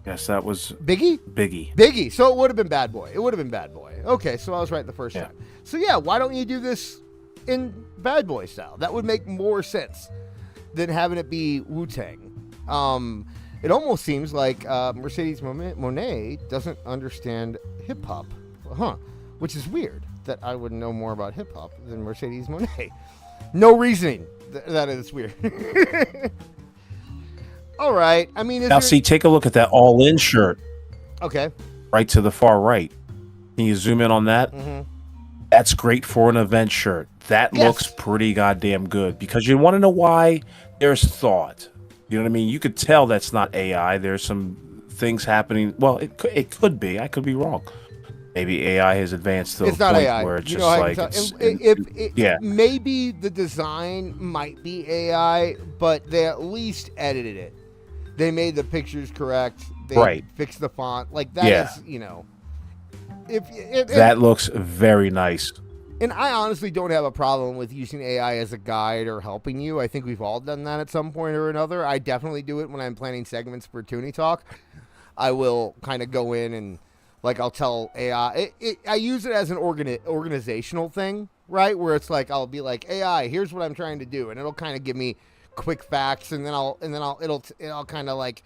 Yes, that was Biggie. Biggie. So it would have been Bad Boy. Okay, so I was right the first time. So yeah, why don't you do this in Bad Boy style? That would make more sense than having it be Wu-Tang. It almost seems like Mercedes Monet doesn't understand hip hop, which is weird that I would know more about hip hop than Mercedes Monet. No reasoning. That is weird. All right. I mean, take a look at that all-in shirt. Okay. Right to the far right. Can you zoom in on that? Mm-hmm. That's great for an event shirt. That looks pretty goddamn good because you want to know why? There's thought. You know what I mean? You could tell that's not AI. There's some things happening. Well, it could be. I could be wrong. Maybe AI has advanced to It's a not point AI. where it's You just know how like I can tell. yeah, Maybe the design might be AI, but they at least edited it. They made the pictures correct. They right. fixed the font. Like that Yeah. is, That looks very nice. And I honestly don't have a problem with using AI as a guide or helping you. I think we've all done that at some point or another. I definitely do it when I'm planning segments for Toonie Talk. I will kind of go in and, like, I'll tell AI. I use it as an organizational thing, right? Where it's like I'll be like, AI, here's what I'm trying to do, and it'll kind of give me quick facts, and then it'll kind of like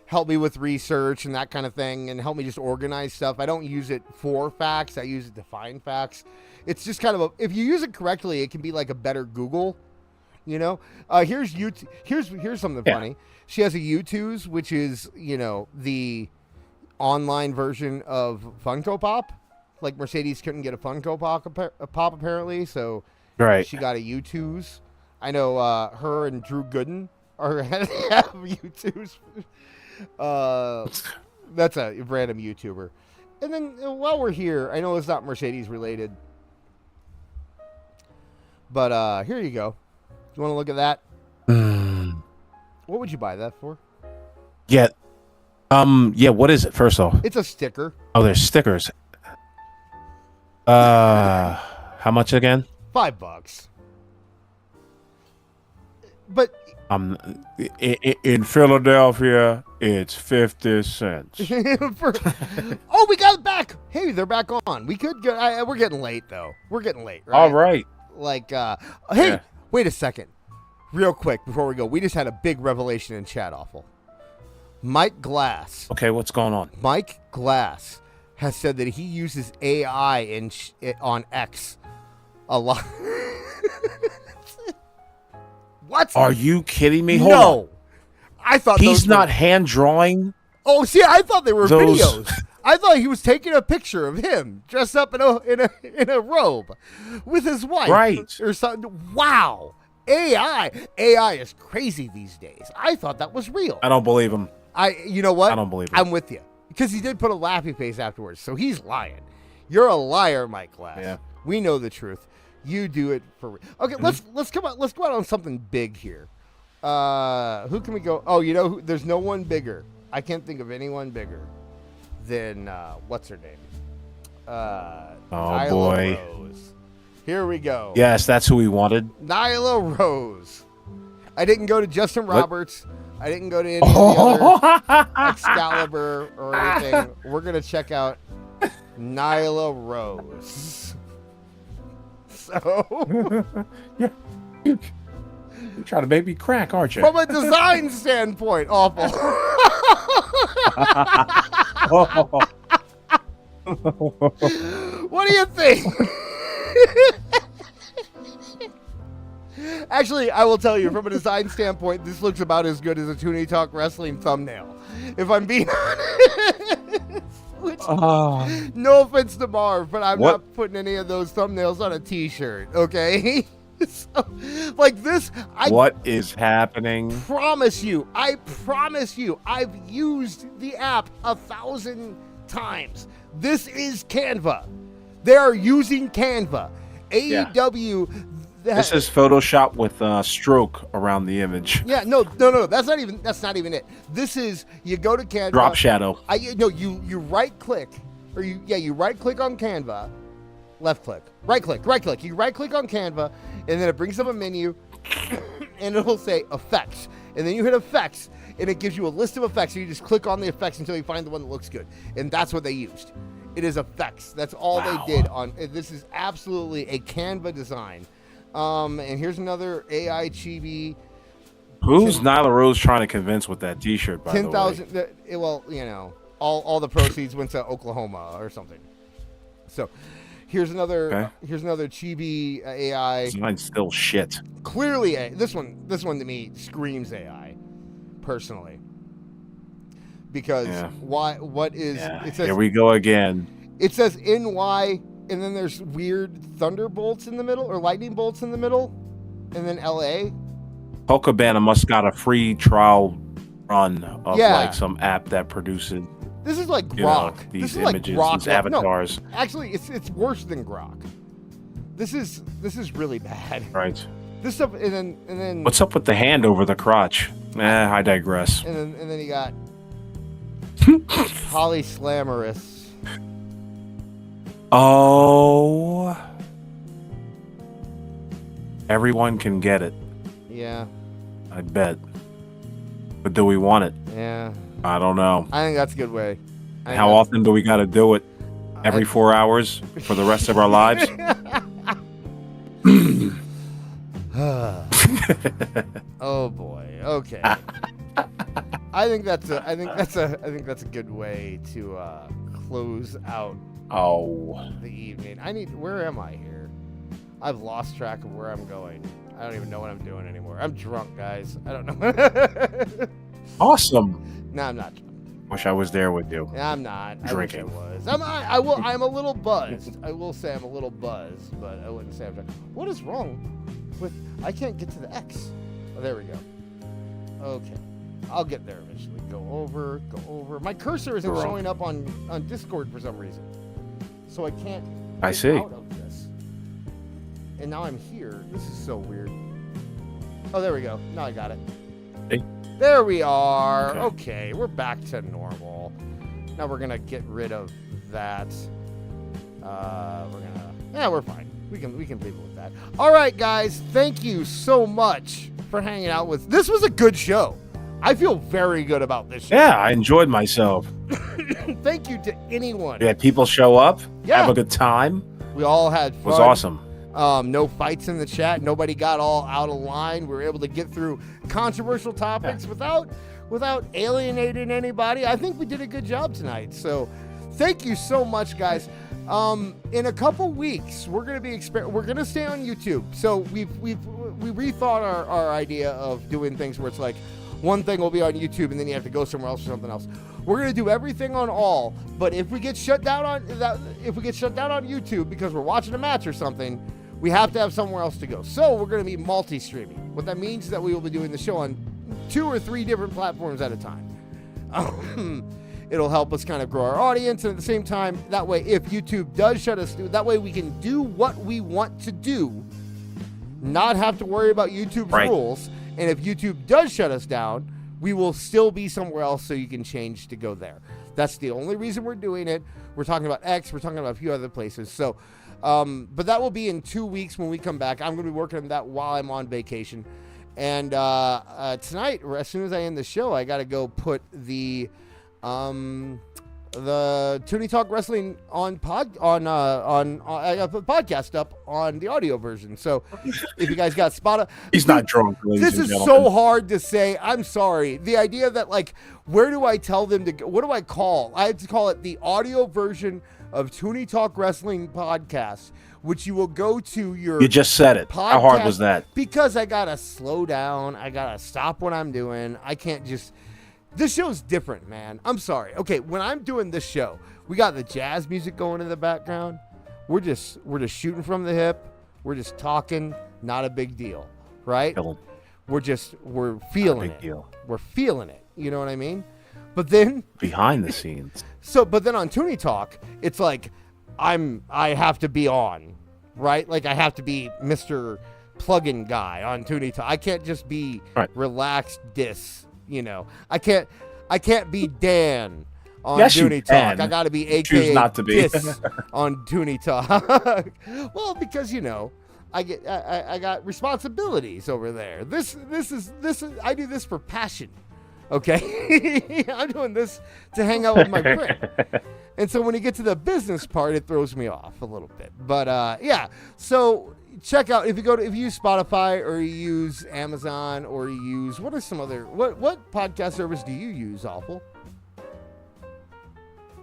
help me with research and that kind of thing, and help me just organize stuff. I don't use it for facts. I use it to find facts. It's just kind of if you use it correctly, it can be like a better Google, you know. Here's something funny. She has a U2s, which is, the online version of Funko Pop. Like Mercedes couldn't get a Funko Pop apparently, so she got a U2s. I know her and Drew Gooden have U2s. That's a random YouTuber. And then while we're here, I know it's not Mercedes related, but here you go. You want to look at that? What would you buy that for? Yeah. What is it? First off, It's a sticker. oh, there's stickers. How much again? $5. But In Philadelphia, it's 50 cents. we got it back. Hey, they're back on. We could go. We're getting late though. We're getting late, right? All right. Like, hey, Yeah. wait a second, real quick before we go. We just had a big revelation in chat. Awful. Mike Glass. Okay, what's going on? Mike Glass has said that he uses AI on X a lot. What? Are you kidding me? No. Hold on. I thought He's not hand drawing. Oh, see, I thought they were those videos. I thought he was taking a picture of him dressed up in a robe with his wife, Right. or something. Wow, AI is crazy these days. I thought that was real. I don't believe him. You know what? I don't believe it. I'm with you because he did put a laughy face afterwards, so he's lying. You're a liar, Mike Glass. Yeah. We know the truth. You do it for real. Okay, let's come out. Let's go out on something big here. Who can we go? Oh, there's no one bigger. I can't think of anyone bigger than what's her name? Nyla boy. Rose. Here we go. Yes, that's who we wanted. Nyla Rose. I didn't go to Justin Roberts. I didn't go to any of the other Excalibur or anything. We're gonna check out Nyla Rose. So Yeah. You're trying to make me crack, aren't you? from a design standpoint, awful. What do you think? Actually, I will tell you, from a design standpoint, this looks about as good as a Toonie Talk Wrestling thumbnail. If I'm being honest. Which, no offense to Marv, but I'm not putting any of those thumbnails on a t-shirt, okay? So, like this, what is happening? I promise you, I've used the app 1,000 times. This is Canva. They are using Canva. AEW. This is Photoshop with stroke around the image. Yeah, no. That's not even it. This is, you go to Canva. Drop shadow. You right click, or you right click on Canva, left click, right click. You right click on Canva, and then it brings up a menu, and it'll say effects, and then you hit effects, and it gives you a list of effects. So you just click on the effects until you find the one that looks good, and that's what they used. It is effects. That's all they did on. This is absolutely a Canva design. And here's another AI chibi. Who's Nyla Rose trying to convince with that T-shirt? By 10,000. Well, all the proceeds went to Oklahoma or something. So, here's another. Here's another chibi AI. Mine's still shit. Clearly, this one to me screams AI, personally. Because why? What is? It says, here we go again. It says NY. And then there's weird thunderbolts in the middle, or lightning bolts in the middle, and then LA. Colt Cabana must got a free trial run of like some app that produces. This is like Grok. These this is images, like Grok. these avatars. No, actually, it's worse than Grok. This is really bad. Right. This stuff, and then. What's up with the hand over the crotch? I digress. And then you got Polyslammerous. Oh. Everyone can get it. Yeah. I bet. But do we want it? Yeah. I don't know. I think that's a good way. How often do we got to do it? Every 4 hours for the rest of our lives? Oh boy. Okay. I think that's a good way to close out the evening. Where am I here? I've lost track of where I'm going. I don't even know what I'm doing anymore. I'm drunk, guys. I don't know. Awesome. No, I'm not drunk. Wish I was there with you. I'm not. Drinking. I wish I was. I'm a little buzzed. I will say I'm a little buzzed, but I wouldn't say I'm drunk. What is wrong with... I can't get to the X. Oh, there we go. Okay. I'll get there eventually. Go over. My cursor isn't showing up on Discord for some reason. So I can't get out of this. And now I'm here. This is so weird. Oh, there we go. Now I got it. Hey. There we are. Okay, we're back to normal. Now we're gonna get rid of that. We're fine. We can leave it with that. All right, guys. Thank you so much for hanging out with. This was a good show. I feel very good about this show. Yeah, I enjoyed myself. Thank you to anyone. We had people show up. Yeah. Have a good time. We all had fun. It was awesome. No fights in the chat. Nobody got all out of line. We were able to get through controversial topics without alienating anybody. I think we did a good job tonight. So thank you so much, guys. In a couple weeks, we're going to be we're going to stay on YouTube. So we rethought our idea of doing things where it's like one thing will be on YouTube and then you have to go somewhere else for something else. We're going to do everything on all, but if we get shut down on YouTube because we're watching a match or something, we have to have somewhere else to go. So we're going to be multi-streaming. What that means is that we will be doing the show on 2 or 3 different platforms at a time. It'll help us kind of grow our audience, and at the same time, that way, if YouTube does shut us down, that way we can do what we want to do, not have to worry about YouTube's rules. And if YouTube does shut us down, we will still be somewhere else, so you can change to go there. That's the only reason we're doing it. We're talking about X. We're talking about a few other places. So, but that will be in 2 weeks when we come back. I'm going to be working on that while I'm on vacation. And tonight, as soon as I end the show, I got to go put the Toonie Talk Wrestling on I got put podcast up on the audio version. So if you guys got Spotify, he's not drunk. This is so hard to say. I'm sorry. The idea that like, where do I tell them to go? What do I call? I have to call it the audio version of Toonie Talk Wrestling podcast, which you will go to your. You just said it. How hard was that? Because I gotta slow down. I gotta stop what I'm doing. I can't just. This show's different, man. I'm sorry. Okay, when I'm doing this show, we got the jazz music going in the background. We're just shooting from the hip. We're just talking. Not a big deal, right? We're feeling it. Deal. We're feeling it. You know what I mean? But then behind the scenes. But then on Toonie Talk, it's like I have to be on, right? Like I have to be Mr. Plugin guy on Toonie Talk. I can't just be relaxed You know, I can't be Dan on Toonie Talk. I got to be AKA choose not to be on Toonie Talk. Well, because I got responsibilities over there. This is I do this for passion. Okay, I'm doing this to hang out with my friend. And so when you get to the business part, it throws me off a little bit. But yeah, so check out if you use Spotify or you use Amazon or you use what podcast service do you use, Awful?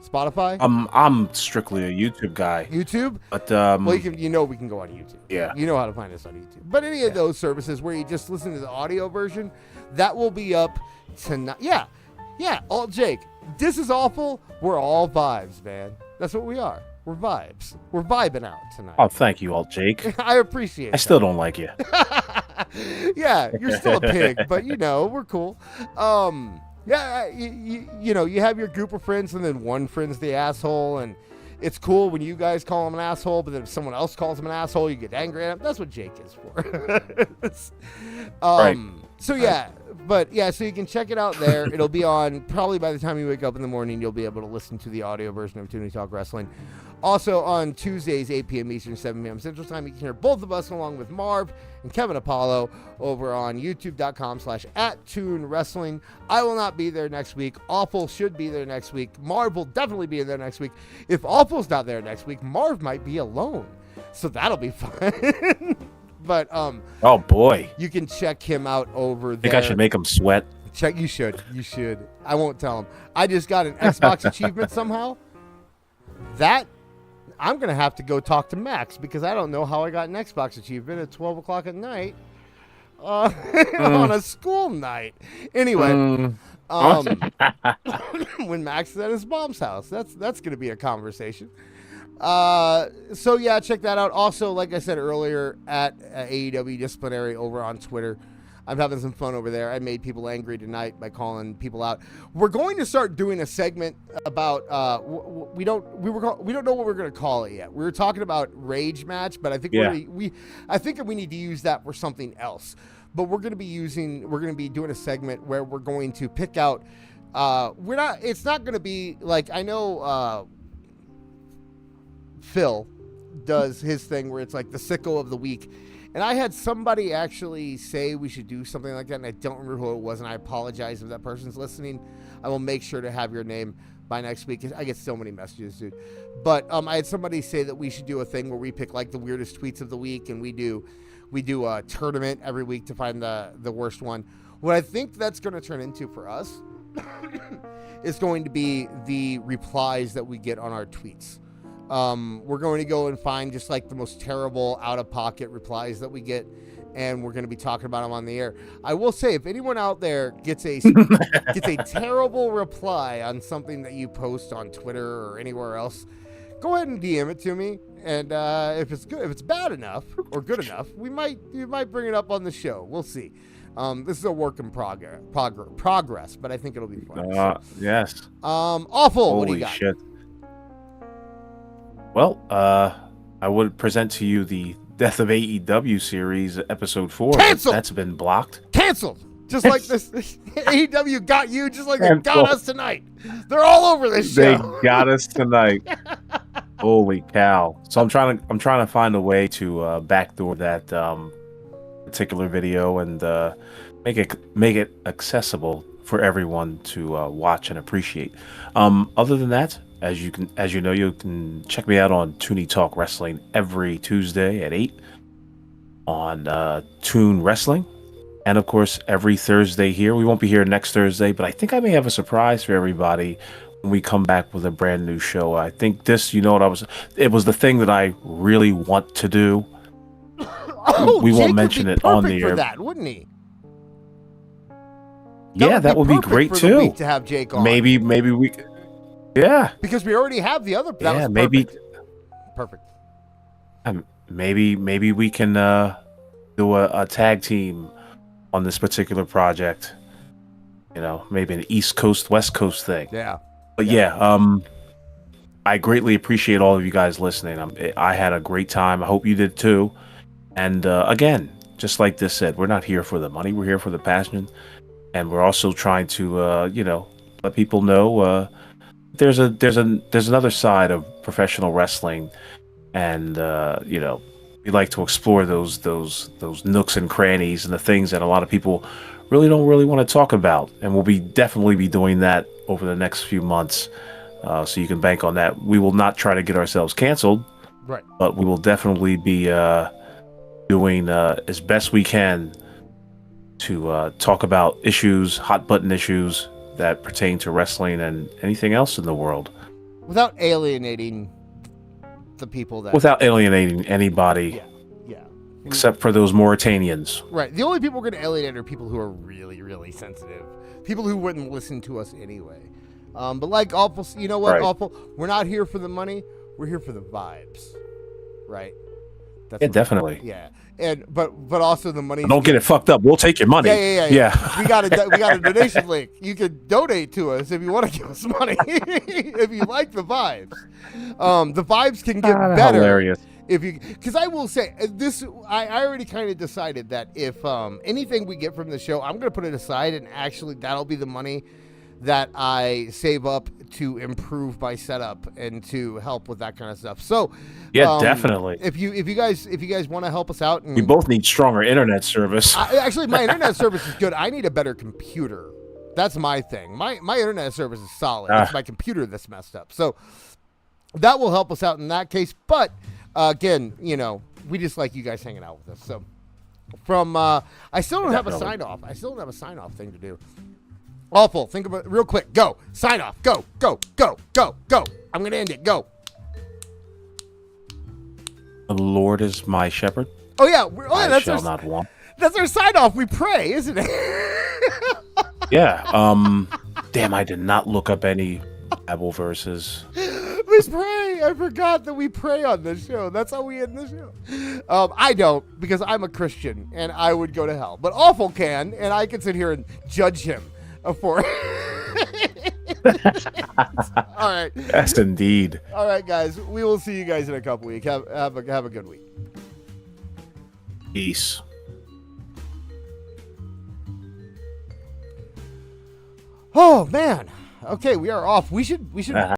Spotify? I'm strictly a YouTube guy. YouTube? But well, we can go on YouTube. Yeah. You know how to find us on YouTube. But any of those services where you just listen to the audio version, that will be up tonight. Yeah. Alt Jake. This is Awful. We're all vibes, man. That's what we are. We're vibes. We're vibing out tonight. Oh, thank you, Alt Jake. I appreciate it. I still don't like you. Yeah, you're still a pig, but we're cool. Yeah, you have your group of friends, and then one friend's the asshole, and it's cool when you guys call him an asshole, but then if someone else calls him an asshole, you get angry at him. That's what Jake is for. Right. So yeah, but yeah, so you can check it out there. It'll be on probably by the time you wake up in the morning. You'll be able to listen to the audio version of Toonie Talk Wrestling. Also on Tuesdays, 8 p.m. Eastern, 7 p.m. Central Time, you can hear both of us along with Marv and Kevin Apollo over on youtube.com/@ToonWrestling. I will not be there next week. Awful should be there next week. Marv will definitely be there next week. If Awful's not there next week, Marv might be alone. So that'll be fun. But oh boy, you can check him out over there. I think I should make him sweat. You should. I won't tell him. I just got an Xbox achievement somehow. That I'm gonna have to go talk to Max because I don't know how I got an Xbox achievement at 12 o'clock at night on a school night. Anyway, when Max is at his mom's house, that's gonna be a conversation. So yeah, check that out. Also, like I said earlier, at AEW Disciplinary over on Twitter. I'm having some fun over there. I made people angry tonight by calling people out. We're going to start doing a segment about we don't know what we're going to call it yet. We were talking about Rage Match, but I think we need to use that for something else. But we're going to be doing a segment where we're going to pick out it's not going to be like, I know Phil does his thing where it's like the sicko of the week. And I had somebody actually say we should do something like that, and I don't remember who it was, and I apologize if that person's listening. I will make sure to have your name by next week. I get so many messages, dude. But I had somebody say that we should do a thing where we pick like the weirdest tweets of the week, and we do a tournament every week to find the worst one. What I think that's going to turn into for us is going to be the replies that we get on our tweets. We're going to go and find just like the most terrible out-of-pocket replies that we get, and we're going to be talking about them on the air. I will say, if anyone out there gets a terrible reply on something that you post on Twitter or anywhere else, go ahead and DM it to me. And if it's bad enough or good enough, we might bring it up on the show. We'll see. This is a work in progress, but I think it'll be fun. Yes. Awful. Holy what do you got? Shit. Well, I would present to you the Death of AEW series, episode 4. Canceled! That's been blocked. Canceled! Just like this, AEW got you, just like they got us tonight. They're all over this show. They got us tonight. Holy cow! So I'm trying to find a way to backdoor that particular video and make it accessible for everyone to watch and appreciate. Other than that, as you know, you can check me out on Toonie Talk Wrestling every Tuesday at 8 on Toon Wrestling, and of course every Thursday here. We won't be here next Thursday, but I think I may have a surprise for everybody when we come back with a brand new show. I think this, it was the thing that I really want to do. We won't mention it on the air. For that, wouldn't he? That would be great too. To have Jake on. Maybe we could. Yeah, because we already have the other. Yeah, maybe. Perfect. Maybe we can do a tag team on this particular project. Maybe an East Coast West Coast thing. Yeah. But I greatly appreciate all of you guys listening. I had a great time. I hope you did too. And again, just like this said, we're not here for the money. We're here for the passion, and we're also trying to let people know. There's another side of professional wrestling, and we like to explore those nooks and crannies and the things that a lot of people don't really want to talk about, and we'll definitely be doing that over the next few months. So you can bank on that. We will not try to get ourselves canceled, right? But we will definitely be doing as best we can to talk about issues, hot button issues that pertain to wrestling and anything else in the world, without alienating the people without alienating anybody. Yeah. Except for those Mauritanians. Right. The only people we're going to alienate are people who are really, really sensitive. People who wouldn't listen to us anyway. But like Awful, you know what, right. Awful? We're not here for the money. We're here for the vibes. Right? That's Yeah, definitely. Yeah, and but also the money. Don't get it fucked up. We'll take your money. Yeah. We got a donation link. You can donate to us if you want to give us money. If you like the vibes, the vibes can get better. Hilarious. If you, because I will say this, I already kind of decided that if anything we get from the show, I'm gonna put it aside, and actually that'll be the money that I save up to improve my setup and to help with that kind of stuff. So yeah, definitely. If you guys want to help us out, and we both need stronger internet service. Actually, my internet service is good. I need a better computer. That's my thing. My internet service is solid. It's my computer that's messed up. So that will help us out in that case. But again, we just like you guys hanging out with us. So from I still don't have a sign off. I still don't have a sign off thing to do. Awful. Think about it real quick. Go. Sign off. Go. I'm going to end it. Go. The Lord is my shepherd. Oh, yeah. I shall not want. That's our sign off. We pray, isn't it? Yeah. Damn, I did not look up any Bible verses. We pray. I forgot that we pray on this show. That's how we end the show. I don't, because I'm a Christian and I would go to hell. But Awful can, and I can sit here and judge him for all right. Yes, indeed. All right, guys. We will see you guys in a couple weeks. Have a good week. Peace. Oh man. Okay, we are off. We should